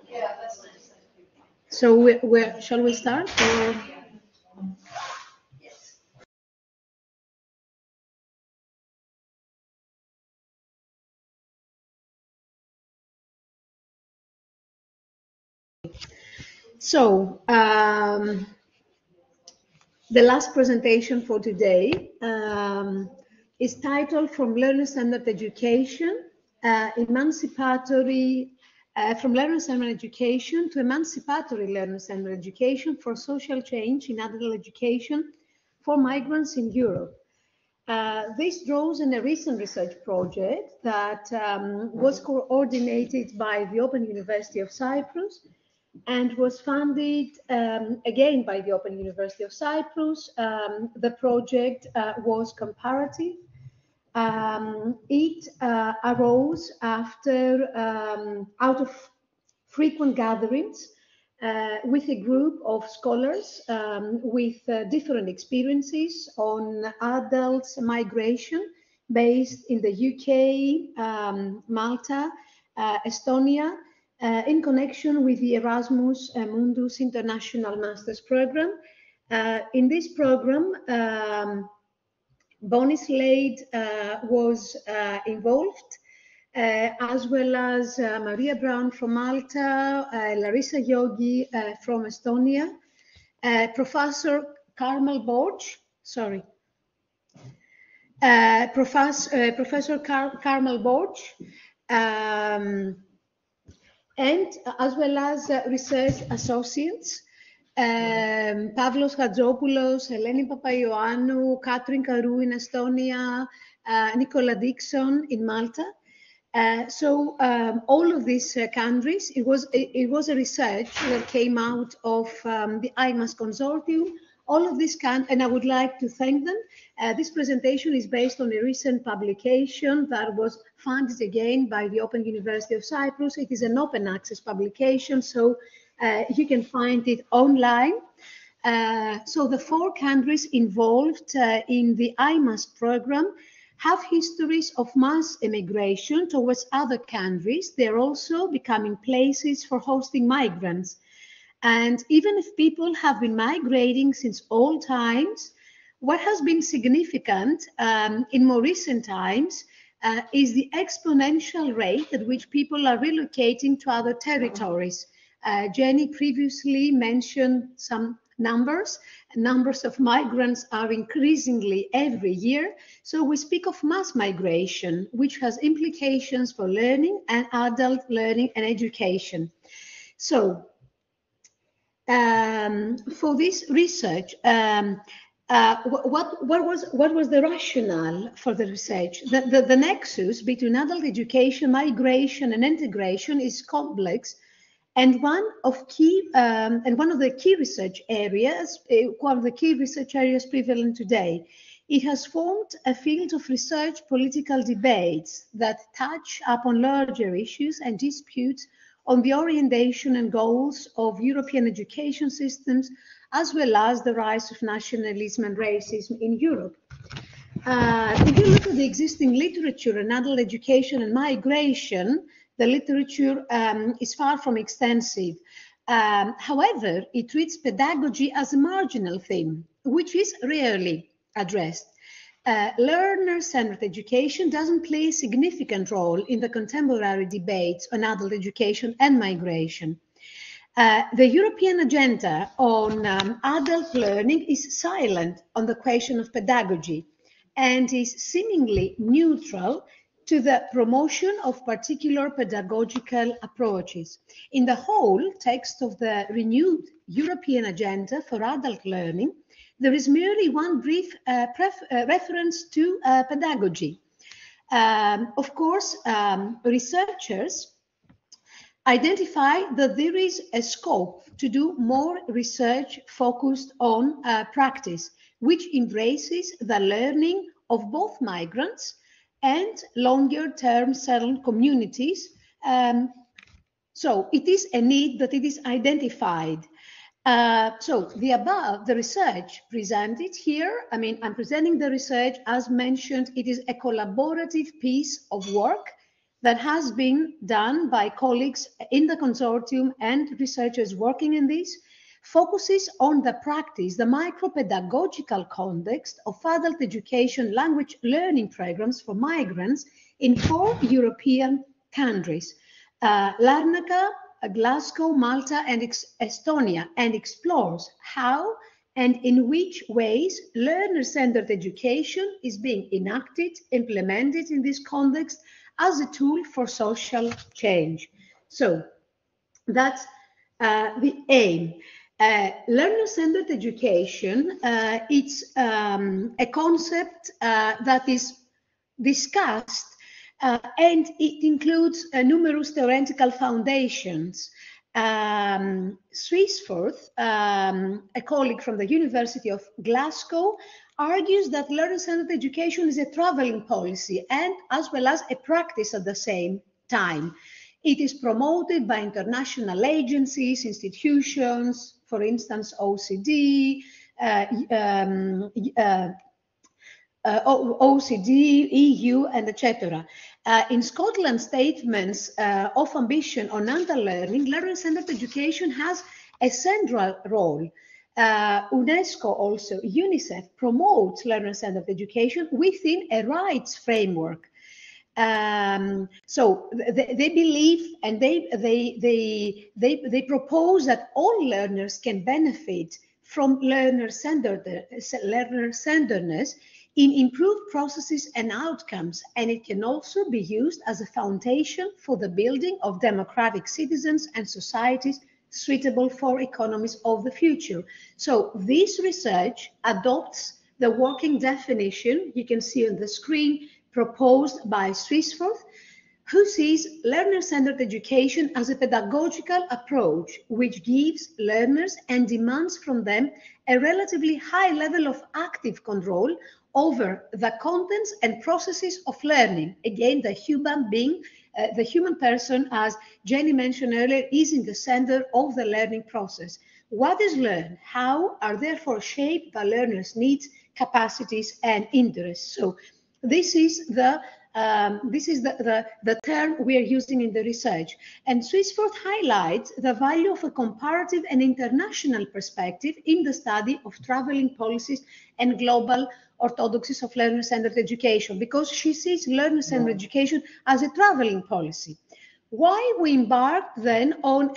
Yeah, that's nice. So where shall we start? Or? Yes. So the last presentation for today is titled From Learner-Centered Education, from learner-centered education to emancipatory learner-centered education for social change in adult education for migrants in Europe. This draws on a recent research project that was coordinated by the Open University of Cyprus and was funded again by the Open University of Cyprus. The project was comparative. It arose after out of frequent gatherings with a group of scholars with different experiences on adults migration based in the UK, Malta, Estonia, in connection with the Erasmus Mundus International Master's program. In this program, Bonnie Slade was involved, as well as Maria Brown from Malta, Larissa Yogi from Estonia, Professor Carmel Borch, Professor Carmel Borch, and as well as research associates, Pavlos Hadjopoulos, Eleni Papaioannou, Katrin Karou in Estonia, Nicola Dixon in Malta. So all of these countries, it was a research that came out of the IMAESC consortium. All of this and I would like to thank them. This presentation is based on a recent publication that was funded again by the Open University of Cyprus. It is an open access publication, so you can find it online. So the 4 countries involved in the IMAESC program have histories of mass immigration towards other countries. They're also becoming places for hosting migrants. And even if people have been migrating since all times, what has been significant in more recent times is the exponential rate at which people are relocating to other territories. Jenny previously mentioned some numbers. Numbers of migrants are increasingly every year. So we speak of mass migration, which has implications for learning and adult learning and education. So for this research, what was the rationale for the research? The nexus between adult education, migration, and integration is complex, and one of the key research areas, prevalent today. It has formed a field of research political debates that touch upon larger issues and disputes on the orientation and goals of European education systems, as well as the rise of nationalism and racism in Europe. If you look at the existing literature on adult education and migration, the literature is far from extensive. However, it treats pedagogy as a marginal theme, which is rarely addressed. Learner-centered education doesn't play a significant role in the contemporary debates on adult education and migration. The European agenda on adult learning is silent on the question of pedagogy and is seemingly neutral to the promotion of particular pedagogical approaches. In the whole text of the renewed European agenda for adult learning, there is merely one brief reference to pedagogy. Of course, researchers identify that there is a scope to do more research focused on practice, which embraces the learning of both migrants and longer-term settled communities. So it is a need that it is identified. So the research presented here, I'm presenting the research as mentioned. It is a collaborative piece of work that has been done by colleagues in the consortium and researchers working in this, focuses on the practice, the micro-pedagogical context of adult education language learning programs for migrants in 4 European countries, Larnaca, Glasgow, Malta, and Estonia, and explores how and in which ways learner-centered education is being implemented in this context as a tool for social change. So that's the aim. Learner-centered education, it's a concept that is discussed and it includes numerous theoretical foundations. Swissforth, a colleague from the University of Glasgow, argues that learner-centered education is a traveling policy and as well as a practice at the same time. It is promoted by international agencies, institutions, for instance, OECD, EU, and etc. In Scotland's statements of ambition on underlearning, learner-centered education has a central role. UNESCO also, UNICEF, promotes learner-centered education within a rights framework. So they believe and they propose that all learners can benefit from learner-centeredness in improved processes and outcomes, and it can also be used as a foundation for the building of democratic citizens and societies suitable for economies of the future. So this research adopts the working definition you can see on the screen proposed by Swissforth, who sees learner-centered education as a pedagogical approach which gives learners and demands from them a relatively high level of active control over the contents and processes of learning. Again, the human being, the human person, as Jenny mentioned earlier, is in the center of the learning process. What is learned? How are therefore shaped by learners' needs, capacities, and interests? So this is the term we are using in the research. And Swissforth highlights the value of a comparative and international perspective in the study of traveling policies and global orthodoxies of learner-centered education, because she sees learner-centered education as a traveling policy. Why we embarked then on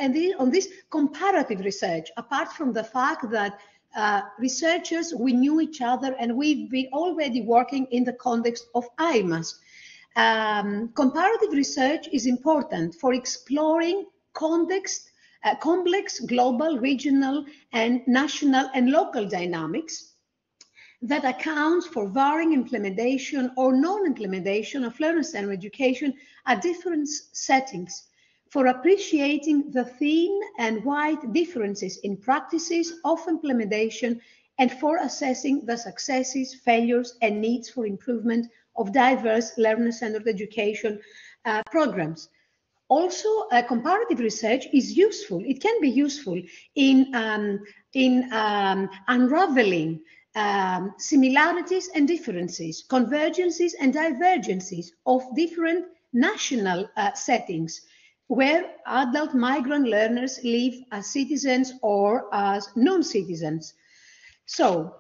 this comparative research, apart from the fact that researchers, we knew each other and we've been already working in the context of IMAESC. Comparative research is important for exploring complex global, regional, and national and local dynamics that accounts for varying implementation or non-implementation of learner-centered education at different settings, for appreciating the thin and wide differences in practices of implementation, and for assessing the successes, failures, and needs for improvement of diverse learner-centered education programs. Also, comparative research is useful. It can be useful in unraveling similarities and differences, convergences and divergences of different national settings, where adult migrant learners live as citizens or as non-citizens. So,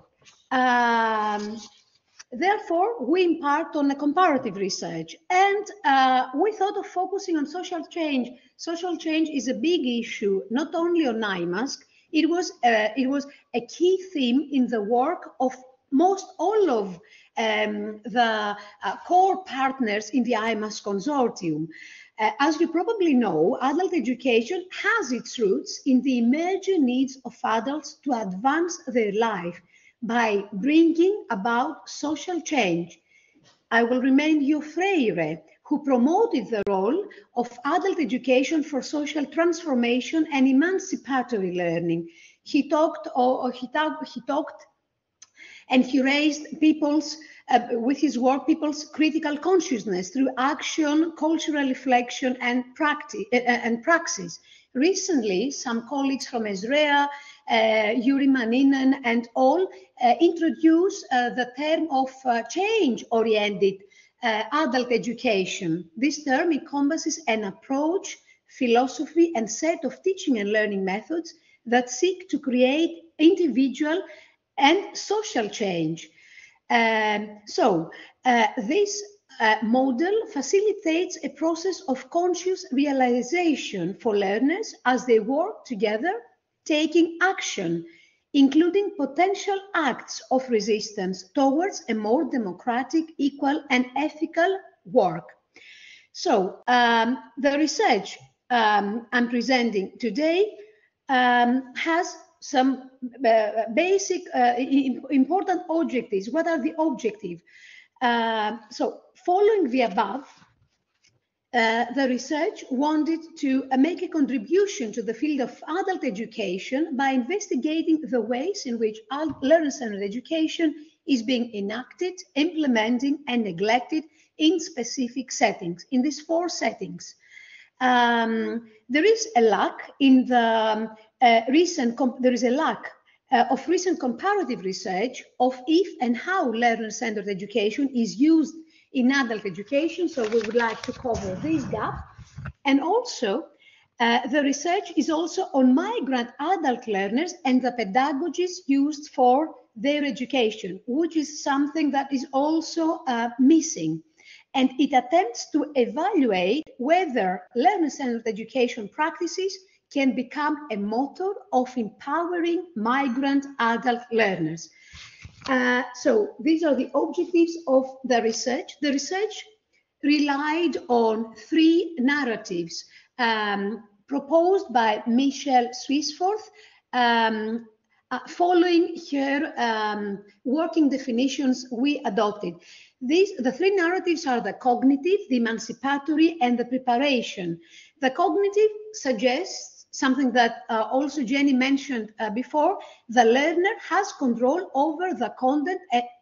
therefore, we embarked on a comparative research, and we thought of focusing on social change. Social change is a big issue, not only on IMAESC. It was a key theme in the work of most all of the core partners in the IMAESC consortium. As you probably know, adult education has its roots in the emerging needs of adults to advance their life by bringing about social change. I will remind you Freire, who promoted the role of adult education for social transformation and emancipatory learning. He talked and he raised people's, with his work, people's critical consciousness through action, cultural reflection, and praxis. Recently, some colleagues from Ezrea, Yuri Maninen, and all introduced the term of change-oriented adult education. This term encompasses an approach, philosophy, and set of teaching and learning methods that seek to create individual and social change. This model facilitates a process of conscious realization for learners as they work together, taking action, including potential acts of resistance towards a more democratic, equal, and ethical work. So the research I'm presenting today has some basic important objectives. What are the objectives? So following the above, the research wanted to make a contribution to the field of adult education by investigating the ways in which learner-centered education is being enacted, implemented, and neglected in specific settings, in these 4 settings. There is a lack in the of recent comparative research of if and how learner-centered education is used in adult education, so we would like to cover this gap. And also, the research is also on migrant adult learners and the pedagogies used for their education, which is something that is also missing. And it attempts to evaluate whether learner-centered education practices can become a motor of empowering migrant adult learners. So these are the objectives of the research. The research relied on 3 narratives proposed by Michelle Swissforth, following her working definitions we adopted. The 3 narratives are the cognitive, the emancipatory, and the preparation. The cognitive suggests something that also Jenny mentioned before: the learner has control over the content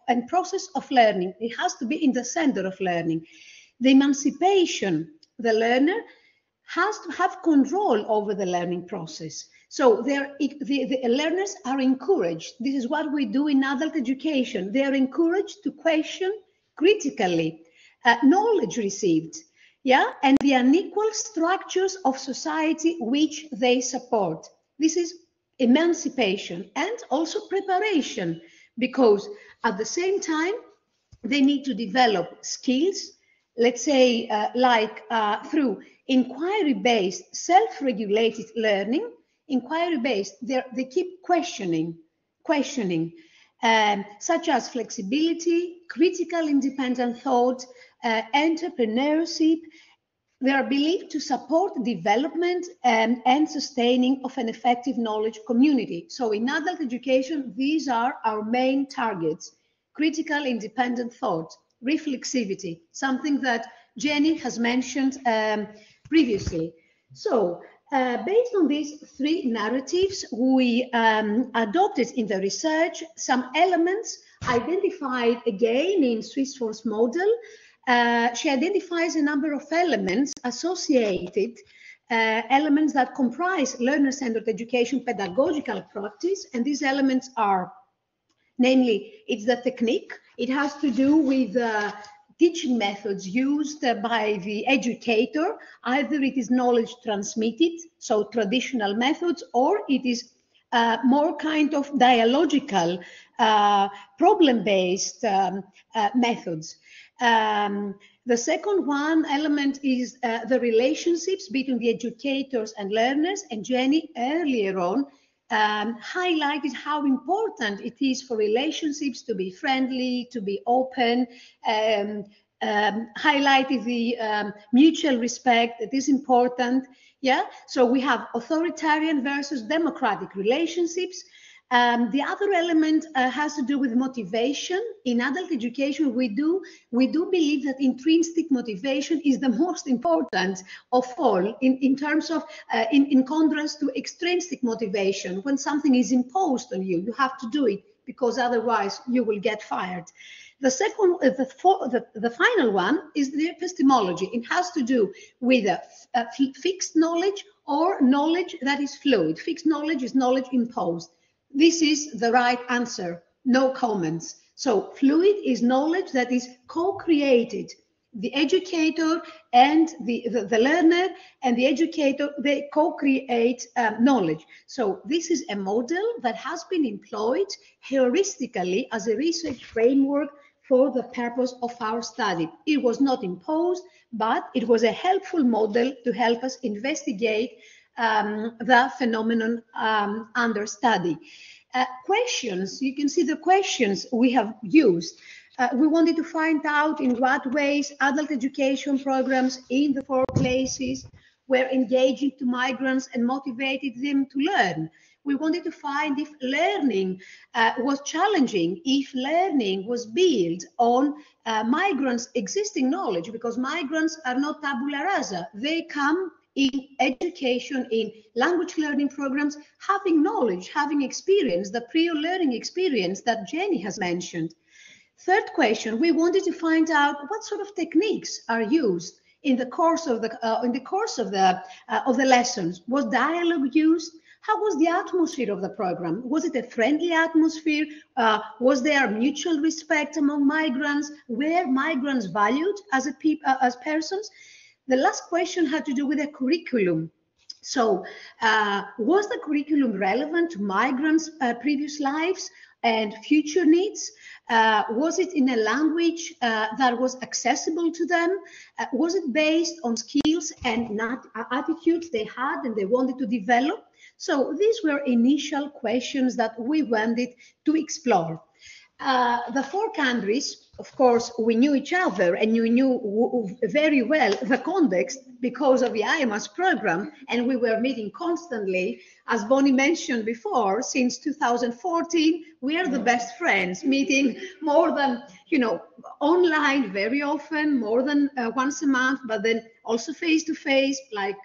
and process of learning. It has to be in the center of learning. The emancipation, the learner has to have control over the learning process. So the learners are encouraged. This is what we do in adult education. They are encouraged to question critically knowledge received, and the unequal structures of society which they support. This is emancipation and also preparation, because at the same time they need to develop skills, let's say through inquiry-based, self-regulated learning. Inquiry-based, they keep questioning, such as flexibility, critical independent thought, entrepreneurship. They are believed to support development and sustaining of an effective knowledge community. So in adult education, these are our main targets: critical independent thought, reflexivity, something that Jenny has mentioned previously. So based on these 3 narratives, we adopted in the research some elements identified again in Swissforth's model. She identifies a number of elements associated, elements that comprise learner-centered education pedagogical practice, and these elements are, namely, it's the technique. It has to do with teaching methods used by the educator. Either it is knowledge transmitted, so traditional methods, or it is more kind of dialogical, problem-based methods. The second one element is the relationships between the educators and learners, and Jenny earlier on highlighted how important it is for relationships to be friendly, to be open, highlighted the mutual respect that is important. So we have authoritarian versus democratic relationships. The other element has to do with motivation. In adult education, we do believe that intrinsic motivation is the most important of all, in terms of, in contrast to extrinsic motivation. When something is imposed on you, you have to do it because otherwise you will get fired. The second, the final one is the epistemology. It has to do with fixed knowledge or knowledge that is fluid. Fixed knowledge is knowledge imposed. This is the right answer, no comments. So fluid is knowledge that is co-created. The educator and the learner and the educator, they co-create knowledge. So this is a model that has been employed heuristically as a research framework for the purpose of our study. It was not imposed, but it was a helpful model to help us investigate the phenomenon under study. Questions, you can see the questions we have used. We wanted to find out in what ways adult education programs in the 4 places were engaging to migrants and motivated them to learn. We wanted to find if learning was challenging, if learning was built on migrants' existing knowledge, because migrants are not tabula rasa. They come in education, in language learning programs, having knowledge, having experience, the prior learning experience that Jenny has mentioned. Third question, we wanted to find out what sort of techniques are used in the course of the lessons. Was dialogue used? How was the atmosphere of the program? Was it a friendly atmosphere? Was there mutual respect among migrants? Were migrants valued as persons? The last question had to do with the curriculum. So, was the curriculum relevant to migrants' previous lives and future needs? Was it in a language that was accessible to them? Was it based on skills and attitudes they had and they wanted to develop? So these were initial questions that we wanted to explore. The four countries, of course, we knew each other and we knew very well the context because of the IMAESC program, and we were meeting constantly. As Bonnie mentioned before, since 2014, we are the best friends, meeting more than, online very often, more than once a month, but then also face-to-face, like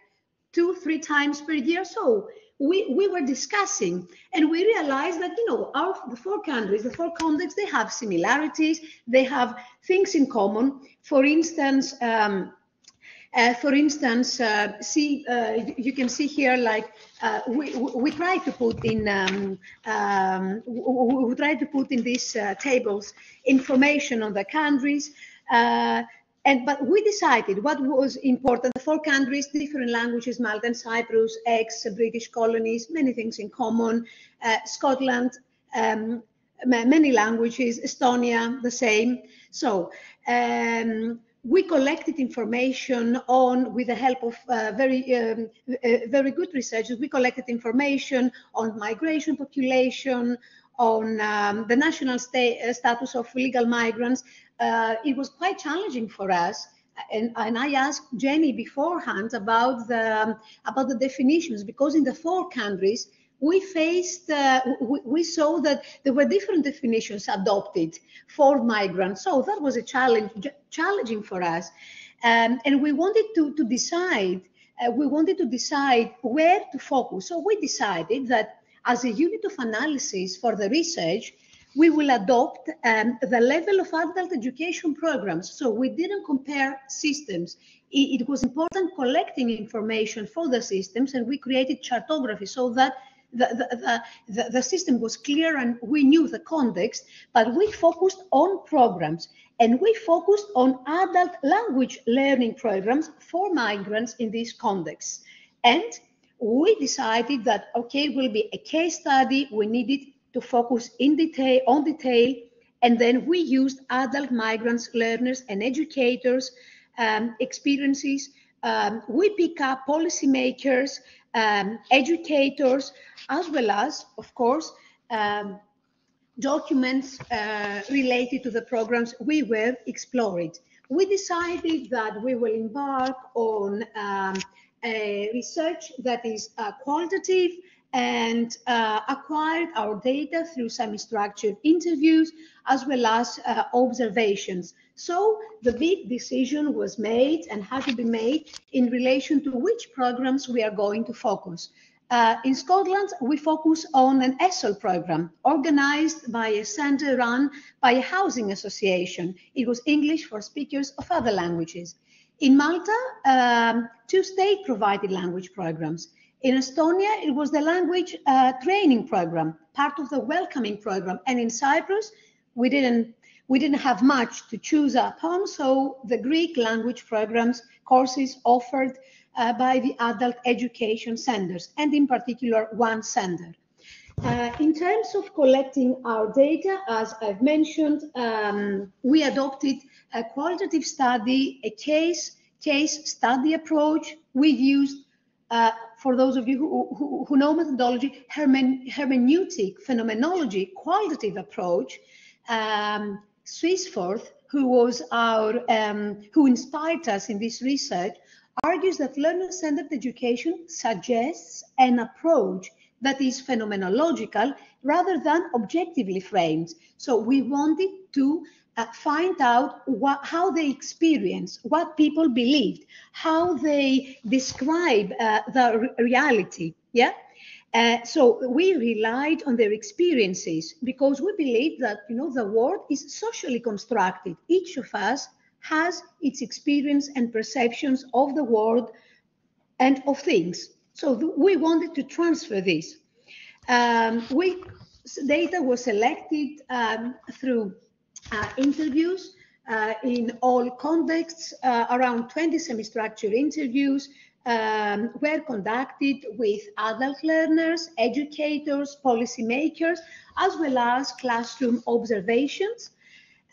2-3 times per year. So we were discussing, and we realized that, the four countries, the four contexts, they have similarities, they have things in common. For instance, you can see here, like we try to put in these tables information on the countries. But we decided what was important. The four countries, different languages, Malta and Cyprus, ex-British colonies, many things in common. Scotland, many languages, Estonia, the same. So we collected information with the help of very good researchers. We collected information on migration population, on the national status of legal migrants. It was quite challenging for us, and I asked Jenny beforehand about the definitions, because in the four countries we saw that there were different definitions adopted for migrants. So that was a challenging for us, and we wanted to decide. Where to focus. So we decided that as a unit of analysis for the research, we will adopt the level of adult education programs. So we didn't compare systems. It was important collecting information for the systems, and we created chartography so that the system was clear and we knew the context, but we focused on programs, and we focused on adult language learning programs for migrants in these contexts. And we decided that, okay, it will be a case study. We needed to focus on detail, and then we used adult migrants, learners, and educators' experiences. We pick up policymakers, educators, as well as, of course, documents related to the programs we were exploring. We decided that we will embark on a research that is qualitative and acquired our data through semi-structured interviews as well as observations. So the big decision was made and had to be made in relation to which programs we are going to focus. In Scotland, we focus on an ESOL program organized by a centre run by a housing association. It was English for speakers of other languages. In Malta, 2 state-provided language programs. In Estonia, it was the language training program, part of the welcoming program. And in Cyprus, we didn't have much to choose upon, so the Greek language programs, courses offered by the adult education centers, and in particular, one center. In terms of collecting our data, as I've mentioned, we adopted a qualitative study, a case study approach. We used, for those of you who know methodology, hermeneutic phenomenology, qualitative approach. Swissforth, who inspired us in this research, argues that learner-centered education suggests an approach that is phenomenological rather than objectively framed. So we wanted to find out how they experience, what people believed, how they describe the reality. Yeah. So we relied on their experiences because we believe that, you know, the world is socially constructed. Each of us has its experience and perceptions of the world and of things. So we wanted to transfer this. Data was selected through interviews in all contexts. Around 20 semi-structured interviews were conducted with adult learners, educators, policymakers, as well as classroom observations.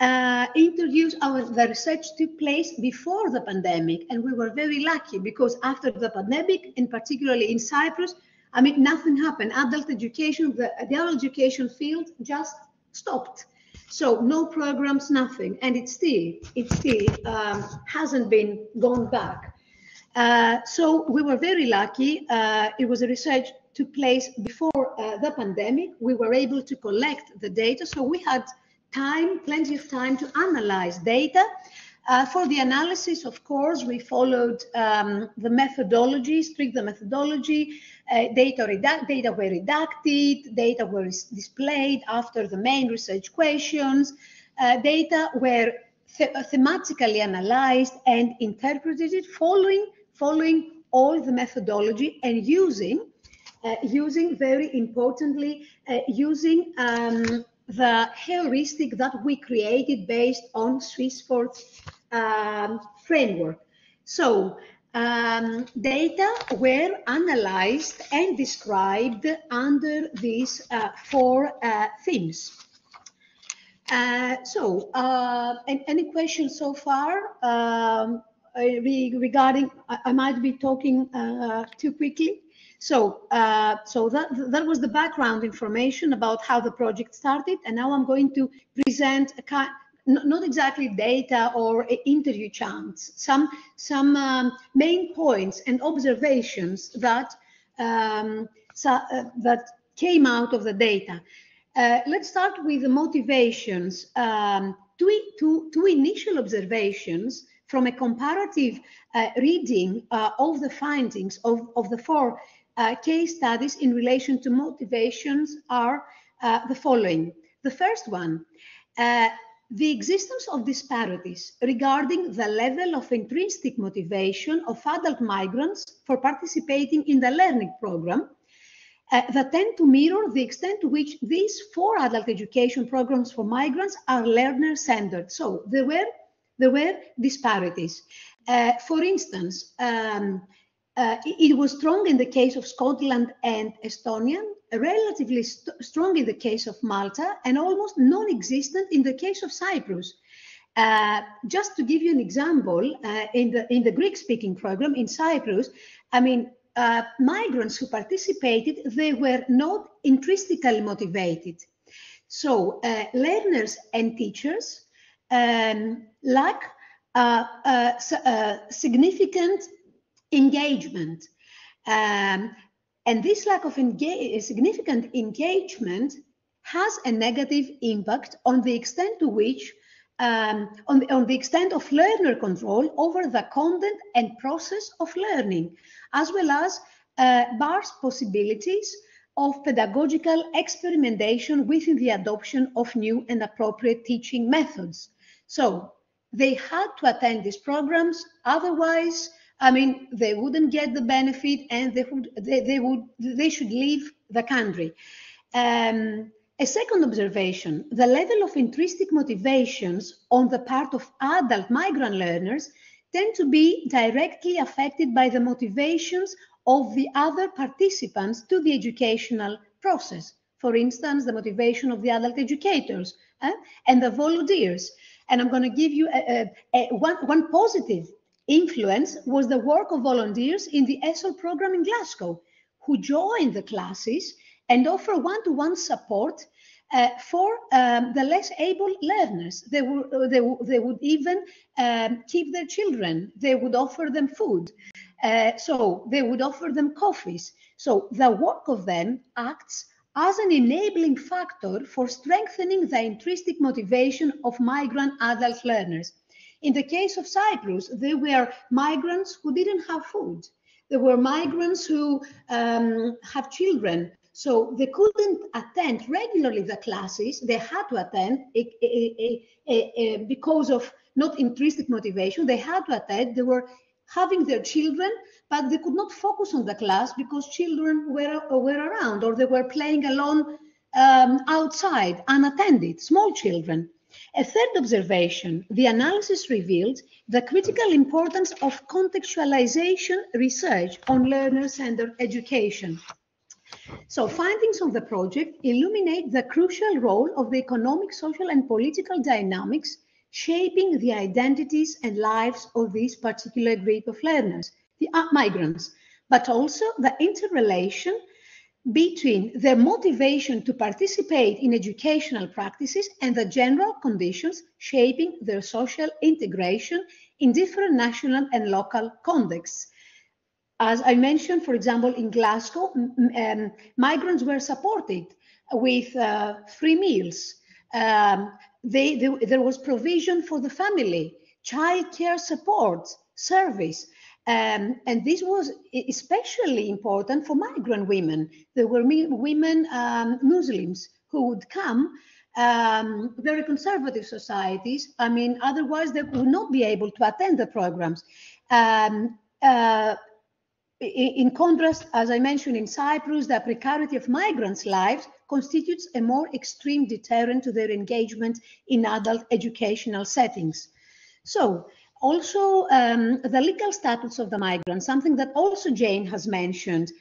Interviews, the research took place before the pandemic, and we were very lucky because after the pandemic, and particularly in Cyprus, I mean, nothing happened. Adult education, the adult education field just stopped. So no programs, nothing, and it still hasn't been gone back. So we were very lucky. It was a research took place before the pandemic. We were able to collect the data, so we had time, plenty of time to analyze data. For the analysis, of course, we followed the methodology, strict methodology. Data were redacted, data were displayed after the main research questions. Data were thematically analyzed and interpreted following all the methodology and using very importantly, using the heuristic that we created based on Swissforth's framework. So data were analyzed and described under these 4 themes. Any questions so far regarding? I might be talking too quickly. So that was the background information about how the project started, and now I'm going to present not exactly data or interview chants, some main points and observations that that came out of the data. Let's start with the motivations. Two initial observations from a comparative reading of the findings of the 4 case studies in relation to motivations are the following. The first one, the existence of disparities regarding the level of intrinsic motivation of adult migrants for participating in the learning program that tend to mirror the extent to which these 4 adult education programs for migrants are learner-centered. So there were disparities. For instance, it was strong in the case of Scotland and Estonia, relatively strong in the case of Malta, and almost non-existent in the case of Cyprus. Just to give you an example, in the Greek-speaking program in Cyprus, I mean, migrants who participated, they were not intrinsically motivated. So learners and teachers lack significant engagement. And this lack of significant engagement has a negative impact on the extent to which, on the extent of learner control over the content and process of learning, as well as bars possibilities of pedagogical experimentation within the adoption of new and appropriate teaching methods. So they had to attend these programs, otherwise, I mean, they wouldn't get the benefit, and they should leave the country. A second observation, the level of intrinsic motivations on the part of adult migrant learners tend to be directly affected by the motivations of the other participants to the educational process. For instance, the motivation of the adult educators and the volunteers. And I'm going to give you one positive influence was the work of volunteers in the ESOL program in Glasgow, who joined the classes and offer one-to-one support for the less able learners. They would even keep their children. They would offer them food. So they would offer them coffees. So the work of them acts as an enabling factor for strengthening the intrinsic motivation of migrant adult learners. In the case of Cyprus, there were migrants who didn't have food. There were migrants who have children, so they couldn't attend regularly the classes. They had to attend because of not intrinsic motivation. They had to attend. They were having their children, but they could not focus on the class because children were around, or they were playing alone outside, unattended, small children. A third observation, the analysis revealed the critical importance of contextualization research on learner-centered education. So findings of the project illuminate the crucial role of the economic, social, and political dynamics shaping the identities and lives of this particular group of learners, the migrants, but also the interrelation between their motivation to participate in educational practices and the general conditions shaping their social integration in different national and local contexts. As I mentioned, for example, in Glasgow, migrants were supported with free meals. There was provision for the family, childcare support, service. And this was especially important for migrant women. There were women Muslims who would come, very conservative societies. I mean, otherwise they would not be able to attend the programs. In contrast, as I mentioned, in Cyprus, the precarity of migrants' lives constitutes a more extreme deterrent to their engagement in adult educational settings. So, also, the legal status of the migrants, something that also Jane has mentioned,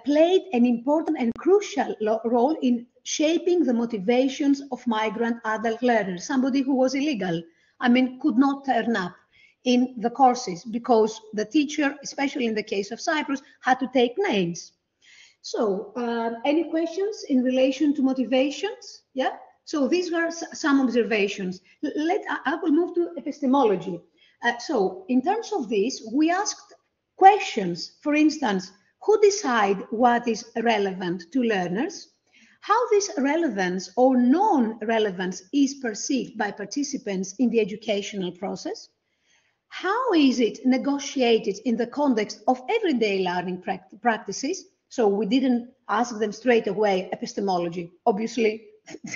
played an important and crucial role in shaping the motivations of migrant adult learners. Somebody who was illegal, I mean, could not turn up in the courses because the teacher, especially in the case of Cyprus, had to take names. So, any questions in relation to motivations? Yeah. So these were some observations. I will move to epistemology. So in terms of this, we asked questions, for instance, who decide what is relevant to learners, how this relevance or non-relevance is perceived by participants in the educational process, how is it negotiated in the context of everyday learning practices. So we didn't ask them straight away epistemology. Obviously,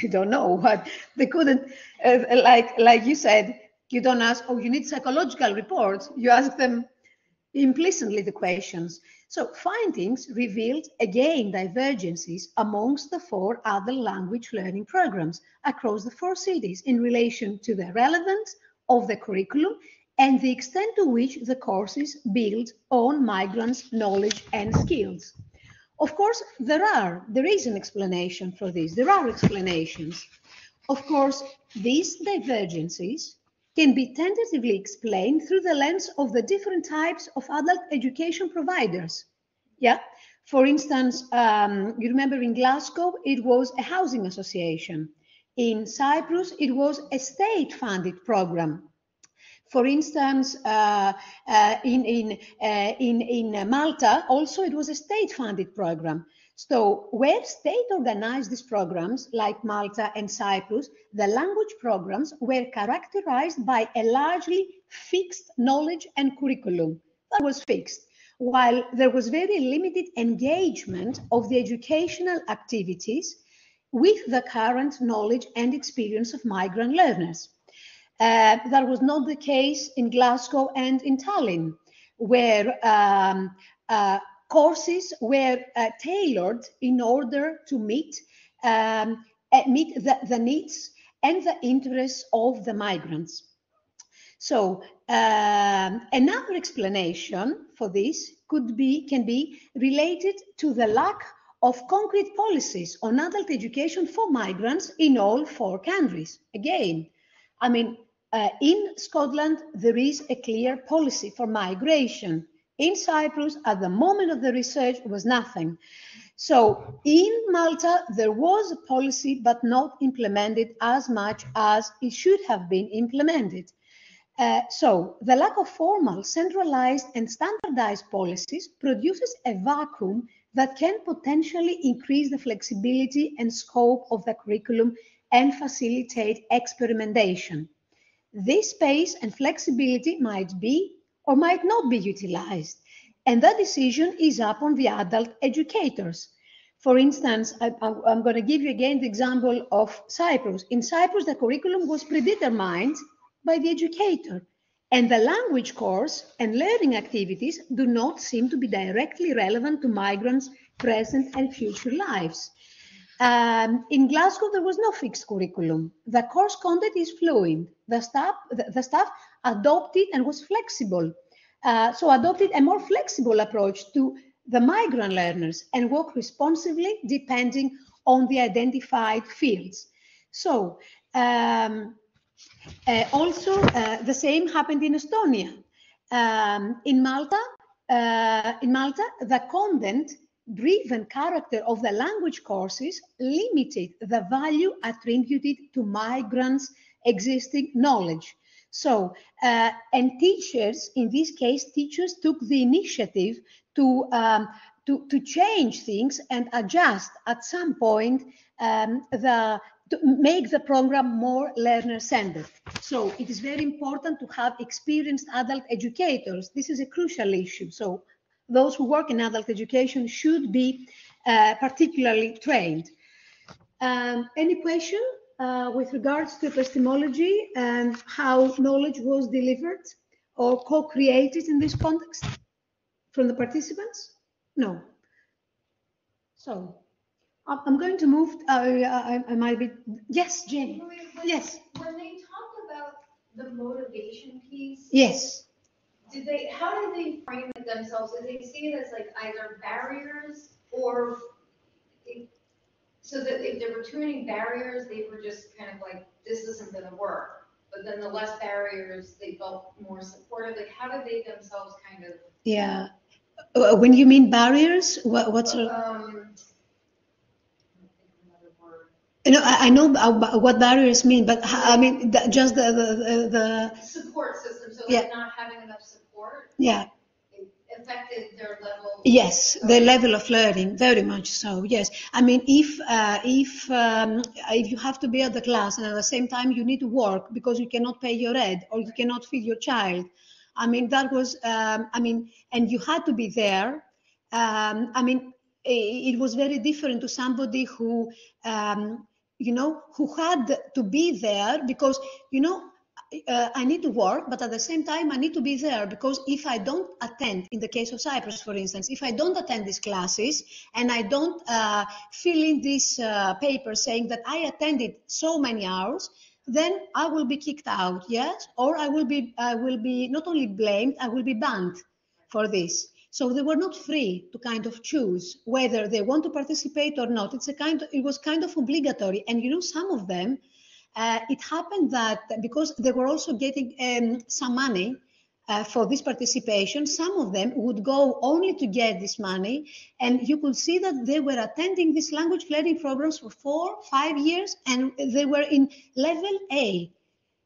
they don't know what they couldn't, like you said, you don't ask, oh, you need psychological reports. You ask them implicitly the questions. So findings revealed, again, divergences amongst the 4 adult language learning programs across the 4 cities in relation to the relevance of the curriculum and the extent to which the courses build on migrants' knowledge and skills. Of course, there is an explanation for this. There are explanations. Of course, these divergences can be tentatively explained through the lens of the different types of adult education providers. Yeah. For instance, you remember in Glasgow, it was a housing association. In Cyprus, it was a state-funded program. For instance, in Malta, also it was a state-funded program. So where state organized these programs, like Malta and Cyprus, the language programs were characterized by a largely fixed knowledge and curriculum. That was fixed, while there was very limited engagement of the educational activities with the current knowledge and experience of migrant learners. That was not the case in Glasgow and in Tallinn, where courses were tailored in order to meet the needs and the interests of the migrants. So another explanation for this can be related to the lack of concrete policies on adult education for migrants in all 4 countries. Again, I mean, in Scotland, there is a clear policy for migration. In Cyprus, at the moment of the research, was nothing. So in Malta, there was a policy, but not implemented as much as it should have been implemented. So the lack of formal, centralized and standardized policies produces a vacuum that can potentially increase the flexibility and scope of the curriculum and facilitate experimentation. This space and flexibility might be or might not be utilized, and that decision is upon the adult educators. For instance, I'm going to give you again the example of Cyprus. In Cyprus, the curriculum was predetermined by the educator, and the language course and learning activities do not seem to be directly relevant to migrants' present and future lives. In Glasgow, there was no fixed curriculum. The course content is fluid. The staff adopted and was flexible. So adopted a more flexible approach to the migrant learners and work responsively depending on the identified fields. So also the same happened in Estonia. In Malta, the content-driven character of the language courses limited the value attributed to migrants' existing knowledge. So, and teachers, in this case, teachers took the initiative to change things and adjust at some point to make the program more learner-centered. So it is very important to have experienced adult educators. This is a crucial issue. So those who work in adult education should be particularly trained. Any question with regards to epistemology and how knowledge was delivered or co-created in this context from the participants? No. So I'm going to move. I might be. Yes, Jenny. Yes. When they talk about the motivation piece. Yes. How did they frame it themselves? Did they see it as like either barriers or so that if there were too many barriers, they were just kind of like, this isn't going to work. But then the less barriers, they felt more supportive. Like, how did they themselves kind of? Yeah. When you mean barriers, what's I know what barriers mean, but I mean just the support system. So yeah. Like not having enough support. Yeah. It affected their level. Yes, the level of learning, very much so. Yes, I mean if you have to be at the class and at the same time you need to work because you cannot pay your rent or you cannot feed your child. I mean that was and you had to be there. I mean it was very different to somebody who who had to be there because, I need to work, but at the same time, I need to be there because if I don't attend, in the case of Cyprus, for instance, if I don't attend these classes and I don't fill in this paper saying that I attended so many hours, then I will be kicked out, yes? Or I will be not only blamed, I will be banned for this. So they were not free to kind of choose whether they want to participate or not. It was kind of obligatory. And some of them, it happened that because they were also getting some money for this participation, some of them would go only to get this money. And you could see that they were attending these language learning programs for 4-5 years, and they were in level A,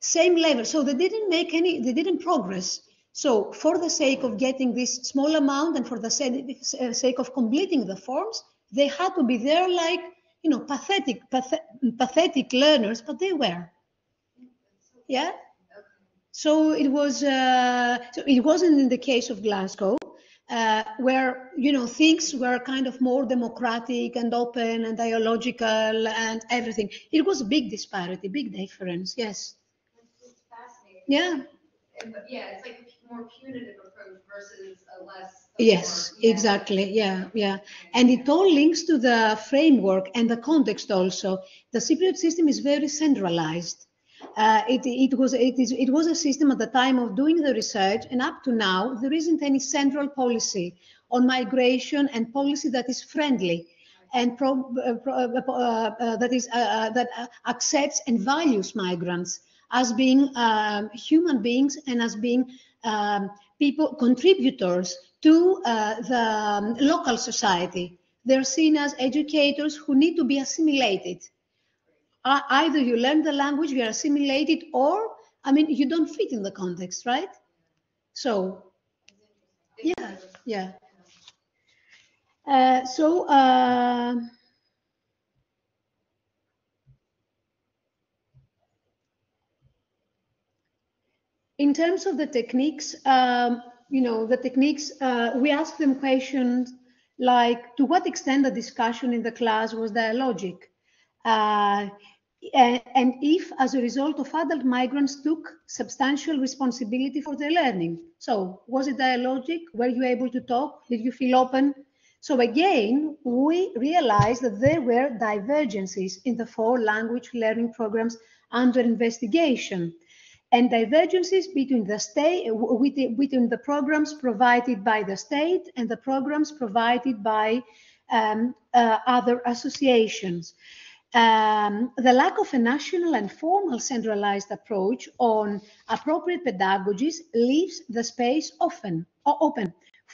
same level. So they didn't progress. So for the sake of getting this small amount and for the sake of completing the forms, they had to be there like, pathetic learners, but they were. Yeah. So it was. So it wasn't in the case of Glasgow, where things were kind of more democratic and open and dialogical and everything. It was a big disparity, big difference. Yes. It's fascinating. Yeah. Yeah, it's like a more punitive approach versus a less. Yes, exactly. Yeah. And it all links to the framework and the context also. The Cypriot system is very centralized. It was a system at the time of doing the research, and up to now, there isn't any central policy on migration and policy that is friendly and that accepts and values migrants as being human beings and as being contributors to the local society. They're seen as educators who need to be assimilated. Either you learn the language, you are assimilated, or, you don't fit in the context, right? So, yeah. In terms of the techniques, we asked them questions like, to what extent the discussion in the class was dialogic? And if, as a result of adult migrants, took substantial responsibility for their learning. So, was it dialogic? Were you able to talk? Did you feel open? So again, we realized that there were divergences in the 4 language learning programs under investigation, and divergences between the between the programs provided by the state and the programs provided by other associations. The lack of a national and formal centralized approach on appropriate pedagogies leaves the space open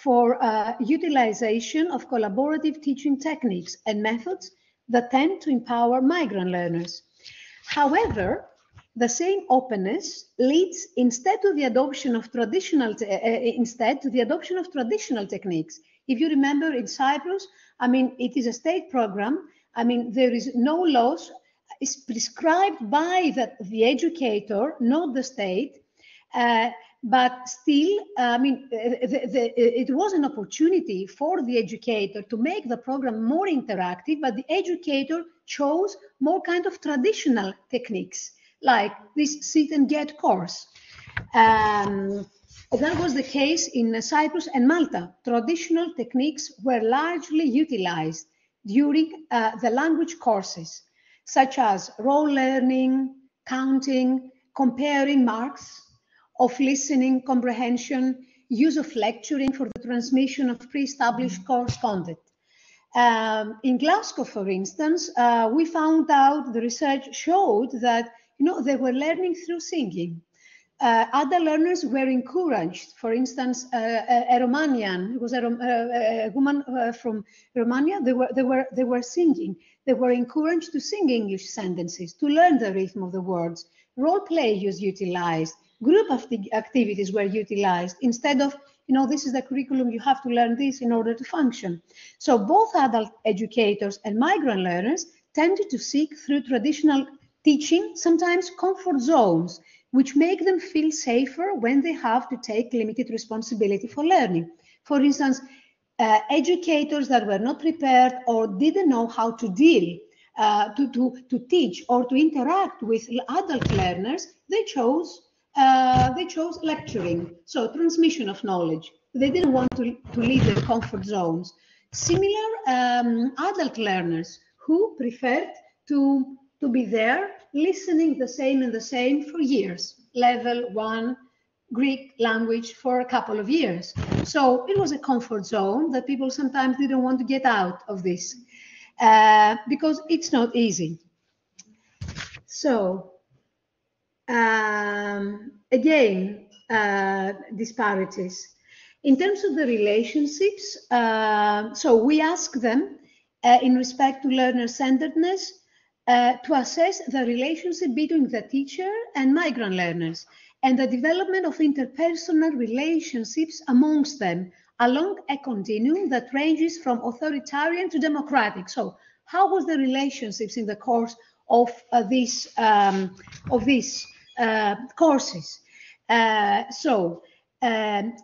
for utilization of collaborative teaching techniques and methods that tend to empower migrant learners. However, the same openness leads instead to the adoption of traditional techniques. If you remember, in Cyprus, I mean, it is a state program. I mean, there is no laws. It's prescribed by the educator, not the state. But still, I mean, it was an opportunity for the educator to make the program more interactive, but the educator chose more kind of traditional techniques, like this sit and get course. That was the case in Cyprus and Malta. Traditional techniques were largely utilized during the language courses, such as role learning, counting, comparing marks, of listening comprehension, use of lecturing for the transmission of pre-established course content. In Glasgow, for instance, we found out, the research showed that they were learning through singing. Other learners were encouraged. For instance, a Romanian, it was a woman from Romania. They were singing. They were encouraged to sing English sentences, to learn the rhythm of the words. Role play was utilized. Group activities were utilized instead of, this is the curriculum, you have to learn this in order to function. So both adult educators and migrant learners tended to seek through traditional teaching, sometimes comfort zones, which make them feel safer when they have to take limited responsibility for learning. For instance, educators that were not prepared or didn't know how to deal, to teach or to interact with adult learners, they chose lecturing, so transmission of knowledge. They didn't want to leave their comfort zones. Similar adult learners who preferred to be there, listening the same for years. Level 1 Greek language for a couple of years. So it was a comfort zone that people sometimes didn't want to get out of this because it's not easy. So again, disparities. In terms of the relationships, so we ask them in respect to learner-centeredness to assess the relationship between the teacher and migrant learners and the development of interpersonal relationships amongst them along a continuum that ranges from authoritarian to democratic. So how was the relationships in the course of these courses?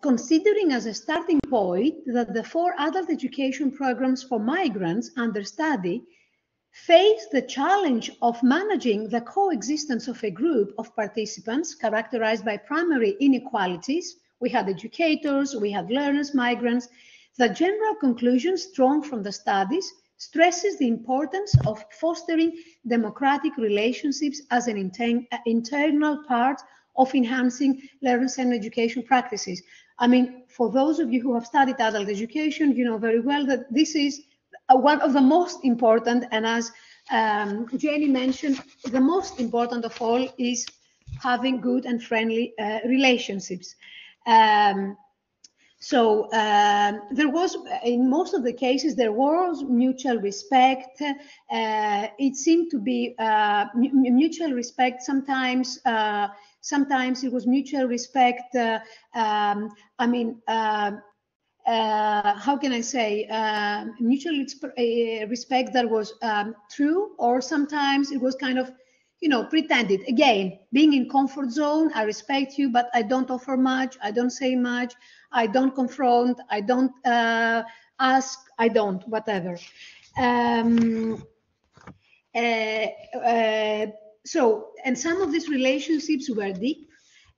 Considering as a starting point that the 4 adult education programs for migrants under study face the challenge of managing the coexistence of a group of participants characterized by primary inequalities. We had educators, we had learners, migrants. The general conclusion drawn from the studies stresses the importance of fostering democratic relationships as an internal part of enhancing learner-centered education practices. I mean, for those of you who have studied adult education, you know very well that this is one of the most important, and as Jenny mentioned, the most important of all is having good and friendly relationships. There was, in most of the cases, there was mutual respect. It seemed to be mutual respect. Sometimes it was mutual respect. how can I say, mutual respect that was true, or sometimes it was kind of, you know, pretended. Again, being in comfort zone, I respect you, but I don't offer much, I don't say much, I don't confront, I don't ask, I don't, whatever. So, and some of these relationships were deep,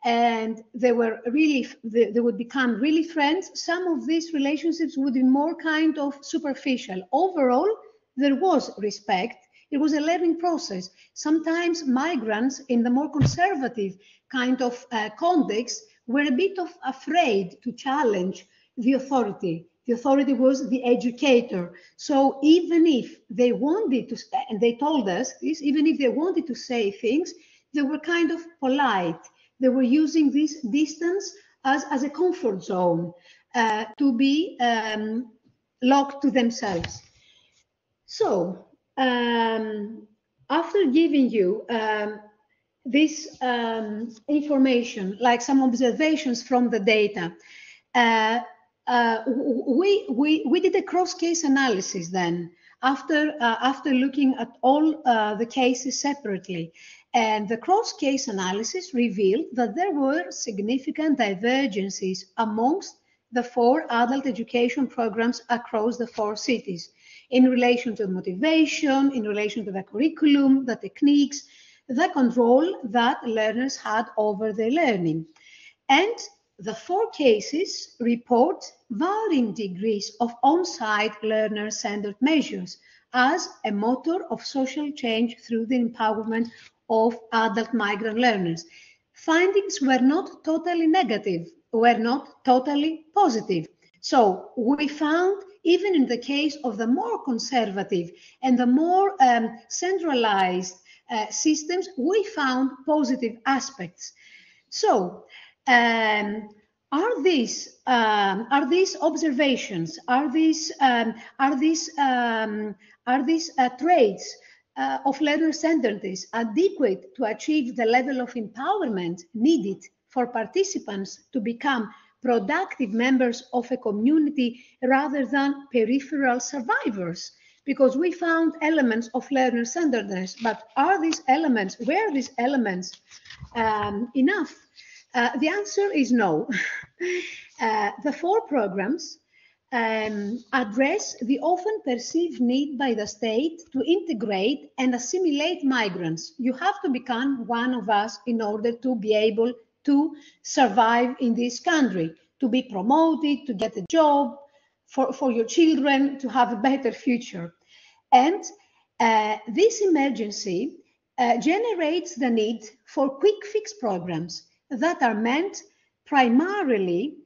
and they were really, they would become really friends. Some of these relationships would be more kind of superficial. Overall, there was respect. It was a learning process. Sometimes migrants in the more conservative kind of context were a bit of afraid to challenge the authority. The authority was the educator. So even if they wanted to, and they told us this, even if they wanted to say things, they were kind of polite. They were using this distance as a comfort zone to be locked to themselves. So after giving you this information, like some observations from the data, we did a cross-case analysis then, after looking at all the cases separately. And the cross-case analysis revealed that there were significant divergences amongst the 4 adult education programs across the 4 cities in relation to motivation, in relation to the curriculum, the techniques, the control that learners had over their learning. And the 4 cases report varying degrees of on-site learner-centered measures as a motor of social change through the empowerment of adult migrant learners. Findings were not totally negative, were not totally positive. So we found, even in the case of the more conservative and the more centralized systems, we found positive aspects. So are these observations, are these traits of learner-centeredness adequate to achieve the level of empowerment needed for participants to become productive members of a community rather than peripheral survivors? Because we found elements of learner-centeredness, but were these elements enough? The answer is no. The 4 programs address the often perceived need by the state to integrate and assimilate migrants. You have to become one of us in order to be able to survive in this country, to be promoted, to get a job, for your children to have a better future. And this emergency generates the need for quick fix programs that are meant primarily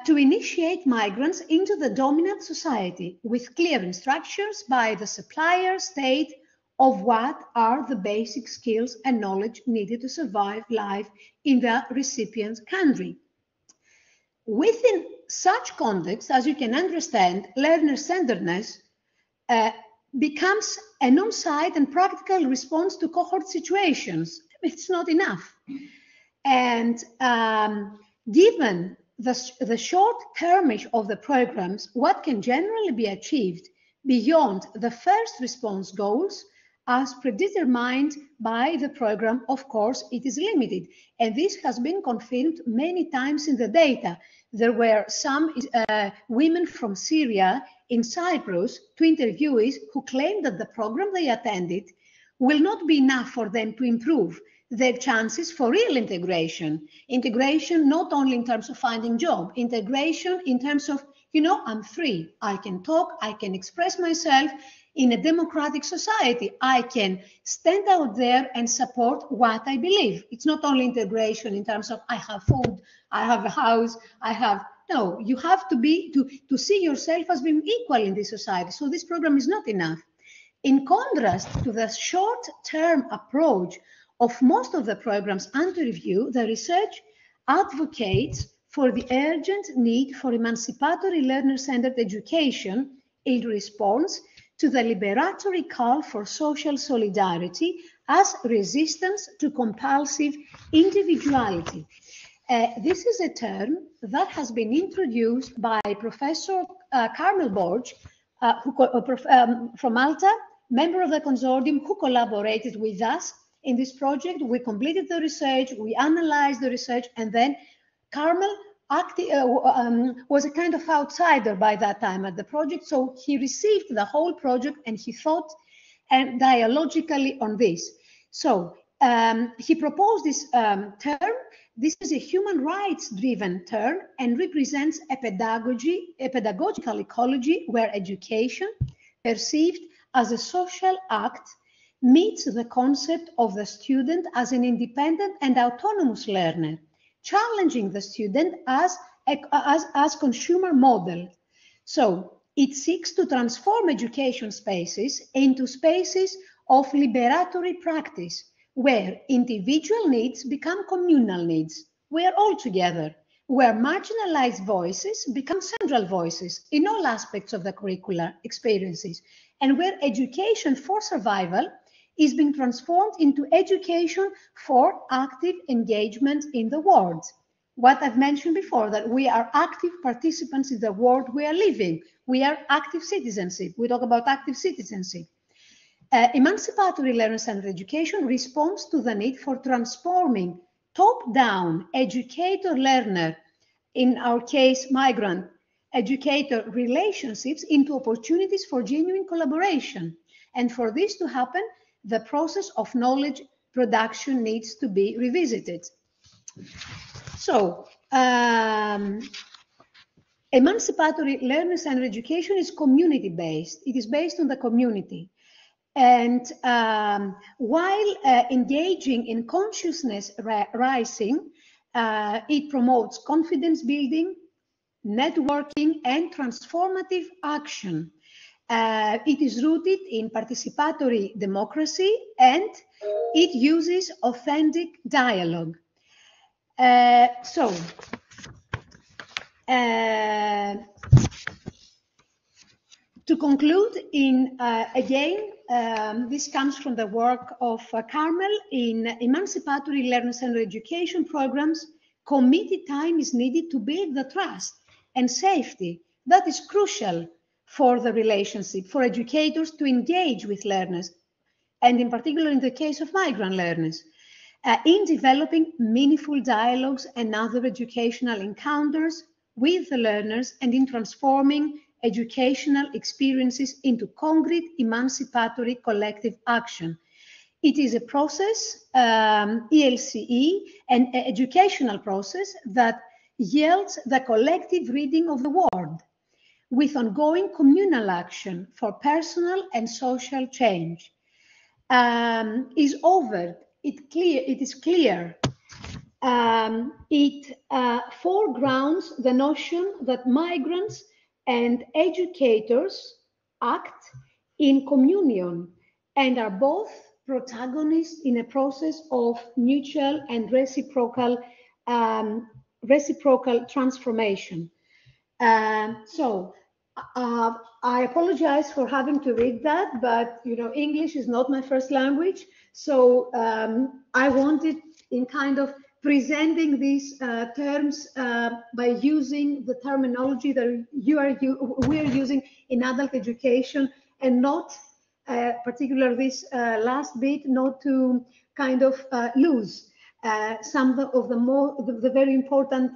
to initiate migrants into the dominant society with clear instructions by the supplier state of what are the basic skills and knowledge needed to survive life in the recipient country. Within such context, as you can understand, learner-centeredness becomes an on-site and practical response to cohort situations. It's not enough. And given the short-termish of the programs, what can generally be achieved beyond the first response goals as predetermined by the program, of course, it is limited. And this has been confirmed many times in the data. There were some women from Syria in Cyprus, 2 interviewees, who claimed that the program they attended will not be enough for them to improve their chances for real integration. Integration not only in terms of finding a job, integration in terms of, you know, I'm free, I can talk, I can express myself in a democratic society. I can stand out there and support what I believe. It's not only integration in terms of I have food, I have a house, I have, no, you have to be, to see yourself as being equal in this society. So this program is not enough. In contrast to the short-term approach of most of the programs under review, the research advocates for the urgent need for emancipatory learner-centered education in response to the liberatory call for social solidarity as resistance to compulsive individuality. This is a term that has been introduced by Professor Carmel Borg, from Malta, member of the consortium who collaborated with us in this project. We completed the research, we analyzed the research, and then Carmel was a kind of outsider by that time at the project, so he received the whole project and he thought dialogically on this. So he proposed this term. This is a human rights-driven term and represents a pedagogical ecology where education, perceived as a social act, meets the concept of the student as an independent and autonomous learner, challenging the student as consumer model. So it seeks to transform education spaces into spaces of liberatory practice, where individual needs become communal needs. We are all together, where marginalized voices become central voices in all aspects of the curricular experiences, and where education for survival is being transformed into education for active engagement in the world. What I've mentioned before, that we are active participants in the world we are living. We are active citizenship. We talk about active citizenship. Emancipatory learner-centered education responds to the need for transforming top-down educator-learner, in our case, migrant educator relationships, into opportunities for genuine collaboration. And for this to happen, the process of knowledge production needs to be revisited. So, emancipatory learner-centered education is community-based. It is based on the community. And while engaging in consciousness rising, it promotes confidence building, networking, and transformative action. It is rooted in participatory democracy, and it uses authentic dialogue. To conclude, this comes from the work of Carmel. In emancipatory learner-centered education programs, committed time is needed to build the trust and safety that is crucial for the relationship, for educators to engage with learners, and in particular in the case of migrant learners, in developing meaningful dialogues and other educational encounters with the learners, and in transforming educational experiences into concrete emancipatory collective action. It is a process, ELCE, an educational process that yields the collective reading of the world, with ongoing communal action for personal and social change. It is clear. It foregrounds the notion that migrants and educators act in communion and are both protagonists in a process of mutual and reciprocal transformation. I apologize for having to read that, but English is not my first language, so I wanted, in kind of presenting these terms by using the terminology that we are using in adult education, and not particularly this last bit, not to kind of lose some of the very important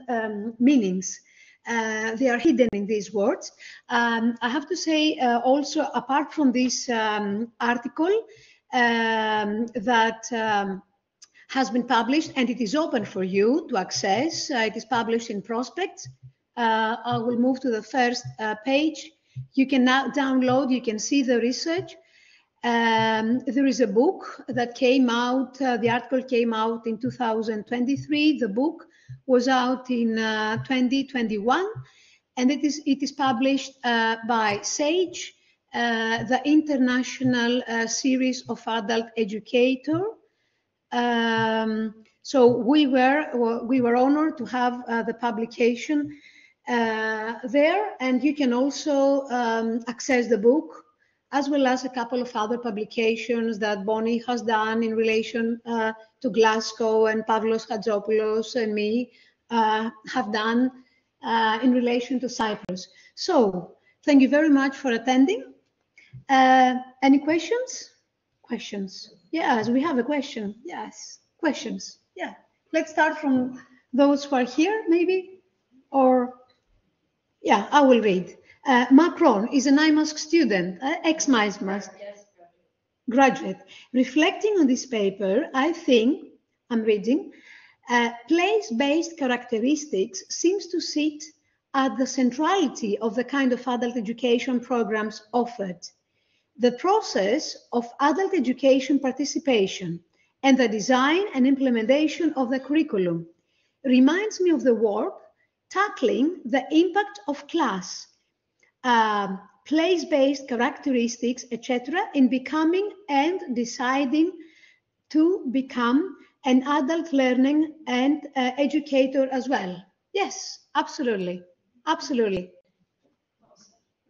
meanings. They are hidden in these words. I have to say also, apart from this article that has been published, and it is open for you to access. It is published in Prospects. I will move to the first page. You can now download, you can see the research. There is a book that came out, the article came out in 2023. The book was out in 2021, and it is published by SAGE, the International Series of Adult Educator. So we were honored to have the publication there, and you can also access the book, as well as a couple of other publications that Bonnie has done in relation to Glasgow, and Pavlos Hadjopoulos and me have done in relation to Cyprus. So thank you very much for attending. Any questions? Questions? Yes, we have a question. Yes, questions. Yeah, let's start from those who are here, maybe, or yeah, I will read. Macron is an IMAESC student, ex-IMAESC graduate. Reflecting on this paper, I think, I'm reading, place-based characteristics seems to sit at the centrality of the kind of adult education programs offered. The process of adult education participation and the design and implementation of the curriculum reminds me of the work tackling the impact of class, place-based characteristics, etc., in becoming and deciding to become an adult learning and educator as well. Yes, absolutely, absolutely.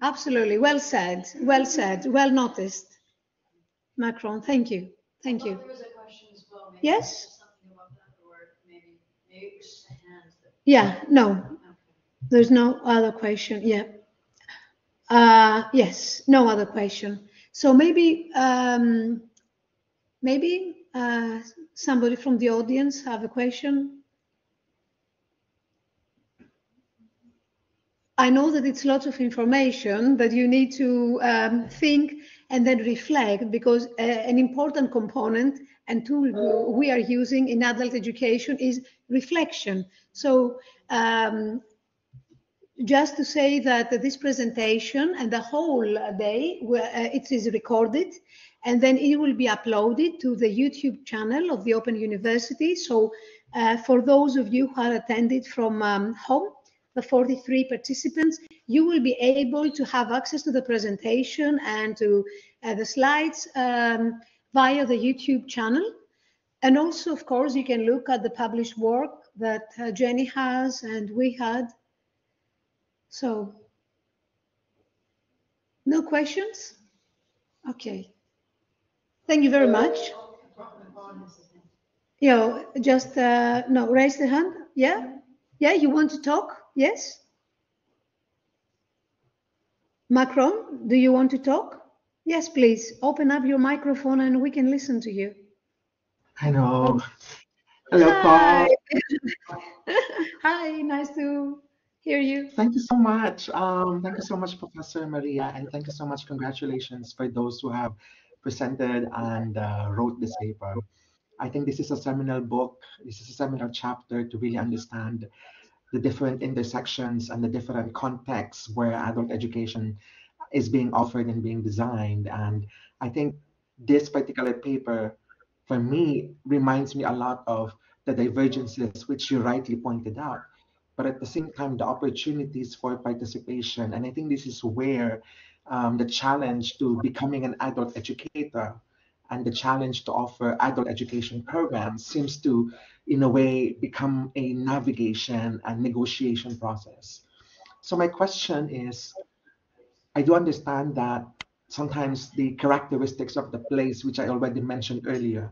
Absolutely, well said, well noticed. Macron, thank you, thank you. There was a question as well. Maybe Yes? something about that, or maybe it was just a hand. Yeah, no, Okay. there's no other question, yeah. Yes, no other question. So maybe, somebody from the audience have a question. I know that it's lots of information that you need to think and then reflect, because an important component and tool we are using in adult education is reflection. So just to say that this presentation and the whole day, it is recorded, and then it will be uploaded to the YouTube channel of the Open University. So for those of you who are attended from home, the 43 participants, you will be able to have access to the presentation and to the slides via the YouTube channel. And also, of course, you can look at the published work that Jenny has and we had. So, no questions? Okay. Thank you very much. Yo, just, no, raise the hand. Yeah? Yeah, you want to talk? Yes? Macron, do you want to talk? Yes, please. Open up your microphone and we can listen to you. Hello. Hello, Hi. Paul. Hi, nice to hear you. Thank you so much. Thank you so much, Professor Maria, and thank you so much. Congratulations for those who have presented and wrote this paper. I think this is a seminal book. This is a seminal chapter to really understand the different intersections and the different contexts where adult education is being offered and being designed. And I think this particular paper, for me, reminds me a lot of the divergences which you rightly pointed out, but at the same time, the opportunities for participation. And I think this is where the challenge to becoming an adult educator and the challenge to offer adult education programs seems to, in a way, become a navigation and negotiation process. So my question is, I do understand that sometimes the characteristics of the place, which I already mentioned earlier,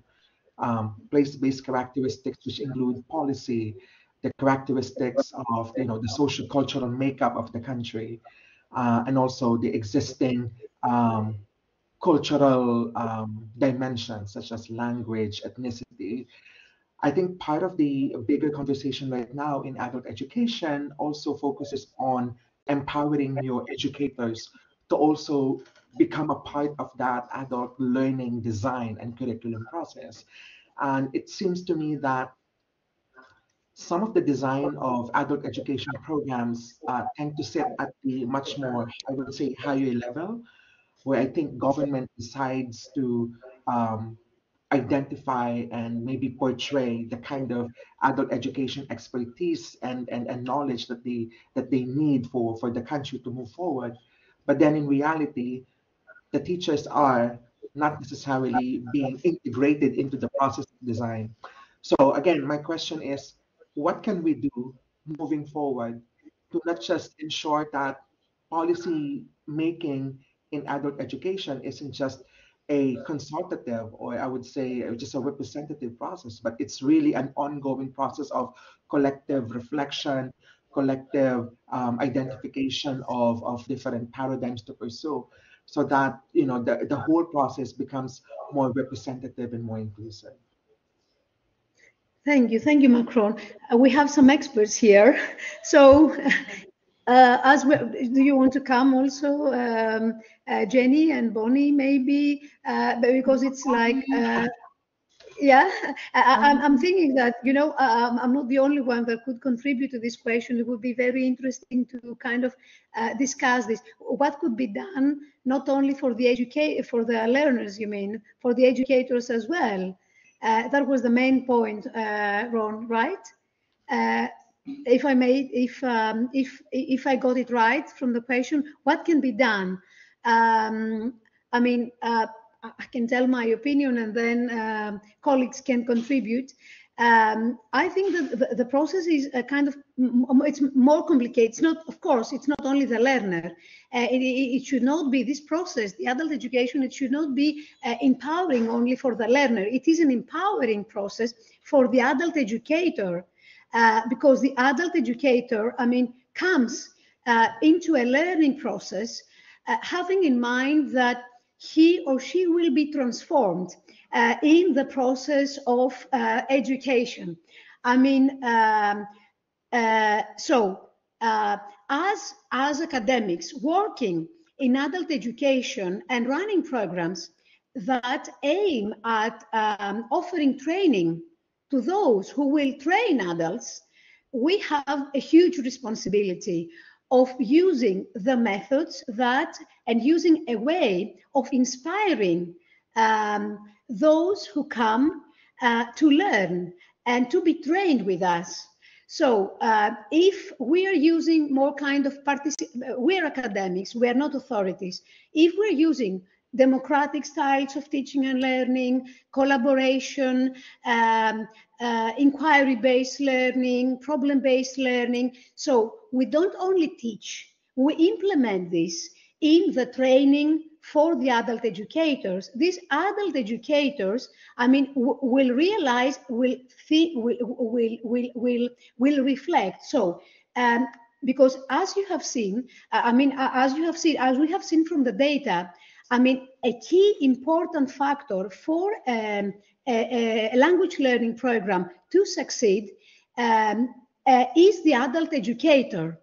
place-based characteristics, which include policy, the characteristics of the social cultural makeup of the country, and also the existing cultural dimensions such as language, ethnicity. I think part of the bigger conversation right now in adult education also focuses on empowering your educators to also become a part of that adult learning design and curriculum process. And it seems to me that some of the design of adult education programs tend to sit at the much more, I would say, higher level, where I think government decides to identify and maybe portray the kind of adult education expertise and knowledge that they need for the country to move forward. But then in reality, the teachers are not necessarily being integrated into the process of design. So again, my question is, what can we do moving forward to not just ensure that policy making in adult education isn't just a consultative, or I would say just a representative process, but it's really an ongoing process of collective reflection, collective identification of different paradigms to pursue, so that the whole process becomes more representative and more inclusive. Thank you, Macron. We have some experts here. So, do you want to come also, Jenny and Bonnie, maybe? Because it's like, yeah, I'm thinking that, I'm not the only one that could contribute to this question. It would be very interesting to kind of discuss this. What could be done, not only for the learners, you mean, for the educators as well? That was the main point, Ron, right? If I may, if I got it right from the question, what can be done? I mean, I can tell my opinion, and then colleagues can contribute. I think that the process is it's more complicated. It's not, of course, it's not only the learner. It should not be this process, the adult education, it should not be empowering only for the learner. It is an empowering process for the adult educator, because the adult educator, comes into a learning process having in mind that he or she will be transformed in the process of education. As academics working in adult education and running programs that aim at offering training to those who will train adults, we have a huge responsibility of using the methods and using a way of inspiring those who come to learn and to be trained with us. So if we are using more kind of we're academics, we are not authorities. If we're using democratic styles of teaching and learning, collaboration, inquiry-based learning, problem-based learning. So we don't only teach, we implement this in the training for the adult educators. These adult educators, will realize, will reflect. So, because as you have seen, as we have seen from the data, a key important factor for a language learning program to succeed is the adult educator.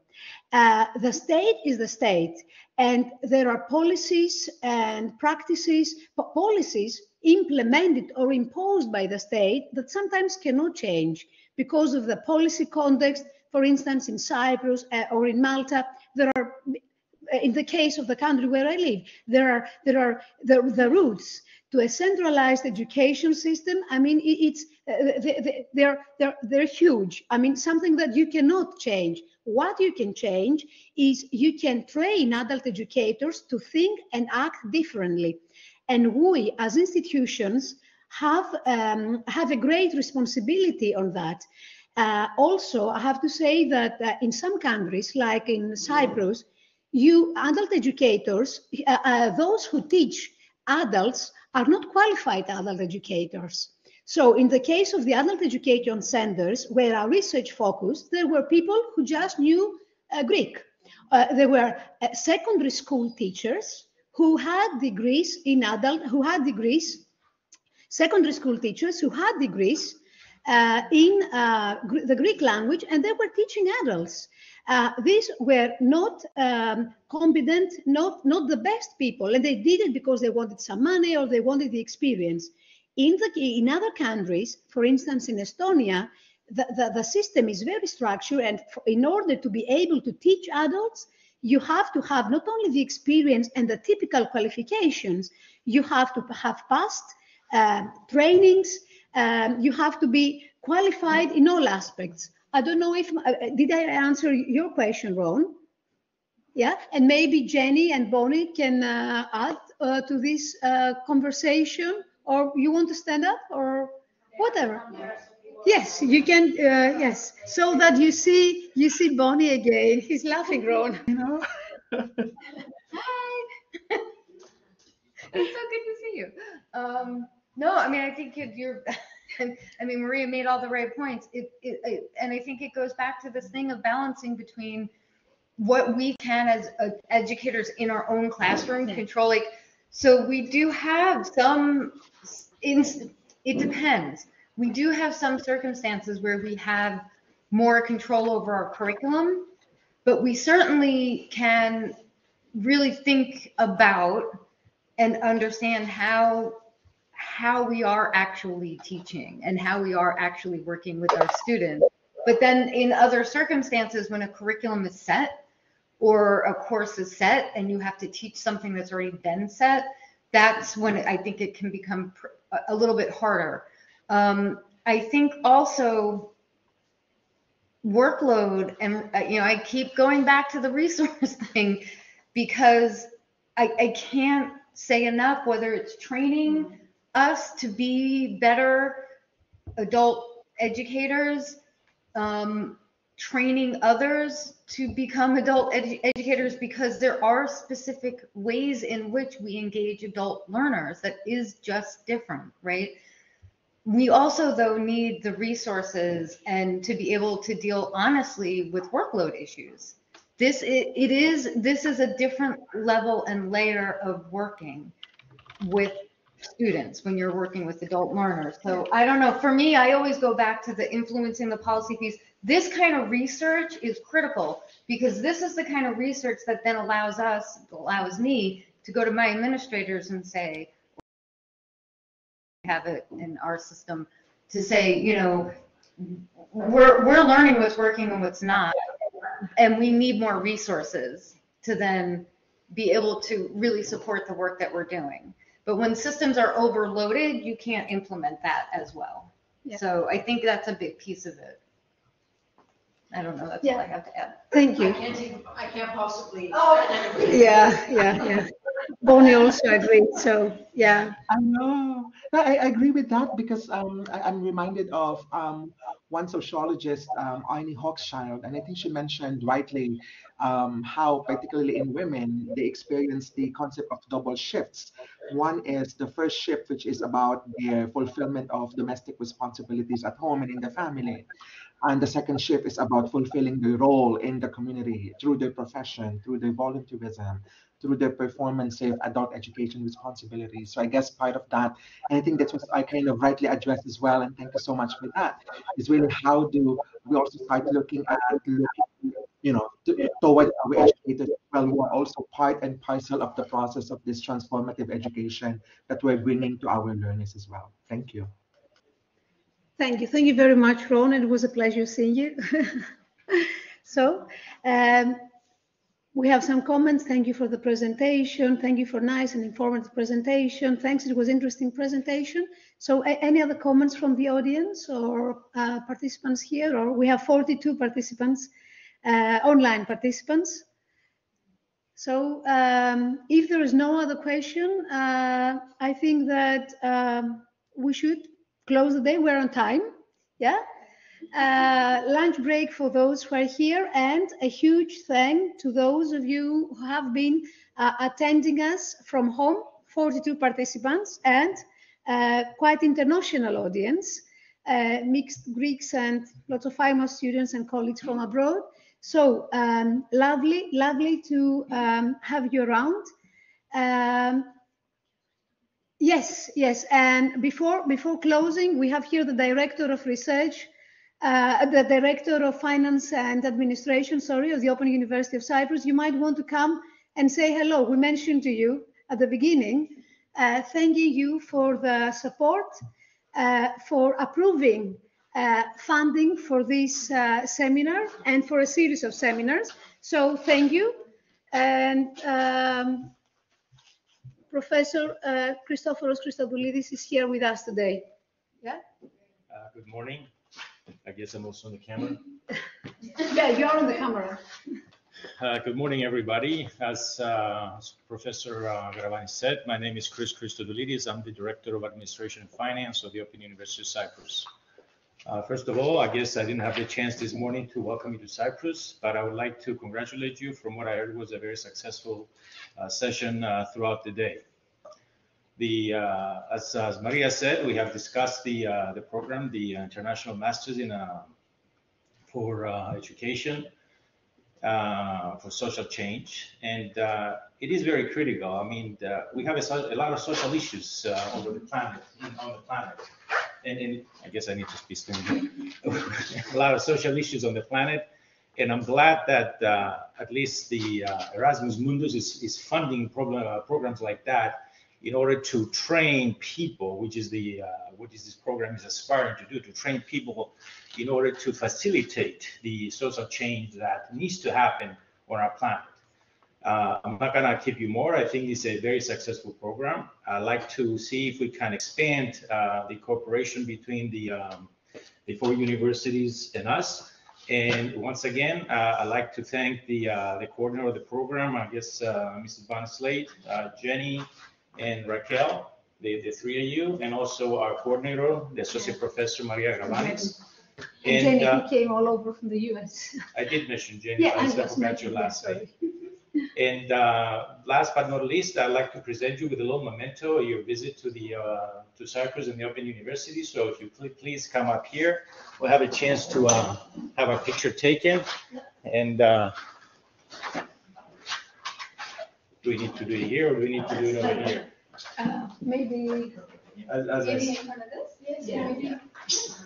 The state is the state, and there are policies and practices, policies implemented or imposed by the state that sometimes cannot change because of the policy context. For instance, in Cyprus or in Malta, there are, in the case of the country where I live, there are the roots to a centralized education system. They're huge. Something that you cannot change. What you can change is you can train adult educators to think and act differently. And we, as institutions, have a great responsibility on that. Also, I have to say that in some countries, like in Cyprus, adult educators, those who teach adults, are not qualified adult educators. So in the case of the adult education centers, where our research focused, there were people who just knew Greek. There were secondary school teachers who had degrees in secondary school teachers who had degrees in the Greek language, and they were teaching adults. These were not competent, not the best people, and they did it because they wanted some money or they wanted the experience. In other countries, for instance, in Estonia, the system is very structured, and in order to be able to teach adults, you have to have not only the experience and the typical qualifications, you have to have passed trainings, you have to be qualified in all aspects. I don't know if, did I answer your question, Ron? Yeah, and maybe Jenny and Bonnie can add to this conversation, or you want to stand up, or whatever. Yes, you can, yes, so that you see Bonnie again. He's laughing, Ron. You know? It's so good to see you. No, I mean, I think you're, I mean, Maria made all the right points. And I think it goes back to this thing of balancing between what we can as educators in our own classroom control. Like, so we do have some, it depends. We do have some circumstances where we have more control over our curriculum, but we certainly can really think about and understand how we are actually teaching and how we are actually working with our students. But then in other circumstances, when a curriculum is set or a course is set and you have to teach something that's already been set, that's when I think it can become a little bit harder. I think also workload, and you know, I keep going back to the resource thing because I can't say enough, whether it's training us to be better adult educators, training others to become adult educators, because there are specific ways in which we engage adult learners that is just different, right? We also, though, need the resources and to be able to deal honestly with workload issues. This is a different level and layer of working with students when you're working with adult learners. So I don't know, for me, I always go back to the influencing the policy piece. This kind of research is critical because this is the kind of research that then allows me to go to my administrators and say, have it in our system to say, you know, we're learning what's working and what's not, and we need more resources to then be able to really support the work that we're doing. But when systems are overloaded, you can't implement that as well. Yeah. So I think that's a big piece of it. I don't know, that's all I have to add. Thank you. I can't possibly. Yeah. Bonnie also agreed, so yeah. I know. No, I agree with that because I'm reminded of one sociologist, Aine Hochschild, and I think she mentioned rightly how, particularly in women, they experience the concept of double shifts. One is the first shift, which is about their fulfillment of domestic responsibilities at home and in the family. And the second shift is about fulfilling the role in the community through their profession, through their volunteerism, through their performance-safe adult education responsibilities. So I guess part of that, and I think that's what I kind of rightly addressed as well, and thank you so much for that, is really how do we also start looking at, you know, toward our educators as well, who are also part and parcel of the process of this transformative education that we're bringing to our learners as well. Thank you. Thank you. Thank you very much, Ron. It was a pleasure seeing you. So we have some comments. Thank you for the presentation. Thank you for nice and informative presentation. Thanks. It was interesting presentation. So any other comments from the audience or participants here? Or we have 42 participants, online participants. So if there is no other question, I think that we should close the day. We're on time. Yeah. Lunch break for those who are here, and a huge thank to those of you who have been attending us from home, 42 participants, and quite international audience, mixed Greeks and lots of IMAESC students and colleagues from abroad. So lovely to have you around. Yes, and before closing, we have here the Director of Research, the Director of Finance and Administration, of the Open University of Cyprus. You might want to come and say hello. We mentioned to you at the beginning, thanking you for the support, for approving funding for this seminar and for a series of seminars. So thank you. And Professor Christoforos Christodoulidis is here with us today. Yeah. Good morning. I guess I'm also on the camera. Yeah, you're on the camera. Good morning, everybody. As Professor Gravani said, my name is Chris Christodoulidis. I'm the Director of Administration and Finance of the Open University of Cyprus. First of all, I guess I didn't have the chance this morning to welcome you to Cyprus, but I would like to congratulate you. From what I heard, was a very successful session throughout the day. As Maria said, we have discussed the program, the International Masters for Education, for social change, and it is very critical. I mean, we have a lot of social issues on the planet, and I guess I need to speak slowly. A lot of social issues on the planet, and I'm glad that at least the Erasmus Mundus is funding programs like that in order to train people, which is what this program is aspiring to do, to train people in order to facilitate the social change that needs to happen on our planet. I'm not gonna keep you more. I think it's a very successful program. I'd like to see if we can expand the cooperation between the 4 universities and us. And once again, I'd like to thank the coordinator of the program, I guess Mrs. Bonslade, Jenny, and Raquel, the 3 of you, and also our coordinator, the Associate Professor Maria Gravani. And Jenny, who came all over from the US. I did mention Jenny, Yeah, I forgot you last night. And last but not least, I'd like to present you with a little memento of your visit to Cyprus and the Open University. So if you please come up here, we'll have a chance to have a picture taken. And do we need to do it here, or do we need to do it over here? Maybe As I Maybe in front of this? Yes, Yeah. maybe.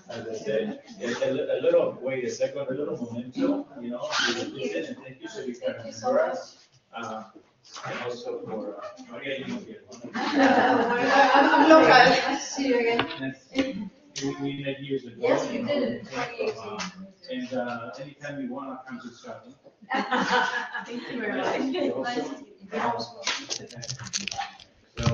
As I said, a little, wait a second, a little memento, you know, and thank you, so you can remember us. And also for Maria, you know, I'm local. See you again. we met years ago. Yes, we you know, did in 2018. And anytime you want, I'll come to Scotland. Thank you very much. Nice to meet you. So,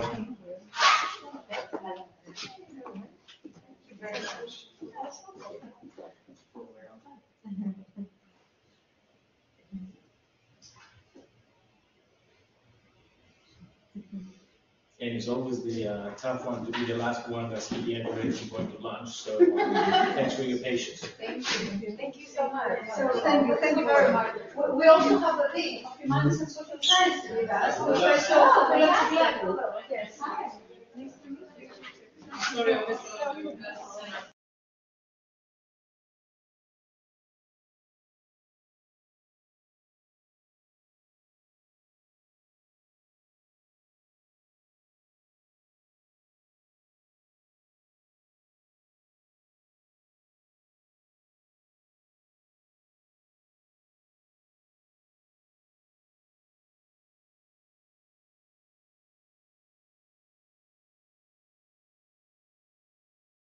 and it's always the tough one to be the last one that's at the end of it and going to lunch. So thanks for your patience. Thank you. Thank you so much. So thank you very much. We also have the Dean of Humanities and Social Sciences with us, Professor Maria Gravani. Yes. Nice to meet you. Sorry, I missed